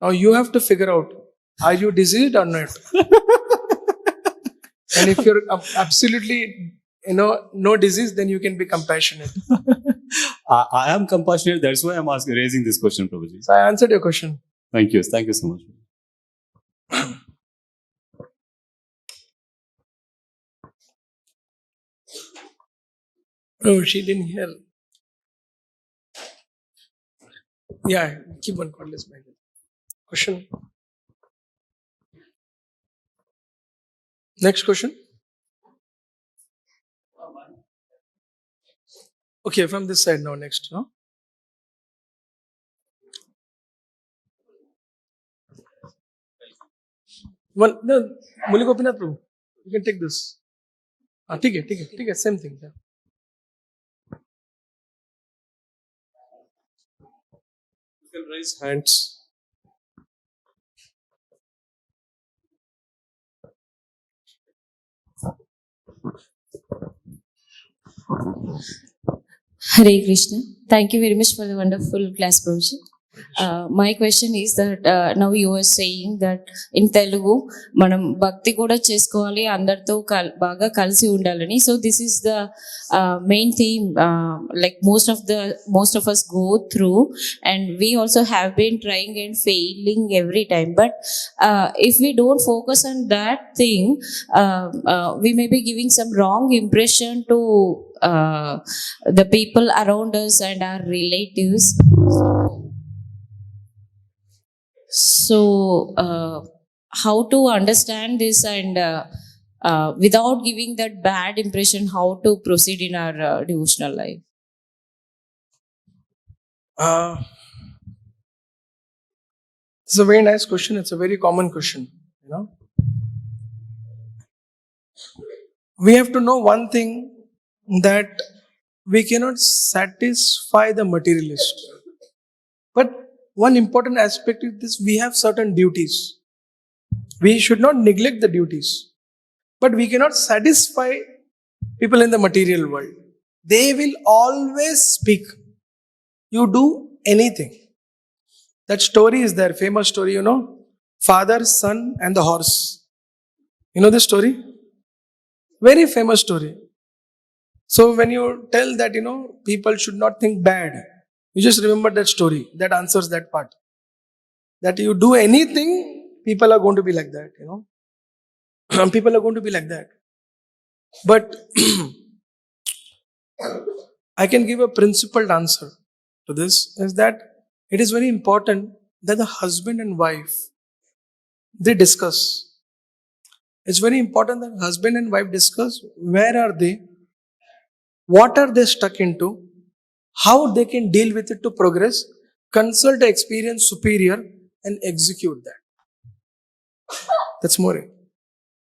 Now you have to figure out, are you diseased or not? And if you're absolutely, no disease, then you can be compassionate. I am compassionate. That's why I'm raising this question, Prabhuji. So I answered your question. Thank you. Thank you so much. No, she didn't hear. Yeah, keep on cordless by question. Next question. Okay, from this side now. Next, no? One, no, Muli Gopinath Prabhu, you can take this. ठीक है, same thing. Yeah. You can raise hands. Hare Krishna. Thank you very much for the wonderful class, Prabhuji. My question is that now you are saying that in Telugu మనం భక్తి కూడా చేసుకోవాలి అందరితో బాగా కలిసి ఉండాలని. So this is the main theme like most of us go through, and we also have been trying and failing every time. But if we don't focus on that thing, we may be giving some wrong impression to the people around us and our relatives. So, how to understand this and without giving that bad impression, how to proceed in our devotional life? It's a very nice question. It's a very common question. We have to know one thing, that we cannot satisfy the materialist. But one important aspect is this: we have certain duties. We should not neglect the duties. But we cannot satisfy people in the material world. They will always speak. You do anything. That story is there, famous story, father, son, and the horse. You know this story? Very famous story. So when you tell that, people should not think bad, you just remember that story. That answers that part. That you do anything, people are going to be like that, people are going to be like that. But I can give a principled answer to this, is that it is very important that the husband and wife, they discuss. It's very important that husband and wife discuss where are they, what are they stuck into, how they can deal with it to progress, consult the experienced superior and execute that. That's more.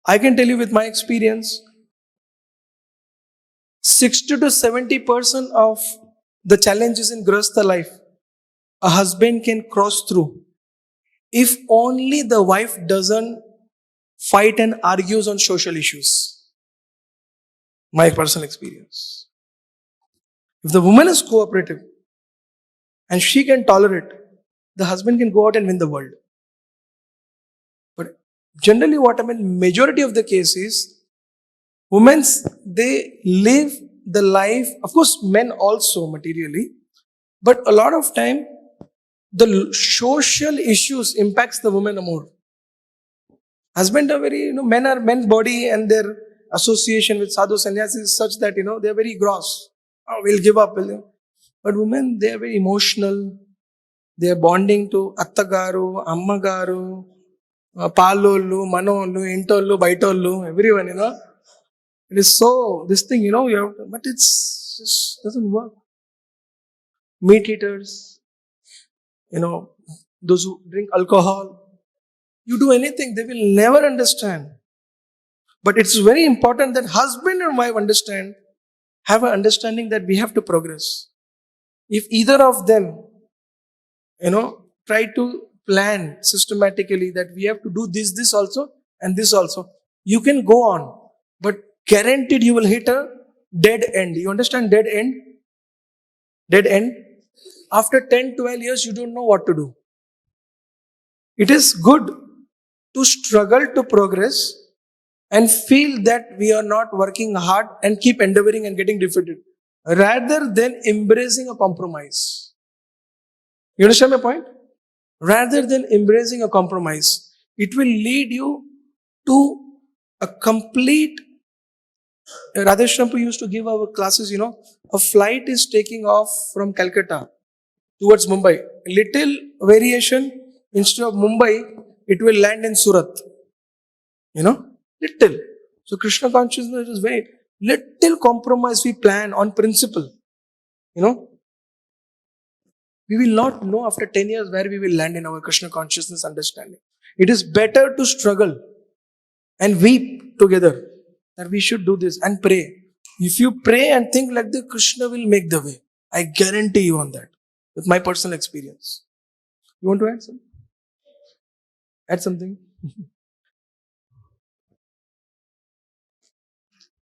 I can tell you with my experience, 60 to 70% of the challenges in Grahastha life, a husband can cross through if only the wife doesn't fight and argues on social issues. My personal experience. If the woman is cooperative and she can tolerate, the husband can go out and win the world. But generally what I mean, majority of the cases, women, they live the life, of course men also materially, but a lot of time the social issues impacts the women more. Husband are very, men body and their association with sadhu sannyasis is such that, they are very gross. Oh, we'll give up. But women, they are very emotional. They are bonding to attagaru, ammagaru, palolu, manolu, intolu, baitolu, everyone, It is so, this thing, you have to, but it's just doesn't work. Meat eaters, those who drink alcohol, you do anything, they will never understand. But it's very important that husband and wife have an understanding that we have to progress. If either of them, try to plan systematically that we have to do this also and this also, you can go on. But guaranteed you will hit a dead end. You understand dead end? Dead end. After 10, 12 years, you don't know what to do. It is good to struggle to progress, and feel that we are not working hard and keep endeavoring and getting defeated, rather than embracing a compromise. You understand my point? Rather than embracing a compromise, it will lead you to a complete. Rajesh Shampu used to give our classes, a flight is taking off from Calcutta towards Mumbai. Little variation, instead of Mumbai, it will land in Surat. Little. So Krishna consciousness is very little compromise we plan on principle. We will not know after 10 years where we will land in our Krishna consciousness understanding. It is better to struggle and weep together that we should do this and pray. If you pray and think like this, Krishna will make the way. I guarantee you on that with my personal experience. You want to add something? Add something?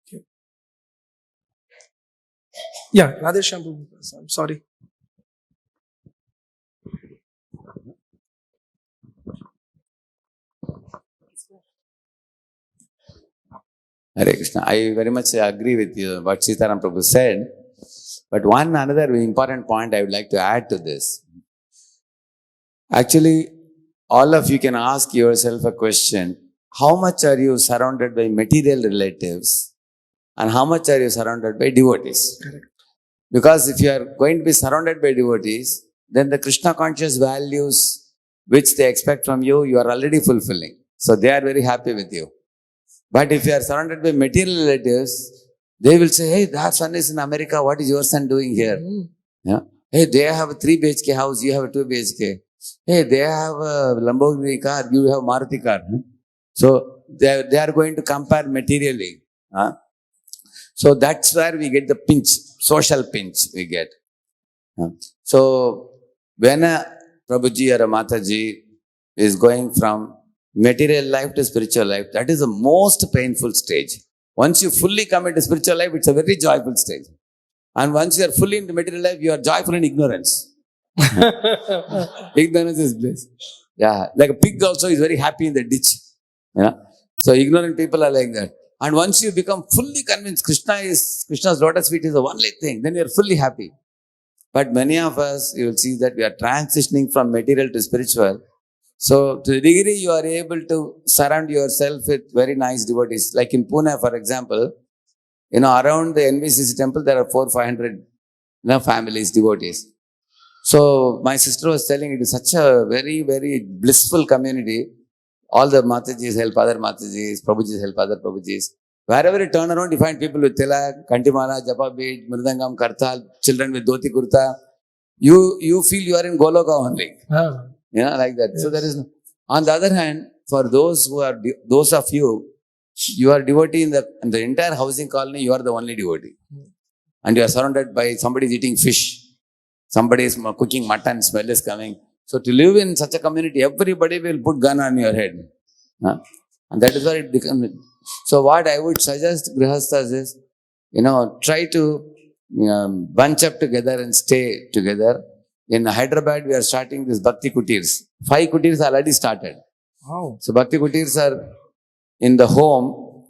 Okay. Yeah, Radhe Shambhu. I'm sorry. Hare Krishna. I very much agree with you what Sitaram Prabhu said. But one another important point I would like to add to this. Actually, all of you can ask yourself a question. How much are you surrounded by material relatives and how much are you surrounded by devotees? Correct. Because if you are going to be surrounded by devotees, then the Krishna conscious values which they expect from you, you are already fulfilling. So they are very happy with you. But if you are surrounded by material relatives, they will say, hey, that son is in America. What is your son doing here? Yeah. Hey, they have a 3 BHK house. You have a 2 BHK. Hey, they have a Lamborghini car. You have Maruti car. So they are going to compare materially. So that's where we get the pinch, social pinch we get. So when a Prabhuji or a Mataji is going from material life to spiritual life, that is the most painful stage. Once you fully commit to spiritual life, it's a very joyful stage. And once you are fully into material life, you are joyful in ignorance. Ignorance is bliss. Yeah, like a pig also is very happy in the ditch. So ignorant people are like that. And once you become fully convinced Krishna's lotus feet is the only thing, then you are fully happy. But many of us, you will see that we are transitioning from material to spiritual. So to the degree you are able to surround yourself with very nice devotees, like in Pune, for example, around the NVCC temple, there are 400-500 families, devotees. So my sister was telling it is such a very, very blissful community. All the Matajis help other Matajis, Prabhujis help other Prabhujis. Wherever you turn around, you find people with tilak, kantimala, japa bead, mridangam, kartal, children with dhoti kurta. You feel you are in Goloka only. Like that. Yes. So there is on the other hand, for those of you are devotee in the entire housing colony, you are the only devotee. And you are surrounded by somebody is eating fish, somebody is cooking mutton, smell is coming. So to live in such a community, everybody will put gun on your head. And that is where it becomes. So what I would suggest Grihasthas is, try to bunch up together and stay together. In Hyderabad, we are starting this Bhakti Kutirs. 5 Kutirs already started. Wow. So Bhakti Kutirs are in the home.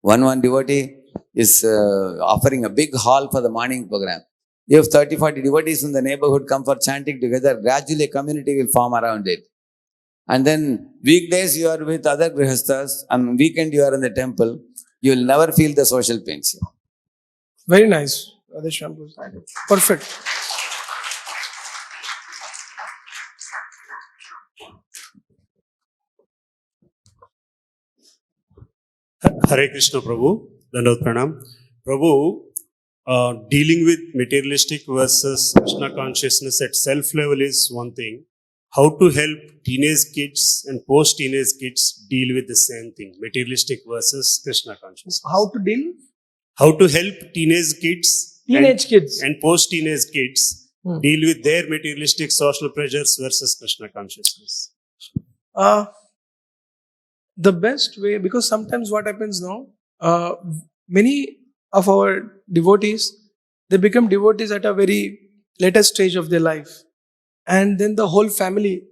One devotee is offering a big hall for the morning program. If 30-40 devotees in the neighborhood come for chanting together, gradually a community will form around it. And then weekdays you are with other grihasthas, and weekend you are in the temple. You will never feel the social pinch. Very nice. Perfect. Hare Krishna Prabhu, Dandavat Pranam. Prabhu, dealing with materialistic versus Krishna consciousness at self level is one thing. How to help teenage kids and post-teenage kids deal with the same thing, materialistic versus Krishna consciousness? How to deal? How to help teenage kids and post-teenage kids deal with their materialistic social pressures versus Krishna consciousness? The best way, because sometimes what happens now, many of our devotees, they become devotees at a very later stage of their life. And then the whole family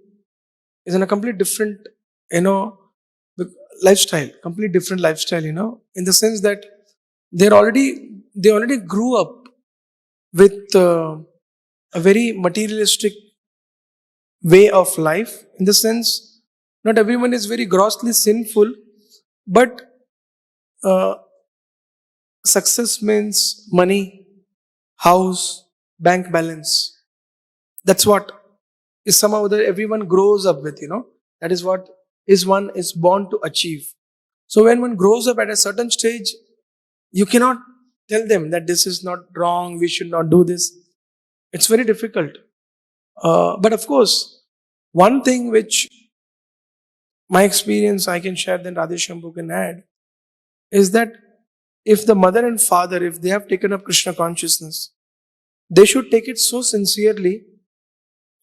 is in a complete different, lifestyle, complete different lifestyle, in the sense that they already grew up with a very materialistic way of life, in the sense not everyone is very grossly sinful, but uh, success means money, house, bank balance. That's what is somehow that everyone grows up with, that is what is one is born to achieve. So when one grows up at a certain stage, you cannot tell them that this is not wrong, we should not do this. It's very difficult. But of course, one thing which my experience I can share, then Radheshambhu can add, is that if the mother and father, if they have taken up Krishna consciousness, they should take it so sincerely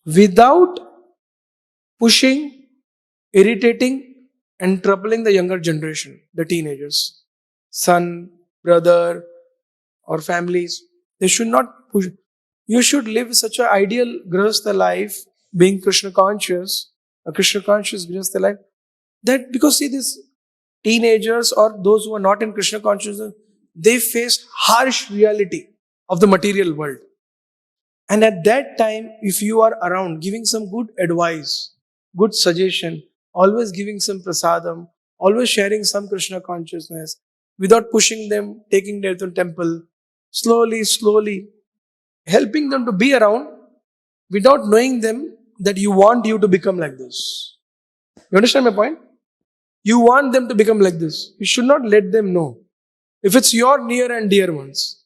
without pushing, irritating, and troubling the younger generation, the teenagers, son, brother, or families. They should not push. You should live such an ideal grahastha life, being Krishna conscious, a Krishna conscious grahastha life, that because see these teenagers or those who are not in Krishna consciousness, they face harsh reality of the material world. And at that time, if you are around giving some good advice, good suggestion, always giving some prasadam, always sharing some Krishna consciousness, without pushing them, taking them to temple, slowly, helping them to be around without knowing them that you want you to become like this. You understand my point? You want them to become like this. You should not let them know. If it's your near and dear ones,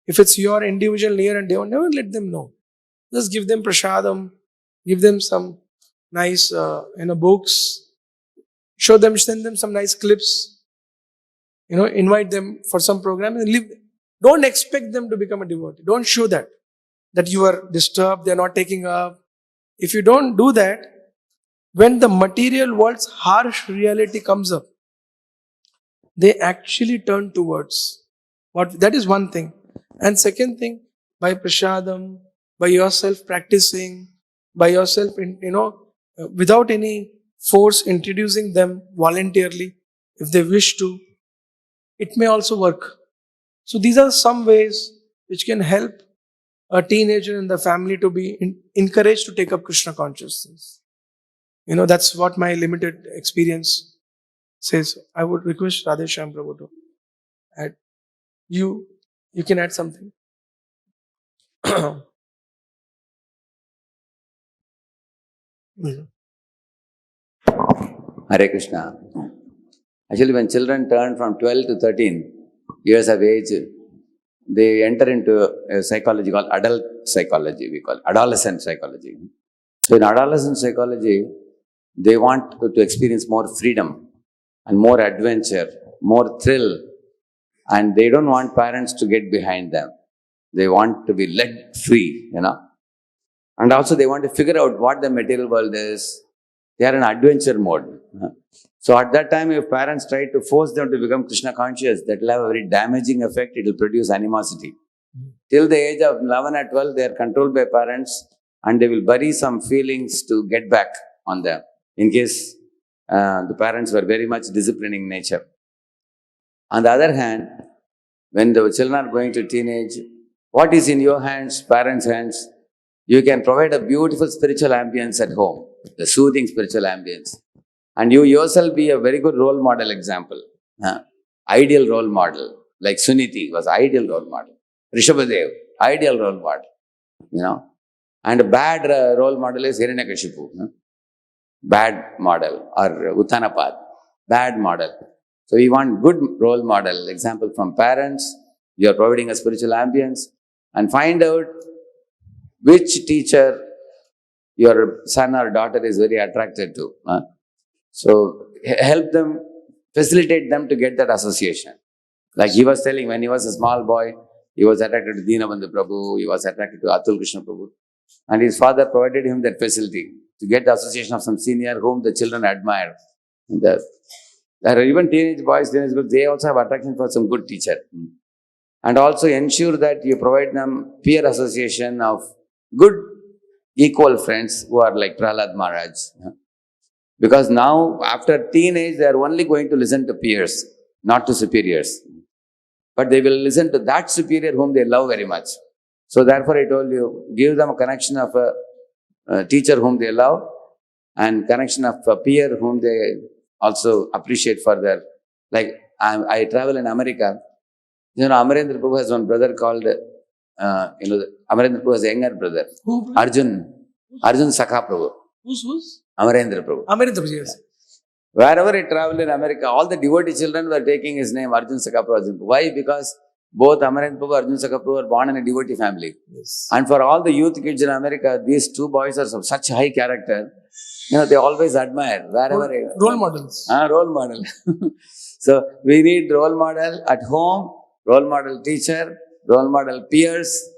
if it's your individual near and dear one, never let them know. Just give them prashadam, give them some nice books, send them some nice clips, invite them for some program and leave. Don't expect them to become a devotee. Don't show that you are disturbed, they are not taking up. If you don't do that, when the material world's harsh reality comes up, they actually turn towards what that is one thing. And second thing, by prashadam, by yourself practicing, by yourself, without any force, introducing them voluntarily, if they wish to, it may also work. So these are some ways which can help a teenager in the family to be encouraged to take up Krishna consciousness. That's what my limited experience says. I would request Radhesham Prabhu to add. You can add something. Hare Krishna. Actually, when children turn from 12 to 13 years of age, they enter into a psychology called adult psychology, we call it adolescent psychology. So in adolescent psychology, they want to experience more freedom and more adventure, more thrill, and they don't want parents to get behind them. They want to be led free, And also they want to figure out what the material world is. They are in adventure mode. So at that time, if parents try to force them to become Krishna conscious, that will have a very damaging effect. It will produce animosity. Till the age of 11 or 12, they are controlled by parents and they will bury some feelings to get back on them in case the parents were very much disciplining nature. On the other hand, when the children are going to teenage, what is in your hands, parents' hands? You can provide a beautiful spiritual ambience at home, the soothing spiritual ambience. And you yourself be a very good role model example. Ideal role model. Like Suniti was ideal role model. Rishabhadev, ideal role model. And a bad role model is Hiranyakashipu. Bad model. Or Uttanapad, bad model. So we want good role model, example from parents. You are providing a spiritual ambience. And find out which teacher your son or daughter is very attracted to. So help them, facilitate them to get that association. Like he was telling, when he was a small boy, he was attracted to Dinabandhu Prabhu, he was attracted to Atul Krishna Prabhu. And his father provided him that facility to get the association of some senior whom the children admire. There are even teenage boys, teenage girls, they also have attraction for some good teacher. And also ensure that you provide them peer association of good equal friends who are like Prahlad Maharaj. Because now, after teenage, they are only going to listen to peers, not to superiors. But they will listen to that superior whom they love very much. So therefore, I told you, give them a connection of a teacher whom they love and connection of a peer whom they also appreciate for their, like I travel in America. Amarendra Prabhu has one brother called, Amarendra Prabhu has a younger brother. Who? Arjun Sakha Prabhu. Who's? Amarendra Prabhu. Amarendra Prabhu, yes. Wherever he traveled in America, all the devotee children were taking his name, Arjun Sakha Prabhu. Why? Because both Amarendra Prabhu and Arjun Sakha Prabhu were born in a devotee family. Yes. And for all the youth kids in America, these two boys are of such high character. They always admire wherever. Role models. Role model. So we need role model at home, role model teacher, role model peers,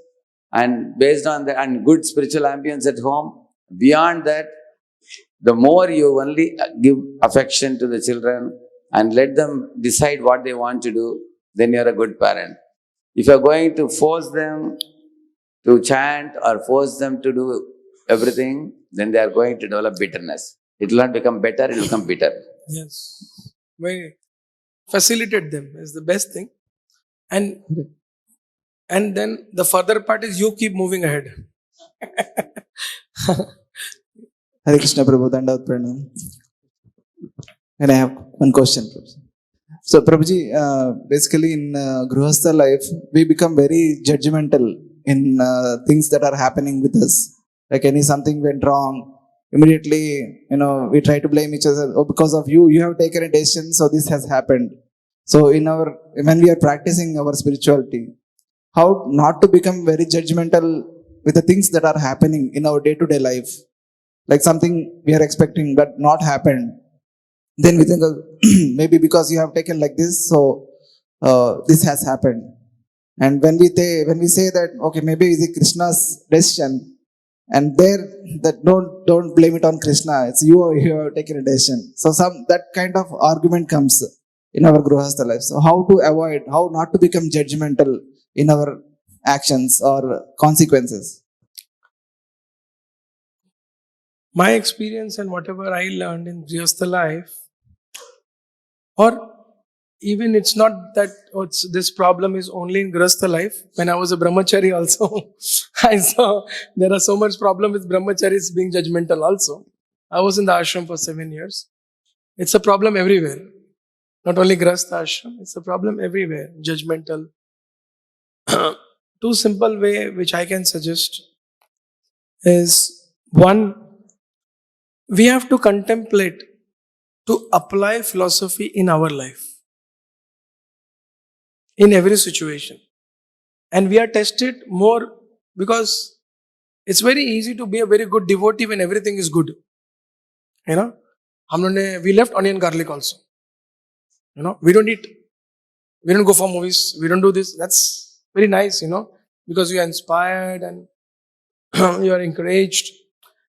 and based on the and good spiritual ambience at home. Beyond that, the more you only give affection to the children and let them decide what they want to do, then you're a good parent. If you're going to force them to chant or force them to do everything, then they are going to develop bitterness. It will not become better, it will become bitter. Yes. Very facilitate them is the best thing. And then the further part is you keep moving ahead. Hare Krishna Prabhu, Dandavat Pranam. And I have one question, Prabhuji. So, Prabhuji, basically in Grihastha life, we become very judgmental in things that are happening with us. Like something went wrong, immediately, we try to blame each other. Oh, because of you, you have taken a decision, so this has happened. So, when we are practicing our spirituality, how not to become very judgmental with the things that are happening in our day-to-day life? Like something we are expecting but not happened. Then we think, maybe because you have taken like this, so this has happened. And when we say that, okay, maybe it's Krishna's decision, and there that don't blame it on Krishna. It's you have taken a decision. So that kind of argument comes in our Grihastha life. So how to avoid, how not to become judgmental in our actions or consequences? My experience and whatever I learned in Grihastha life, or even it's not that this problem is only in Grihastha life. When I was a brahmachari also, I saw there are so much problem with brahmacharis being judgmental also. I was in the ashram for 7 years. It's a problem everywhere. Not only Grihastha ashram, it's a problem everywhere, judgmental. Two simple way which I can suggest is, one, we have to contemplate to apply philosophy in our life, in every situation. And we are tested more because it's very easy to be a very good devotee when everything is good. We left onion garlic also. We don't eat. We don't go for movies. We don't do this. That's very nice, because you are inspired and you are encouraged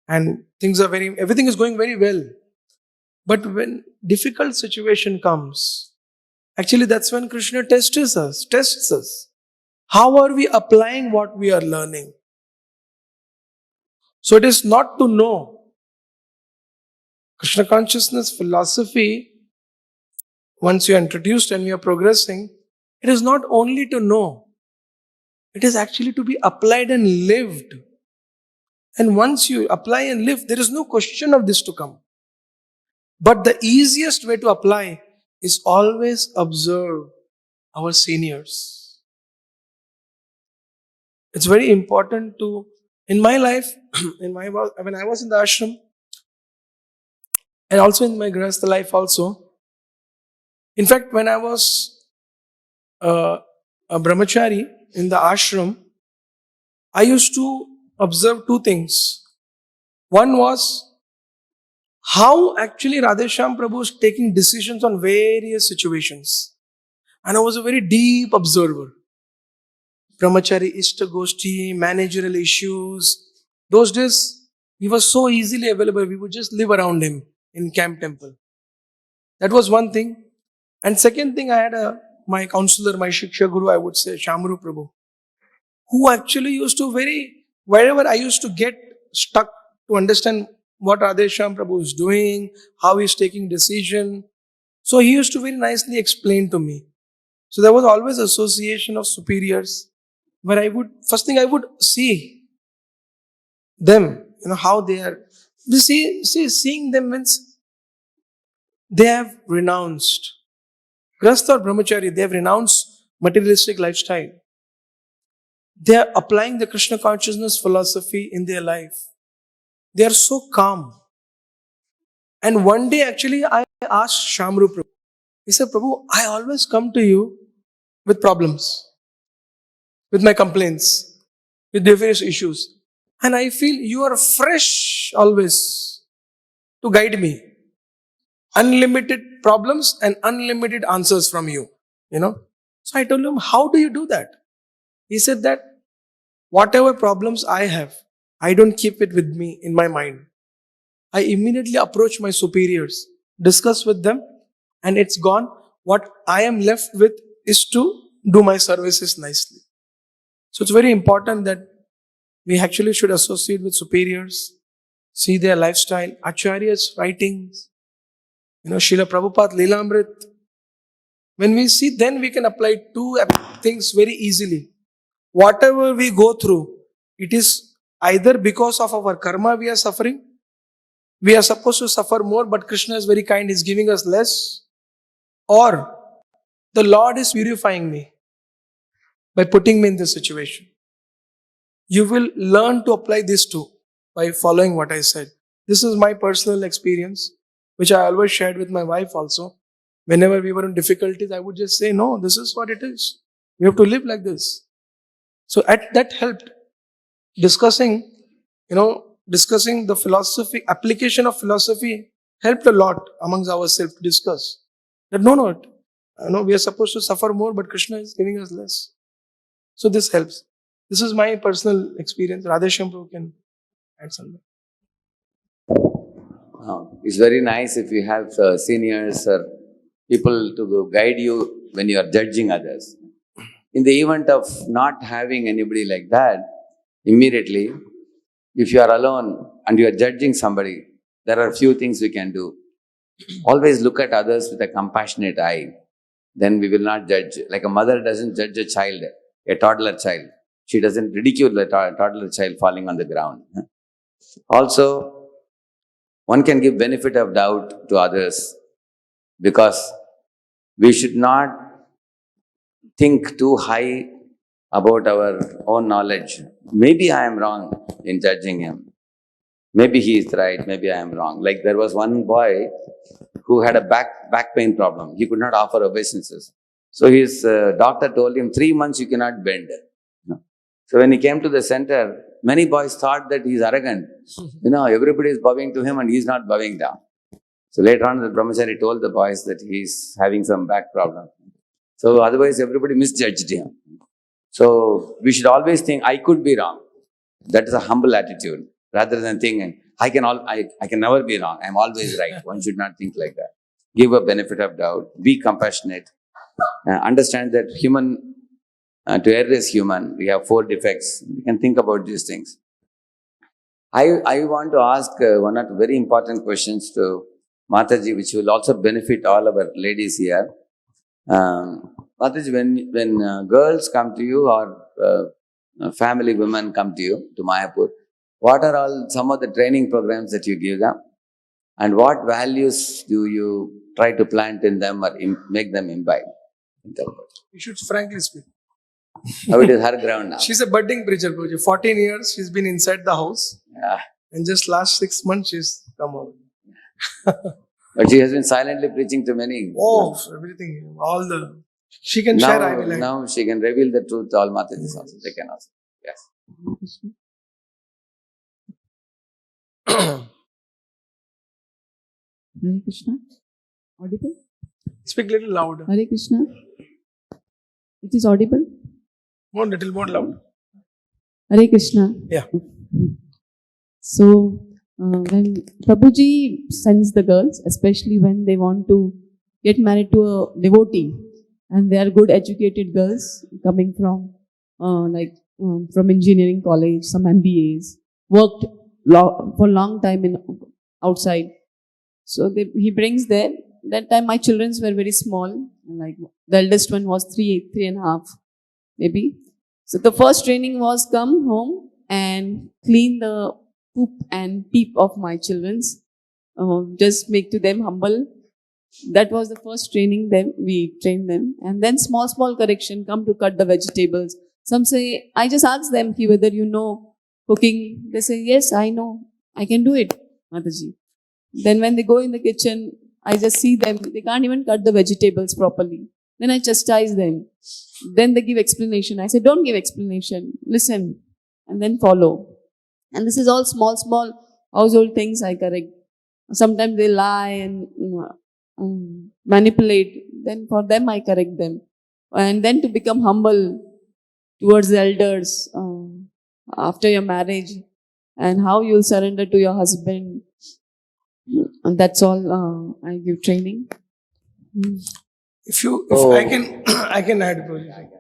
and everything is going very well. But when difficult situation comes, actually that's when Krishna tests us. How are we applying what we are learning? So it is not to know. Krishna consciousness philosophy, once you are introduced and you are progressing, it is not only to know. It is actually to be applied and lived. And once you apply and live, there is no question of this to come. But the easiest way to apply is always observe our seniors. It's very important to, in my life, when I was in the ashram, and also in my Grihastha life also. In fact, when I was a brahmachari in the ashram, I used to observe two things. One was how actually Radheshyam Prabhu is taking decisions on various situations. And I was a very deep observer. Brahmachari, Ishta Goshti, managerial issues. Those days, he was so easily available. We would just live around him in Camp Temple. That was one thing. And second thing, I had my counselor, my Shiksha Guru, I would say, Shamru Prabhu, who actually used to wherever I used to get stuck to understand what Radhesham Prabhu is doing, how he's taking decision. So he used to very nicely explain to me. So there was always association of superiors where first thing I would see them, how they are. Seeing them means they have renounced. Grasta or Brahmachari, they have renounced materialistic lifestyle. They are applying the Krishna consciousness philosophy in their life. They are so calm. And one day actually I asked Shamru Prabhu, he said, Prabhu, I always come to you with problems, with my complaints, with various issues. And I feel you are fresh always to guide me. Unlimited problems and unlimited answers from you, So I told him, how do you do that? He said that whatever problems I have, I don't keep it with me in my mind. I immediately approach my superiors, discuss with them, and it's gone. What I am left with is to do my services nicely. So it's very important that we actually should associate with superiors, see their lifestyle, Acharya's writings, Srila Prabhupada Leelamrit. When we see, then we can apply two things very easily. Whatever we go through, it is either because of our karma we are suffering. We are supposed to suffer more, but Krishna is very kind, He's giving us less. Or the Lord is purifying me by putting me in this situation. You will learn to apply this too by following what I said. This is my personal experience, which I always shared with my wife also. Whenever we were in difficulties, I would just say, no, this is what it is. We have to live like this. So that helped. Discussing the philosophy, application of philosophy helped a lot amongst ourselves to discuss. That no, we are supposed to suffer more, but Krishna is giving us less. So this helps. This is my personal experience. Radhesham Prabhu can add something. It's very nice if you have seniors or people to guide you when you are judging others. In the event of not having anybody like that, immediately, if you are alone and you are judging somebody, there are few things we can do. Always look at others with a compassionate eye. Then we will not judge. Like a mother doesn't judge a child, a toddler child. She doesn't ridicule a toddler child falling on the ground. Also, one can give benefit of doubt to others because we should not think too high about our own knowledge. Maybe I am wrong in judging him. Maybe he is right, maybe I am wrong. Like there was one boy who had a back pain problem. He could not offer obeisances. So his doctor told him, 3 months you cannot bend. So when he came to the center, many boys thought that he is arrogant. Everybody is bowing to him and he is not bowing down. So later on, the brahmachari told the boys that he is having some back problem. So otherwise, everybody misjudged him. So we should always think, I could be wrong. That is a humble attitude. Rather than thinking, I can never be wrong. I am always right. One should not think like that. Give a benefit of doubt. Be compassionate. Understand that to err is human. We have 4 defects. We can think about these things. I want to ask one or two very important questions to Mataji, which will also benefit all our ladies here. Mataji, when girls come to you or family women come to you, to Mayapur, what are all some of the training programs that you give them? And what values do you try to plant in them or make them imbibe? You should frankly speak. How it is her ground now? She's a budding preacher, Prabhuji. 14 years she's been inside the house. Yeah. And just last 6 months she's come out. But she has been silently preaching to many. Oh, everything. She can share, I will. Now she can reveal the truth to all Matajis also. They can also. Yes. Hare Krishna. Audible? Speak little louder. Hare Krishna. It is audible? Little more loud. Hare Krishna. Yeah. So, when Prabhuji sends the girls, especially when they want to get married to a devotee, and they are good educated girls coming from from engineering college, some MBAs, worked for long time in outside. So he brings there. That time my children were very small. Like the eldest one was 3.5 maybe. So the first training was come home and clean the poop and peep of my children's. Just make to them humble. That was the first training. Then we trained them, and then small correction. Come to cut the vegetables. Some say I just ask them whether you know cooking. They say yes, I know. I can do it, Mataji. Then when they go in the kitchen, I just see them. They can't even cut the vegetables properly. Then I chastise them. Then they give explanation. I say, don't give explanation. Listen and then follow. And this is all small household things I correct. Sometimes they lie and manipulate. Then for them I correct them. And then to become humble towards the elders after your marriage and how you'll surrender to your husband. And that's all I give training. If I can, I can add, Prabhuji.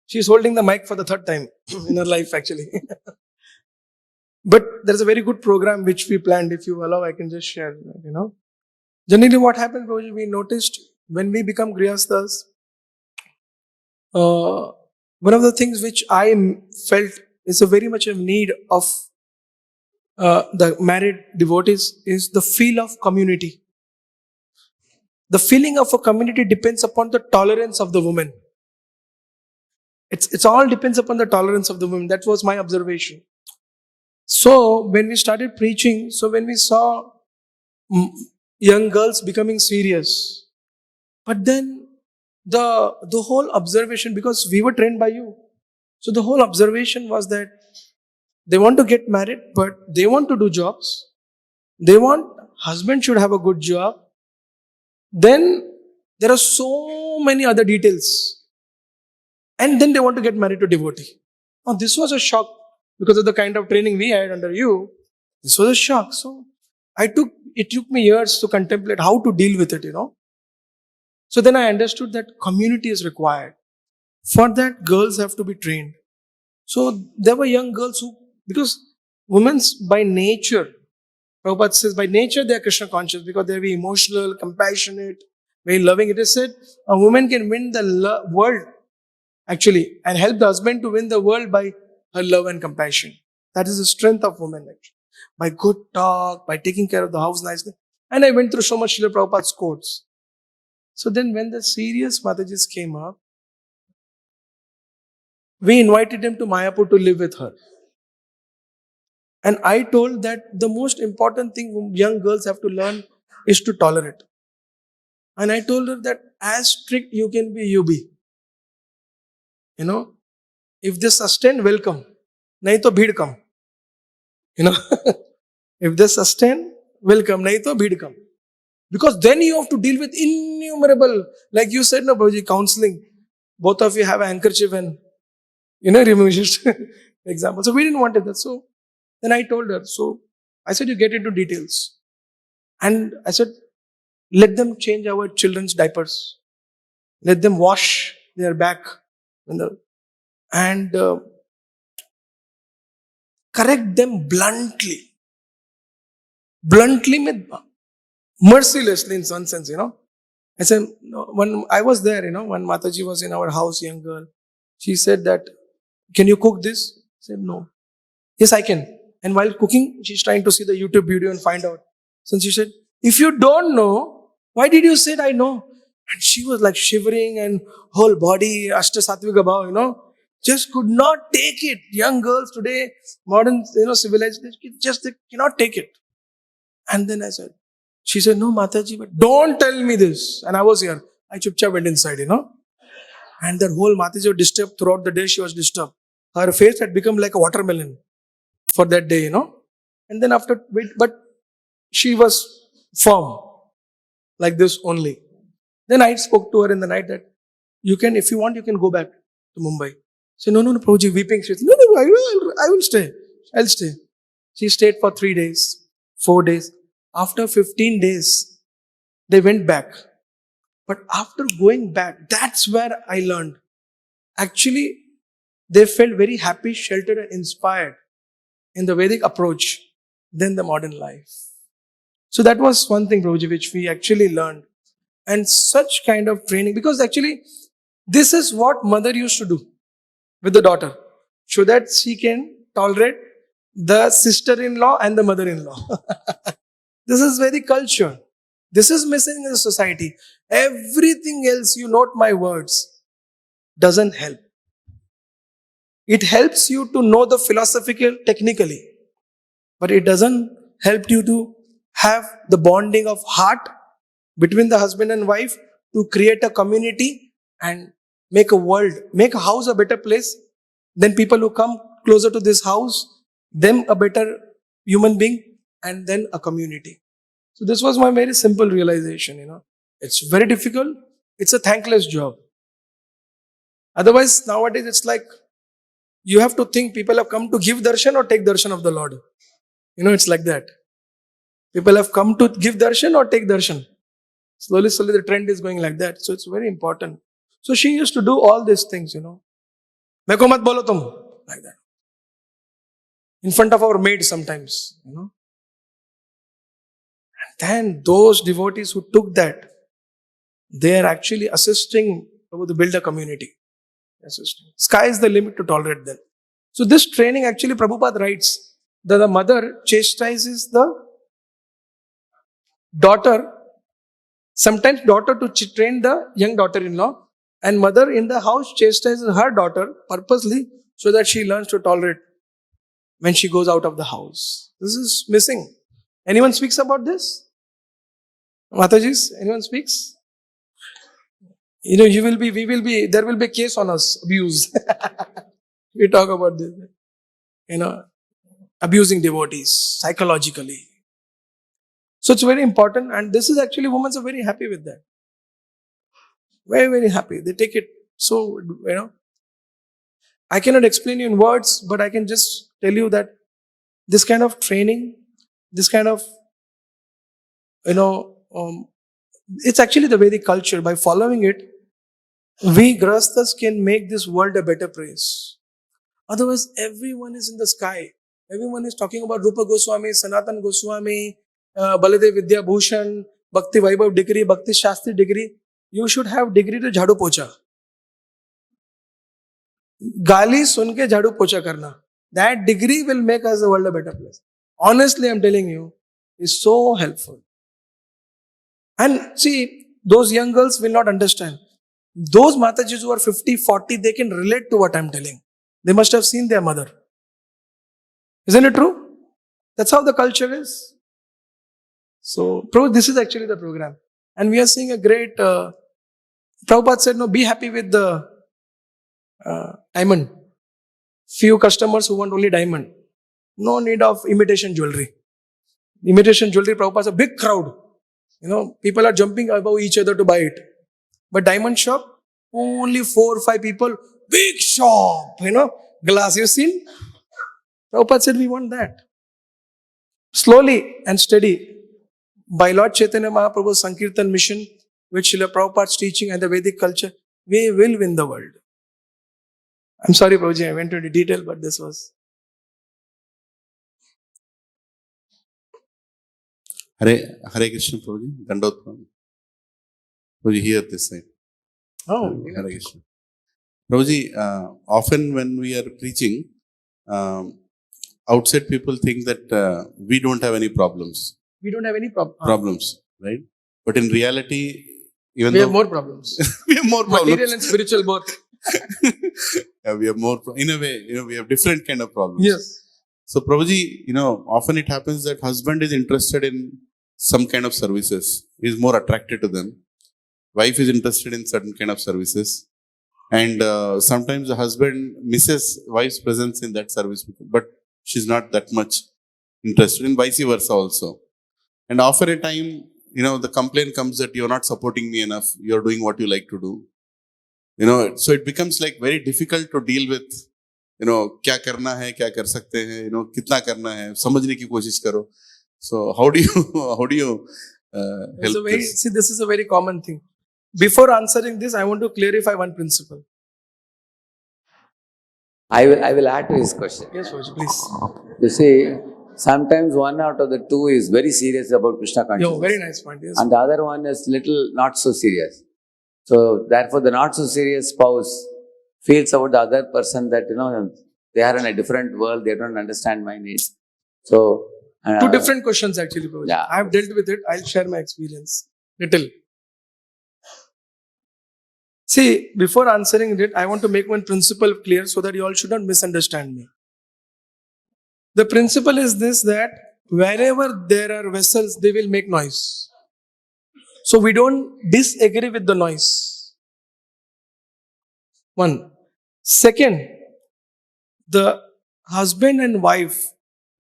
She's holding the mic for the third time in her life, actually. But there's a very good program which we planned. If you allow, I can just share. Generally, what happens, Prabhuji, we noticed when we become grihasthas, one of the things which I felt is a very much a need of the married devotees is the feel of community. The feeling of a community depends upon the tolerance of the woman. It's all depends upon the tolerance of the woman. That was my observation. So when we started preaching, so when we saw young girls becoming serious, but then the whole observation, because we were trained by you, so the whole observation was that they want to get married, but they want to do jobs. They want husband should have a good job. Then there are so many other details. And then they want to get married to devotee. Now this was a shock because of the kind of training we had under you. This was a shock. So it took me years to contemplate how to deal with it, So then I understood that community is required. For that, girls have to be trained. So there were young girls because women by nature, Prabhupada says, by nature they are Krishna conscious because they are very emotional, compassionate, very loving. It is said a woman can win the world actually and help the husband to win the world by her love and compassion. That is the strength of women actually. By good talk, by taking care of the house nicely. And I went through so much Srila Prabhupada's quotes. So then when the serious Matajis came up, we invited them to Mayapur to live with her. And I told that the most important thing young girls have to learn is to tolerate. And I told her that as strict you can be, you be. If they sustain, welcome. Nahi to bheed kam. If they sustain, welcome. Nahi to bheed kam. Because then you have to deal with innumerable, like you said, no, Prabhuji, counseling. Both of you have a handkerchief and, remove it. Example. So we didn't want that. So then I told her, so I said, you get into details. And I said, let them change our children's diapers. Let them wash their back. And correct them bluntly. Bluntly, mercilessly in some sense, I said, when I was there, when Mataji was in our house, young girl, she said that, can you cook this? I said, no. Yes, I can. And while cooking, she's trying to see the YouTube video and find out. So she said, if you don't know, why did you say I know? And she was like shivering and whole body, Ashta Satvika Bhav, just could not take it. Young girls today, modern, civilized, they cannot take it. And then she said, no, Mataji, but don't tell me this. And I was here. I chupcha went inside, And that whole Mataji was disturbed throughout the day. She was disturbed. Her face had become like a watermelon for that day, And then but she was firm. Like this only. Then I spoke to her in the night that if you want, you can go back to Mumbai. She said, no, Prabhuji, weeping. She said, no, I will stay. I'll stay. She stayed for 3 days, 4 days. After 15 days, they went back. But after going back, that's where I learned. Actually, they felt very happy, sheltered, and inspired in the Vedic approach than the modern life. So that was one thing, Prabhuji, which we actually learned. And such kind of training, because actually this is what mother used to do with the daughter, so that she can tolerate the sister-in-law and the mother-in-law. This is very culture. This is missing in the society. Everything else, you note my words, doesn't help. It helps you to know the philosophical technically, but it doesn't help you to have the bonding of heart between the husband and wife to create a community and make a world, make a house a better place. Then people who come closer to this house, them a better human being, and then a community. So this was my very simple realization. It's very difficult. It's a thankless job. Otherwise, nowadays it's like you have to think people have come to give darshan or take darshan of the Lord. It's like that. People have come to give darshan or take darshan. Slowly, the trend is going like that. So it's very important. So she used to do all these things, Meko mat bolo tum, like that. In front of our maid sometimes, And then those devotees who took that, they are actually assisting to build a community. Assisting. Sky is the limit to tolerate them. So this training, actually Prabhupada writes that the mother chastises the daughter, sometimes daughter to train the young daughter-in-law, and mother in the house chastises her daughter purposely so that she learns to tolerate when she goes out of the house. This is missing. Anyone speaks about this? Matajis, anyone speaks? There will be a case on us, abuse. We talk about this. Abusing devotees psychologically. So it's very important, and this is actually, women are very happy with that. Very, very happy. They take it so, I cannot explain you in words, but I can just tell you that this kind of training, this kind of, it's actually the Vedic culture. By following it, we Grahasthas can make this world a better place. Otherwise, everyone is in the sky. Everyone is talking about Rupa Goswami, Sanatan Goswami, Baladev Vidya Bhushan, Bhakti Vaibhav degree, Bhakti Shastri degree. You should have degree to Jhadu Pocha. Gali sun ke Jhadu Pocha karna. That degree will make us the world a better place. Honestly, I'm telling you, it's so helpful. And see, those young girls will not understand. Those Matajis who are 50, 40, they can relate to what I'm telling. They must have seen their mother. Isn't it true? That's how the culture is. So, this is actually the program. And we are seeing a great, Prabhupada said, no, be happy with the diamond. Few customers who want only diamond. No need of imitation jewelry. Imitation jewelry, Prabhupada said, a big crowd. People are jumping above each other to buy it. But diamond shop, only 4 or 5 people, big shop, glass. You've seen? Prabhupada said, we want that. Slowly and steady, by Lord Chaitanya Mahaprabhu's Sankirtan mission, with Srila Prabhupada's teaching and the Vedic culture, we will win the world. I'm sorry, Prabhuji, I went into detail, but this was. Hare Krishna, Prabhuji. Dandot Prabhuji. Prabhuji, here this side. Oh, Hare Krishna. Prabhuji, often when we are preaching, outside people think that we don't have any problems. We don't have any Problems, right? But in reality, even we though have more problems. we have more problems. Material and spiritual both. Yeah, we have more, in a way, we have different kind of problems. Yes. So Prabhuji, often it happens that husband is interested in some kind of services, is more attracted to them. Wife is interested in certain kind of services. And sometimes the husband misses wife's presence in that service, but she's not that much interested in, vice versa also. And after a time, the complaint comes that you're not supporting me enough, you're doing what you like to do. So it becomes like very difficult to deal with, क्या करना है, क्या कर सकते हैं, कितना करना है, समझने की कोशिश करो. So how do you help this? See, this is a very common thing. Before answering this, I want to clarify one principle. I will add to his question. Yes, Prabhuji, please. You see, sometimes one out of the two is very serious about Krishna consciousness. Yo, very nice point. Yes. And the other one is little not so serious. So therefore, the not so serious spouse feels about the other person that, they are in a different world, they don't understand my needs. So, Two different questions actually, Prabhuji. Yeah. I have dealt with it. I'll share my experience. Little. See, before answering it, I want to make one principle clear so that you all should not misunderstand me. The principle is this, that wherever there are vessels, they will make noise. So we don't disagree with the noise. One. Second, the husband and wife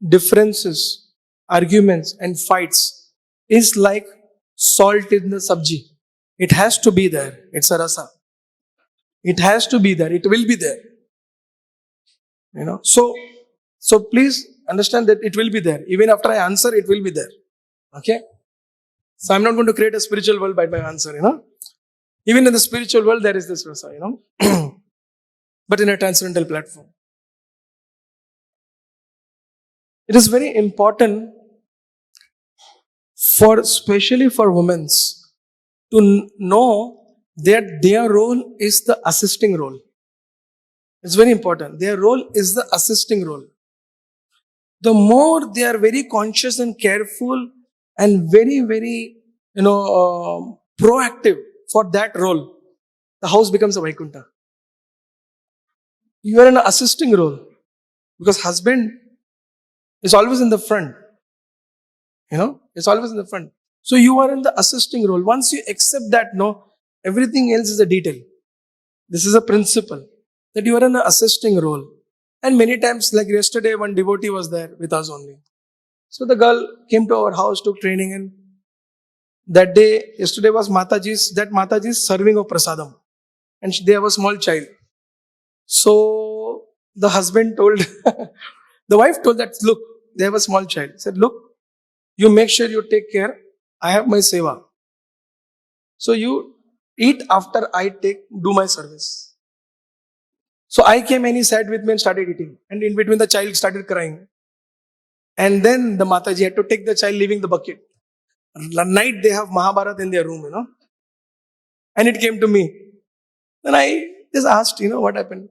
differences, arguments and fights is like salt in the sabji. It has to be there. It's a rasa. It has to be there. It will be there. So please understand that it will be there. Even after I answer, it will be there. Okay? So I'm not going to create a spiritual world by my answer, Even in the spiritual world, there is this rasa, But in a transcendental platform. It is very important especially for women, to know that their role is the assisting role. It's very important. Their role is the assisting role. The more they are very conscious and careful and very, very, proactive for that role, the house becomes a Vaikuntha. You are in an assisting role because husband is always in the front. It's always in the front. So you are in the assisting role. Once you accept that, everything else is a detail. This is a principle that you are in an assisting role. And many times, like yesterday, one devotee was there with us only. So the girl came to our house, took training, and that day, yesterday was Mataji's serving of prasadam. And they have a small child. So the husband told, the wife told that, look, they have a small child. He said, look, you make sure you take care. I have my seva. So you eat after I do my service. So I came and he sat with me and started eating. And in between the child started crying. And then the Mataji had to take the child leaving the bucket. Night they have Mahabharata in their room, And it came to me. Then I just asked, what happened?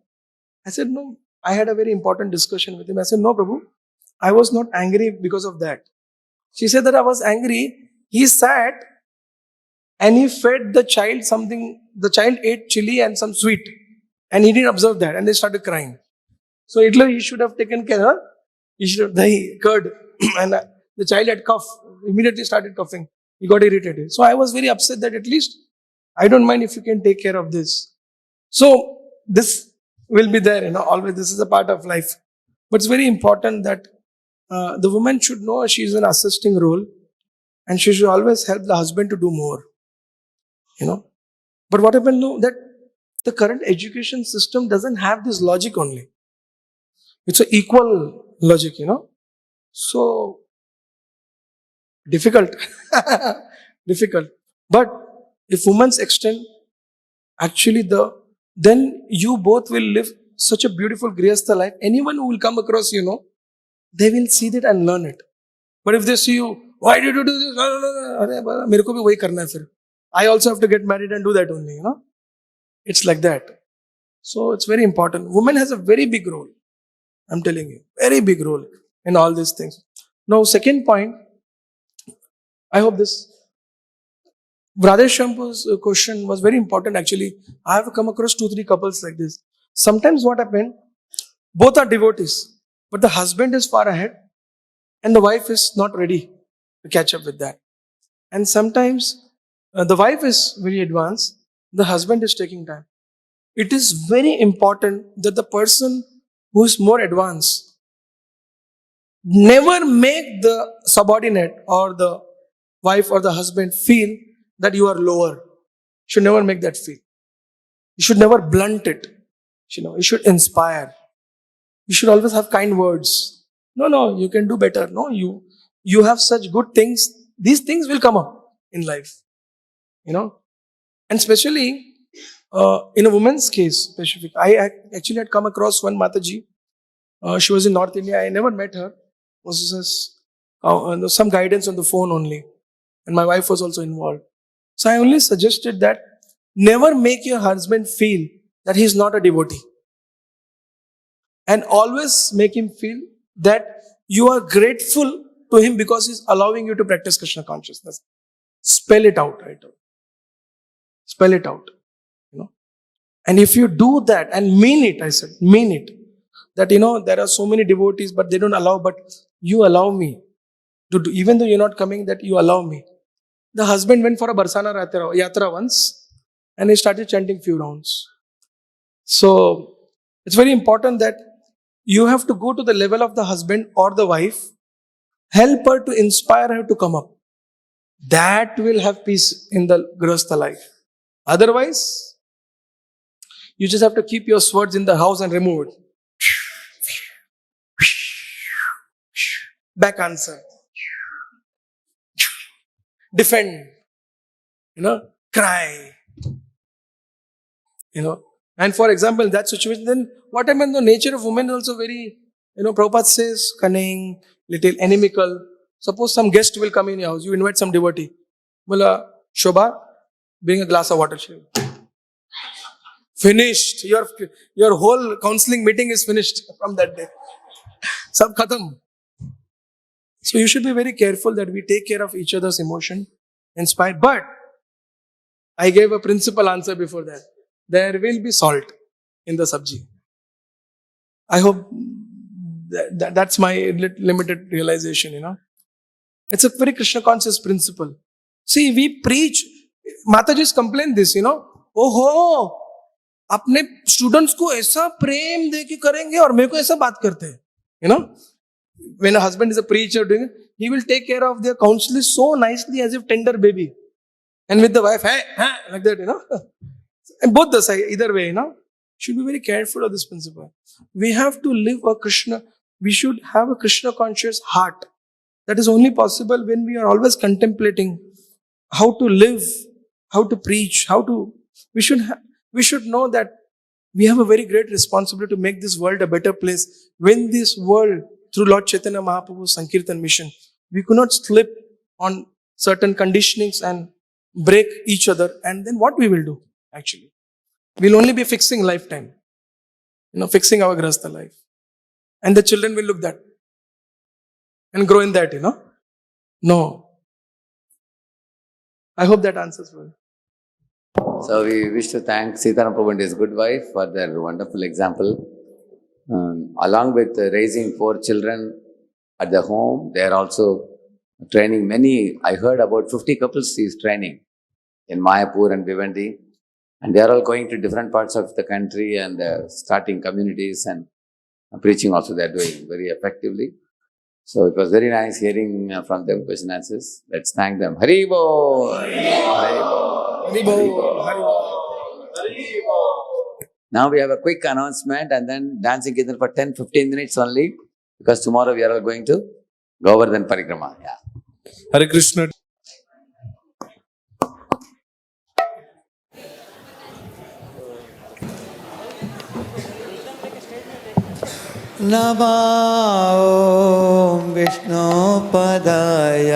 I said, no, I had a very important discussion with him. I said, no, Prabhu, I was not angry because of that. She said that I was angry. He sat and he fed the child something. The child ate chili and some sweet. And he didn't observe that. And they started crying. So he should have taken care. He should have dahi, curd. And the child had cough. Immediately started coughing. He got irritated. So I was very upset that at least I don't mind if you can take care of this. So this will be there, always. This is a part of life. But it's very important that the woman should know she is in an assisting role and she should always help the husband to do more. But what happened now, that the current education system doesn't have this logic only. It's an equal logic, So difficult. Difficult. But if women's extend, actually then you both will live such a beautiful grihastha life. Anyone who will come across, they will see that and learn it. But if they see you, why did you do this? No. Mere ko bhi wahi karna hai fir. I also have to get married and do that only, It's like that. So it's very important. Woman has a very big role. I'm telling you, very big role in all these things. Now, second point, I hope this Radesh Shampu's question was very important actually. I have come across 2-3 couples like this. Sometimes what happened, both are devotees, but the husband is far ahead and the wife is not ready to catch up with that. And sometimes the wife is very advanced, the husband is taking time. It is very important that the person who is more advanced never make the subordinate or the wife or the husband feel that you are lower. You should never make that feel. You should never blunt it. You should inspire. You should always have kind words. No, you can do better. No, you have such good things. These things will come up in life. And especially In a woman's case specific, actually had come across one Mataji. She was in North India. I never met her. It was just, some guidance on the phone only. And my wife was also involved. So I only suggested that never make your husband feel that he is not a devotee. And always make him feel that you are grateful to him because he's allowing you to practice Krishna consciousness. Spell it out, right? Spell it out. You know. And if you do that and mean it, I said, mean it. That there are so many devotees, but they don't allow, but you allow me to do, even though you're not coming, that you allow me. The husband went for a Barsana Yatra once and he started chanting few rounds. So it's very important that you have to go to the level of the husband or the wife, help her to inspire her to come up. That will have peace in the Grihastha life. Otherwise, you just have to keep your swords in the house and remove it. Back answer. Defend. Cry. And for example, in that situation, then what happened? The nature of women is also very, Prabhupada says, cunning, little inimical. Suppose some guest will come in your house, you invite some devotee. Bola, Shobha, bring a glass of water. Finished. Your whole counseling meeting is finished from that day. Sab khatam. So you should be very careful that we take care of each other's emotion, inspire. But I gave a principal answer before that. There will be salt in the sabji. I hope that's my limited realization, It's a very Krishna conscious principle. See, we preach, Mataji's complain this, ओहो, अपने students को ऐसा प्रेम दे के करेंगे और मेरे को ऐसा बात करते हैं, when a husband is a preacher doing it, he will take care of their counsellors so nicely as if tender baby. And with the wife, hey, like that, And both the side, either way, should be very careful of this principle. We have to live we should have a Krishna conscious heart. That is only possible when we are always contemplating how to live, how to preach, we should know that we have a very great responsibility to make this world a better place. When this world, through Lord Chaitanya Mahaprabhu's Sankirtan mission, we could not slip on certain conditionings and break each other, and then what we will do, actually? We'll only be fixing lifetime, fixing our Grihastha life. And the children will look that and grow in that, No. I hope that answers well. So we wish to thank Sitaram Prabhu and his good wife for their wonderful example. Along with raising 4 children at the home, they are also training many. I heard about 50 couples he is training in Mayapur and Bhiwandi. And they are all going to different parts of the country and starting communities and preaching also they are doing very effectively. So it was very nice hearing from them question answers. Let's thank them. Hari Bo! Hari Bo! Hari Bo! Now we have a quick announcement and then dancing kirtan for 10-15 minutes only, because tomorrow we are all going to Govardhan Parikrama. Yeah. Hare Krishna. नमो विष्णुपदाय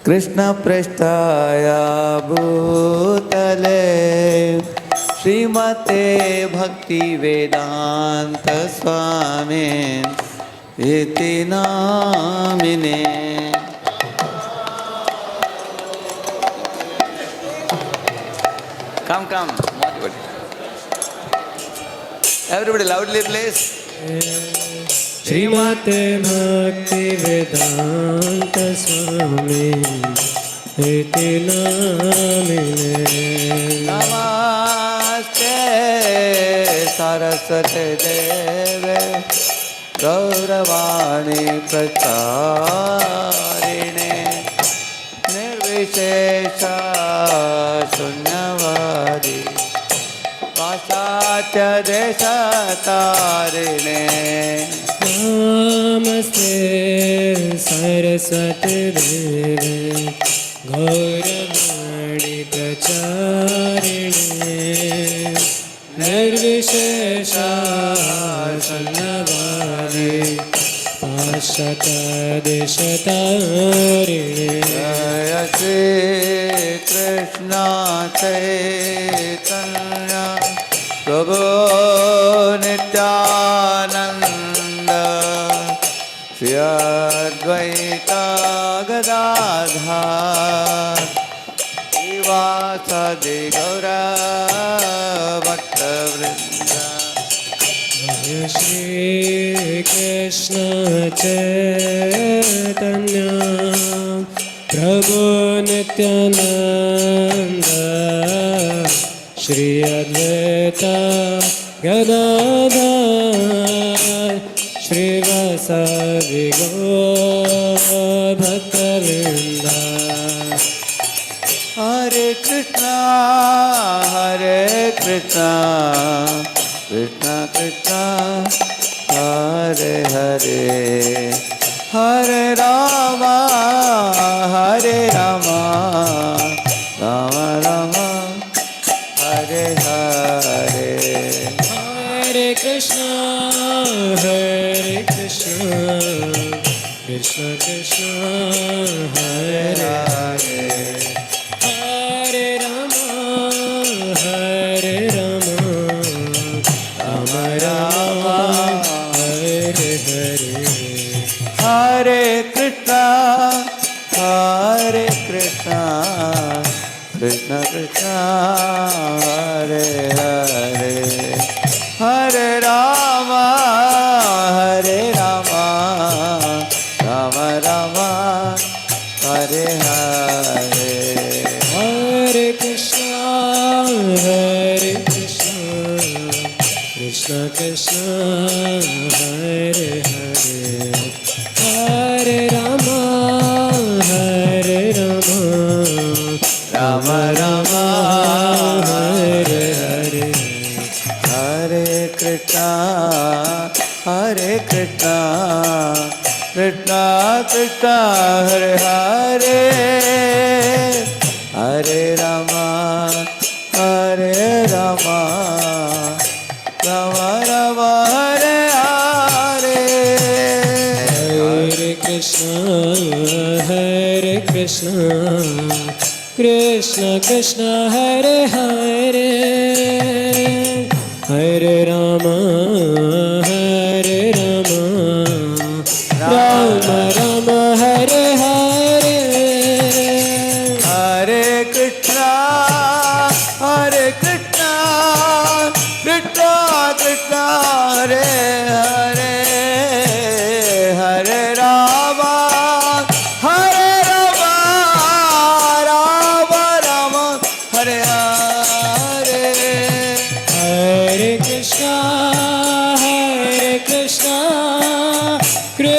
कृष्णपृष्ठाय भूतले श्रीमते भक्तिवेदान्त स्वामिन् इति नामिने. Come. Everybody loudly please. श्रीमते भक्ति वेदांत स्वामी इति नामिने. नमस्ते सरस्वती देवे गौरवाणी प्रचारिणे निर्विशेष शून्यवादी पाश्चात्य देशतारिणे. नमस्ते सरस्वती देवे गौरवाणी प्रचारिणे निर्विशेषा सन्नवादे पाश्चात्देशतारिणे जय श्री कृष्ण चैतन्य प्रभु नित्यानंद श्री अद्वैता गदाधर श्रीवासादि गौरा भक्तवृंद जय श्री कृष्ण चैतन्य प्रभु नित्यानंद श्री अद्वैता गदाधर श्रीवासादि गौर भक्तवृंद हरे कृष्णा कृष्णा कृष्णा हरे हरे हरे रामा राम राम हरे हरे हरे कृष्णा कृष्ण कृष्ण हरे हरे हरे राम राम राम हरे हरे हरे कृष्णा कृष्ण कृष्ण हरे हरे हरे राम राम राम हरे हरे हरे कृष्ण कृष्ण कृष्ण हरे हरे हरे राम राम राम हरे हरे हरे कृष्णा कृष्णा कृष्णा हरे हरे हरे राम राम राम हरे हरे हरे कृष्ण कृष्ण कृष्ण हरे हरे हरे राम राम राम हरे हरे हरे कृष्णा कृष्णा कृष्णा हरे हरे हरे राम राम हरे हरे हरे कृष्ण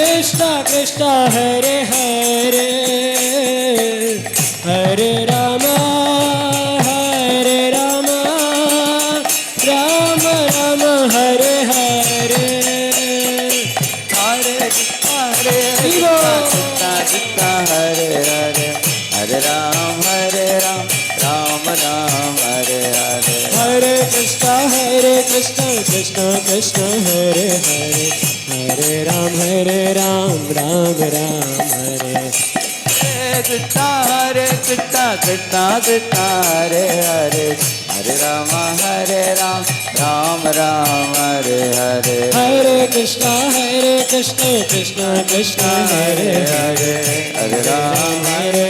कृष्ण कृष्ण हरे हरे हरे राम राम राम हरे हरे हरे कृष्णा हरे हरे हरे राम राम हरे हरे हरे कृष्ण कृष्ण कृष्ण हरे हरे हरे राम राम हरे कृष्णा कृष्णा हरे हरे हरे राम राम हरे हरे हरे कृष्ण कृष्ण कृष्ण हरे हरे हरे राम हरे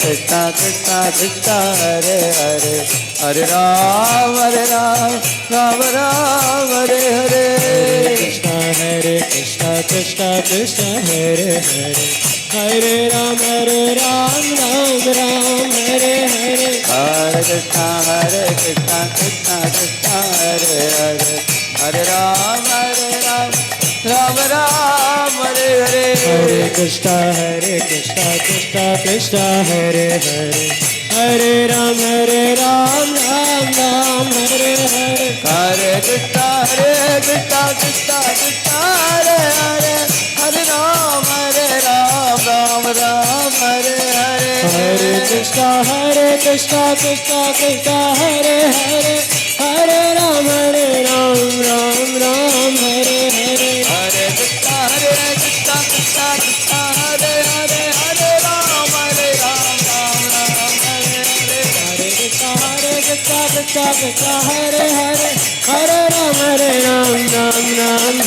Krishna Krishna Hare Hare Hare Ram Hare Hare Krishna Krishna Krishna Hare Hare Hare Ram Ram Hare Hare Hare Krishna Krishna Hare Hare Hare Ram Hare Hare Hare Krishna Krishna Hare Hare Hare Ram Ram Hare Hare Hare Krishna Krishna Hare Hare Hare Ram Ram Hare Hare Hare Krishna Krishna Krishna Hare Hare Hare Ram Ram Ram Hare Hare Hare Krishna Krishna Krishna Hare Hare Hare Ram Ram Hare Hare Hare Krishna Krishna Krishna Hare Hare Hare Ram Ram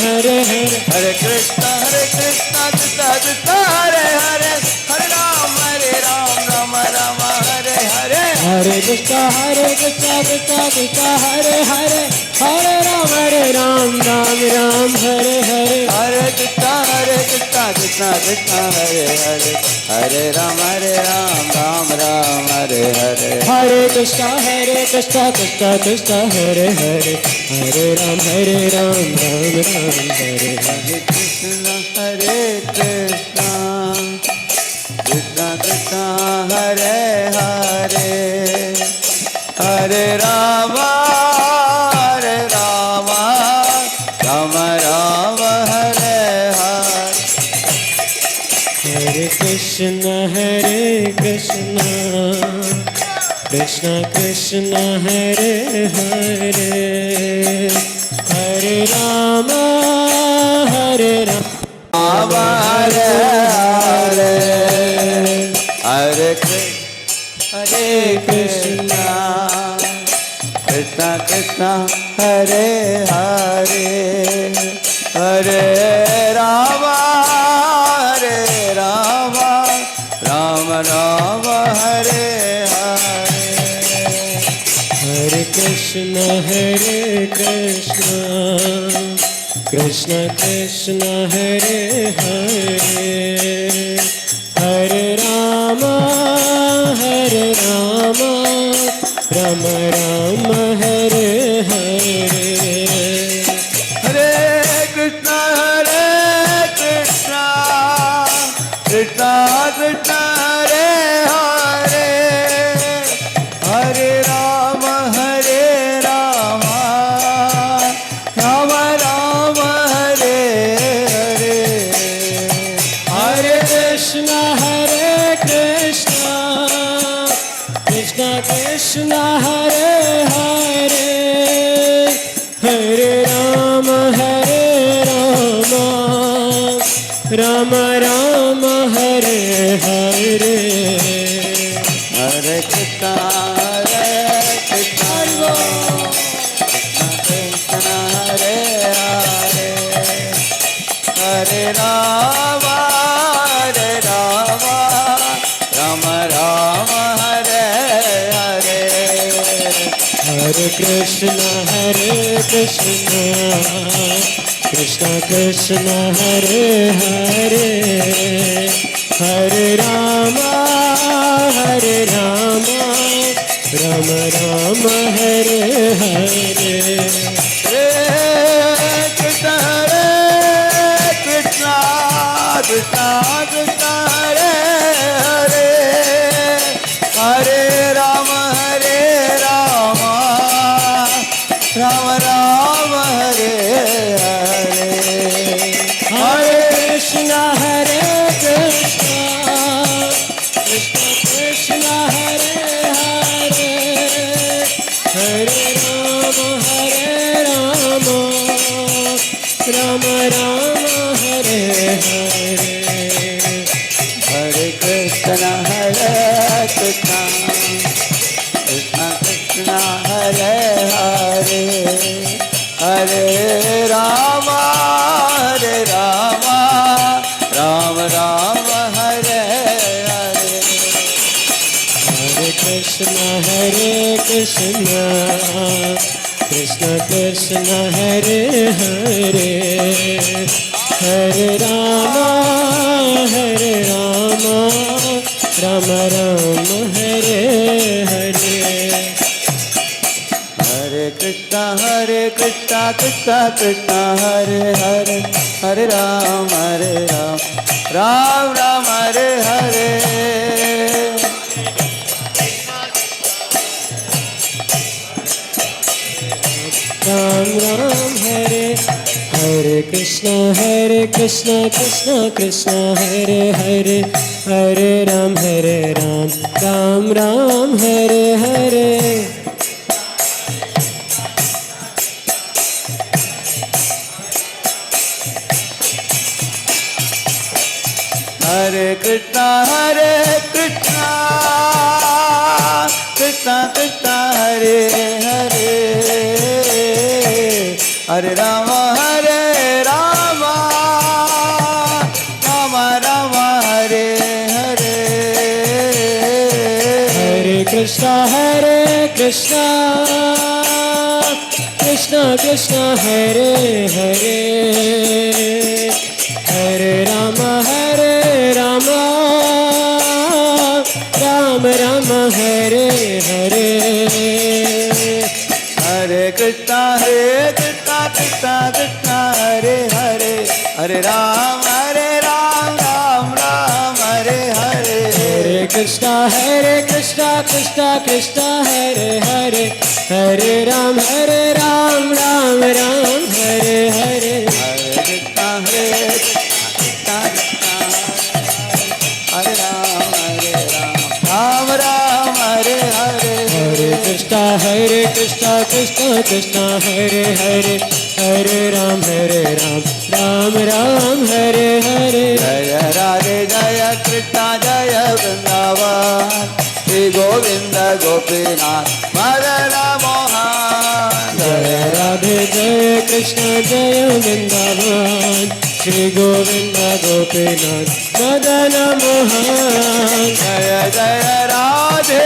Hare Hare Hare Krishna Krishna Krishna Hare Hare Hare Ram Ram Hare Hare Hare Krishna Krishna Krishna Hare Hare Hare Ram Ram Hare Hare Hare Krishna Krishna Krishna Hare Hare Hare Ram Ram Hare Hare Hare Krishna Krishna Krishna Hare Hare Hare Ram Ram Hare Hare Hare Krishna Krishna Krishna Hare Hare Hare Rama Rama Rama Hare Hare Hare Krishna Krishna Krishna Hare Hare Hare Rama Hare Hare Hare Krishna Krishna Krishna Hare Hare Hare Rama Rama Rama Hare Hare Hare Krishna Krishna Krishna Hare Hare Hare Rama Rama Rama Hare Hare Hare Krishna Krishna Krishna Hare Hare Hare Rama Rama Rama Hare Hare Hare Krishna Krishna Krishna Hare Hare Hare Rama Rama Rama Hare Hare Hare Krishna Krishna Krishna Hare Hare Hare Rama Rama Rama Hare Hare Hare Krishna Krishna Krishna Hare Hare Hare Rama Rama Rama Hare Hare Krishna Krishna Krishna Krishna Hare Hare Hare Rama Rama Rama Hare Hare Hare Krishna Krishna Krishna Hare Hare Hare Rama Rama Rama Hare Hare Hare Krishna Krishna Krishna Krishna Hare Hare Hare Rama Rama Rama Hare Hare Hare Krishna Krishna Krishna Hare Hare Hare Rama Rama Rama Hare Hare Hare Krishna Krishna Krishna Hare Hare Hare Rama Ram Hare Hare Ram Hare Hare Krishna Krishna Krishna Hare Hare Hare Ram, Ram Ram, Hare Hare. Hare Krishna, Krishna Krishna, Hare Hare, Hare Rama, Rama Rama, Hare Hare. Hare Krishna, Krishna Krishna, Hare Hare, Hare Rama, Rama Rama, Hare Hare. Hare Krishna, Krishna Krishna, Hare Hare, Hare Ram, Ram Hare Hare. Hare Krishna, Krishna Krishna, Hare Hare, Hare Ram, Ram Hare Hare. Hare Krishna, Krishna Krishna, Hare Ram, Ram Hare Hare. Hare Krishna, Krishna Krishna, Hare Hare, Hare Ram, Ram Hare Hare. Jaya Radhe Jaya Krishna Jaya Vrindavan, Shri Govinda Gopinath Madana Mohan. Jaya Radhe Jaya Krishna Jaya Vrindavan, Shri Govinda Gopinath Madana Mohan. Jaya Jaya Radhe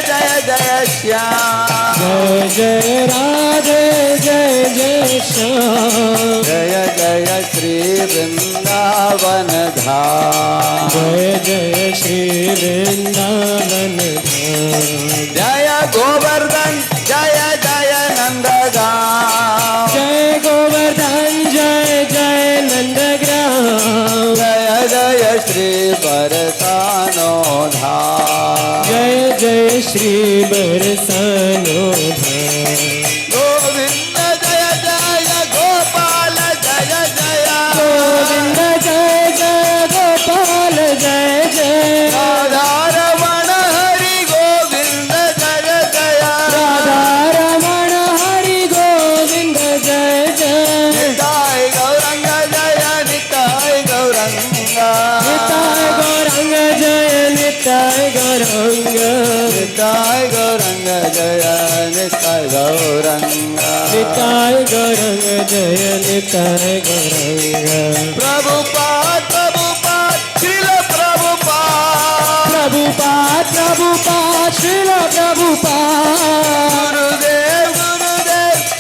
Jaya Jaya Shyam, Jaya Jaya Radhe Jaya Shyam, Jaya Jaya Shri Vrindavan Dham, Jaya Jaya Shri Vrindavan Dham. Jaya Govardhan Jaya Jaya Nandagam, Jai Govardhan Jai Nandagram, Jaya Jaya Shri Bharatano Dham, Jai Jai Shri Barsano Dham. Govinda Jaya Jaya Gopal Jaya Jaya, Govinda Jai Jai Gopal Jai Jai, Radha Ramana Hari Govinda Jaya Jaya, Radha Ramana Hari Govinda Jai Jai, Nitai Gauranga Jaya Nitai Gauranga, Nitai Gauranga Jaya Nitai Gauranga, Nitai Gauranga Jaya Nitai Gauranga, Nitai Gauranga Jaya Nitai Gauranga. Prabhupada Srila Prabhupada, Prabhupada Srila Prabhupada, Gurudev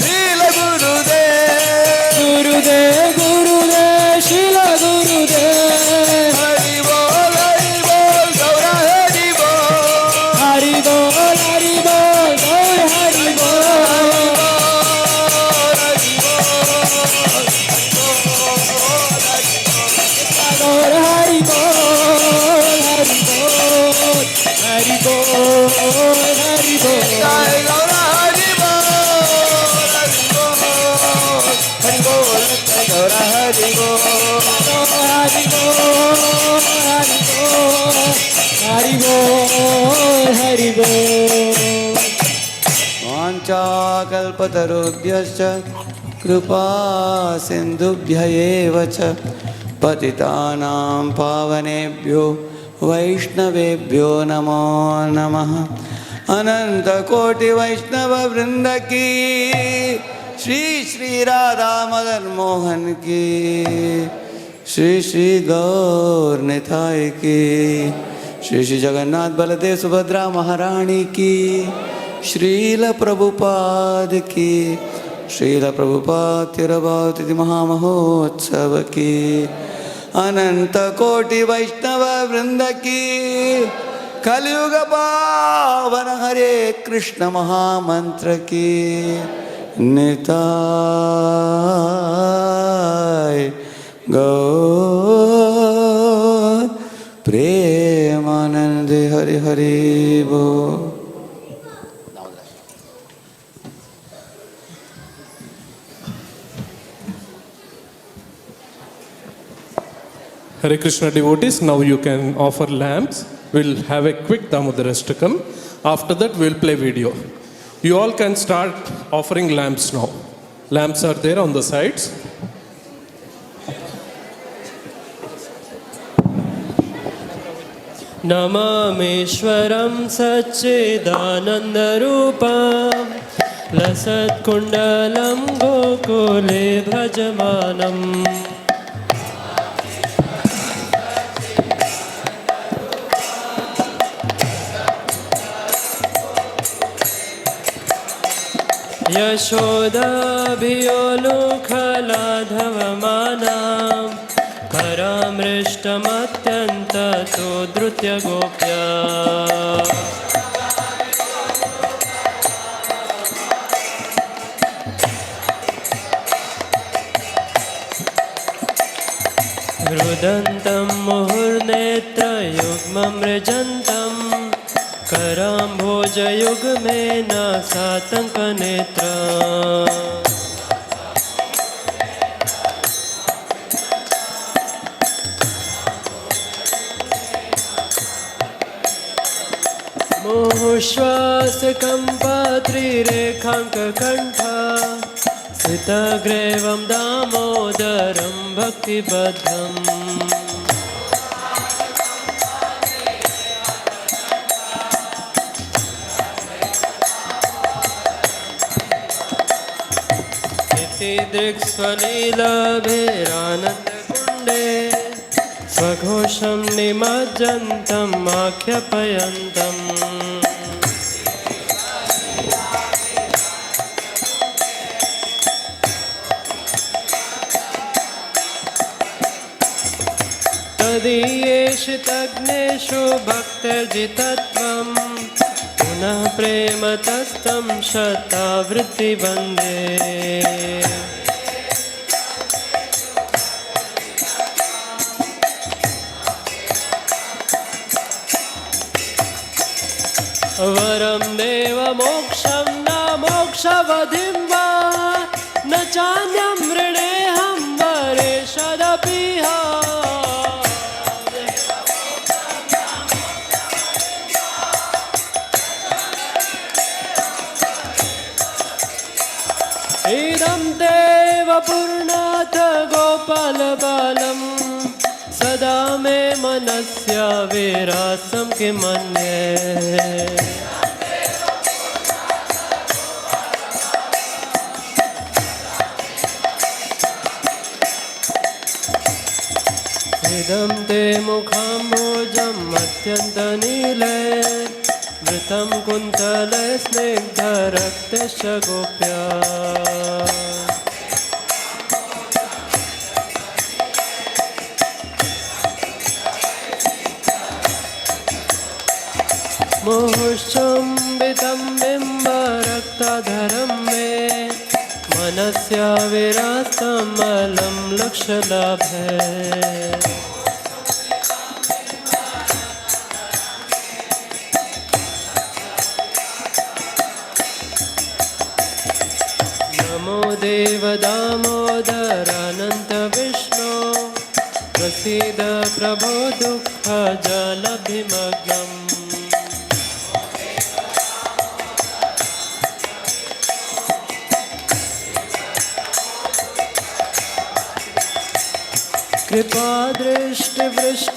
Srila Gurudev, Gurudev Srila Gurudev, Hari Bol Gaura Hari Bol, Hari Bol Gaur Hari Bol, Gaur Hari Bol, Hari Bol, Hari Bol, Hari Bol, Nitai Gaura Hari Bol, Hari Bol, Nitai Gaura Hari Bol. Hari Bol, Hari Bol. वाञ्छाकल्पतरुभ्यश्च कृपा सिन्धुभ्य एव च पतितानां पावनेभ्यो वैष्णवेभ्यो नमो नमः। अनन्तकोटिवैष्णववृन्द की श्री श्री राधा मदन मोहन की, श्री श्री गौर निताय की, श्री श्री जगन्नाथ बलदेव सुभद्रा महारानी की, श्रील प्रभुपाद की, श्रील प्रभुपाद तिरुभावती महामहोत्सव की, अनंत कोटि वैष्णव वृंद की, कलयुग पावन हरे कृष्ण महामंत्र की, निताय गौर प्रेमानंद हरि हरि बोल। Hare Krishna devotees, now you can offer lamps. We'll have a quick Damodarashtakam. After that, we'll play video. You all can start offering lamps now. Lamps are there on the sides. नमामीश्वरं सच्चिदानन्दरूपं लसत्कुण्डलं गोकुले भजमानम् यशोदाभियोलुखलाधवमानां करामृष्टमत्यन्ततो धृत्य Gopya रुदन्तं मुहुर्नेत्रयुग्मं मृजन्तं कराम्भोजयुग्मेन सातङ्कनेत्रा मुहुश्वासकम्पात्रिरेखाङ्ककण्ठा सितग्रेवं दामोदरं भक्तिबद्धम् इति दृक्स्वलीलाभिरानन्दकुण्डे स्वघोषं निमज्जन्तम् आख्यापयन्तम् तदीयेषु तग्नेषु भक्तर्जितत्वं पुनः प्रेमतस्तं शतावृत्तिवन्दे वरं देवमोक्षं न मोक्षवधिं वा न चान्यं मृणेऽहं वरेषदपिह इदं देव पूर्णाथ गोपालबालं सदा मे मनस्य विरासं किमन्ये इदं ते मुखाम्बोजम् अत्यन्तनीले मृतं कुन्तले स्निग्धरक्तश्च गोप्या मुहुश्चुम्बितं बिम्बरक्ताधरं मे मनस्य विरास्तमलं लक्ष्यलाभे नमो देव दामोदरानन्त विष्णो प्रसीद प्रभो दुःखजलभिमग्नम्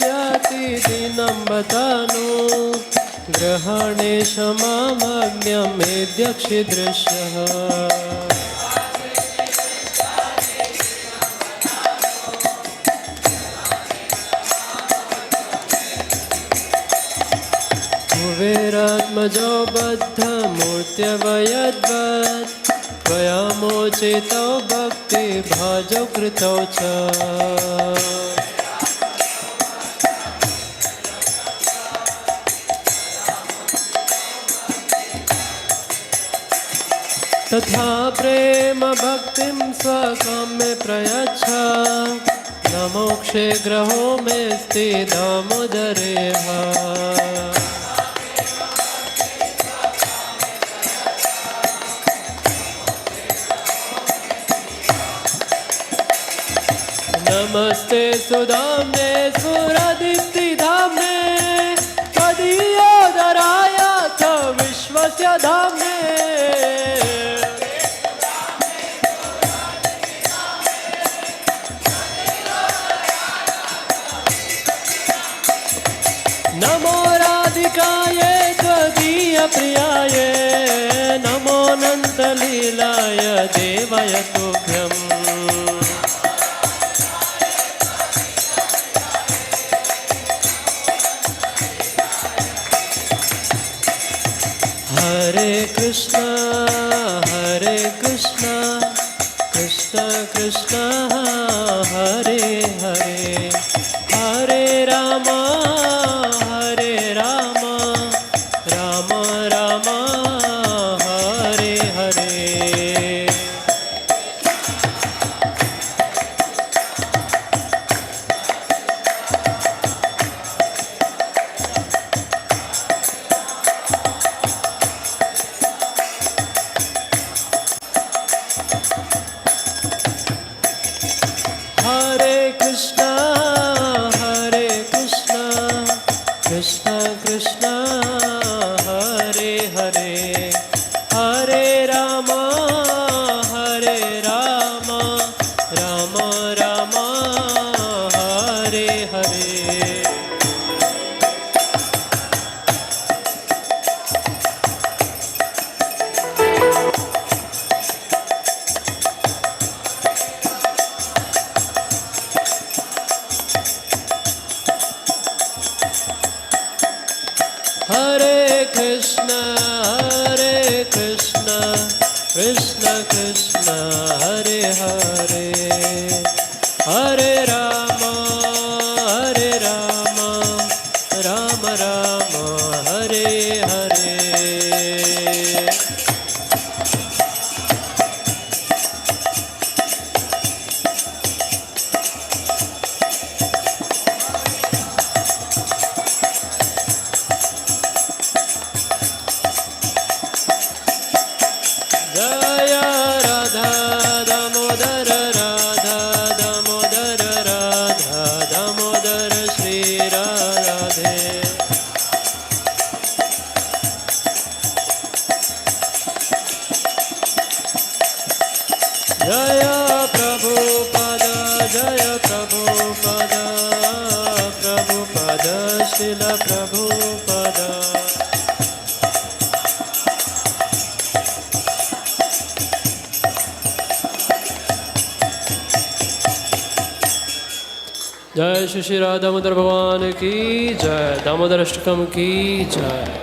कृपादृष्टिवृष्ट्यातिदीनं बतानु ग्रहणे क्षमामज्ञमेद्यक्षिदृश्यः कुबेरात्मजो बद्धमूर्त्यवयद्वत् त्वया मोचितो भक्तिभाजो कृतौ च तथा प्रेम भक्तिं स्वकाम्ये प्रयच्छ न मोक्षे ग्रहो मेऽस्ति दामोदरेह न नमस्ते सुधाम्ने सुरदीप्तिधाम्ने त्वदीयोदराय च विश्वस्य धाम्ने नमो राधिकाय त्वदीयप्रियाय नमो अनन्तलीलाय देवाय तुभ्यम् हरे कृष्णा कृष्ण कृष्ण हरे हरे हरे राम राम राम हरे हरे हरे कृष्णा कृष्ण कृष्ण हरे हरे हरे राम राम राम हरे हरे हरे कृष्ण कृष्ण कृष्ण हरे हरे हरे राम राम राम हरे हरे जय राधा दामोदर राधा दामोदर श्री राधे जय प्रभुपद प्रभुपद श्रील प्रभुपद जय श्री श्री राधा दामोदर भगवान की जय दामोदर अष्टकम की जय।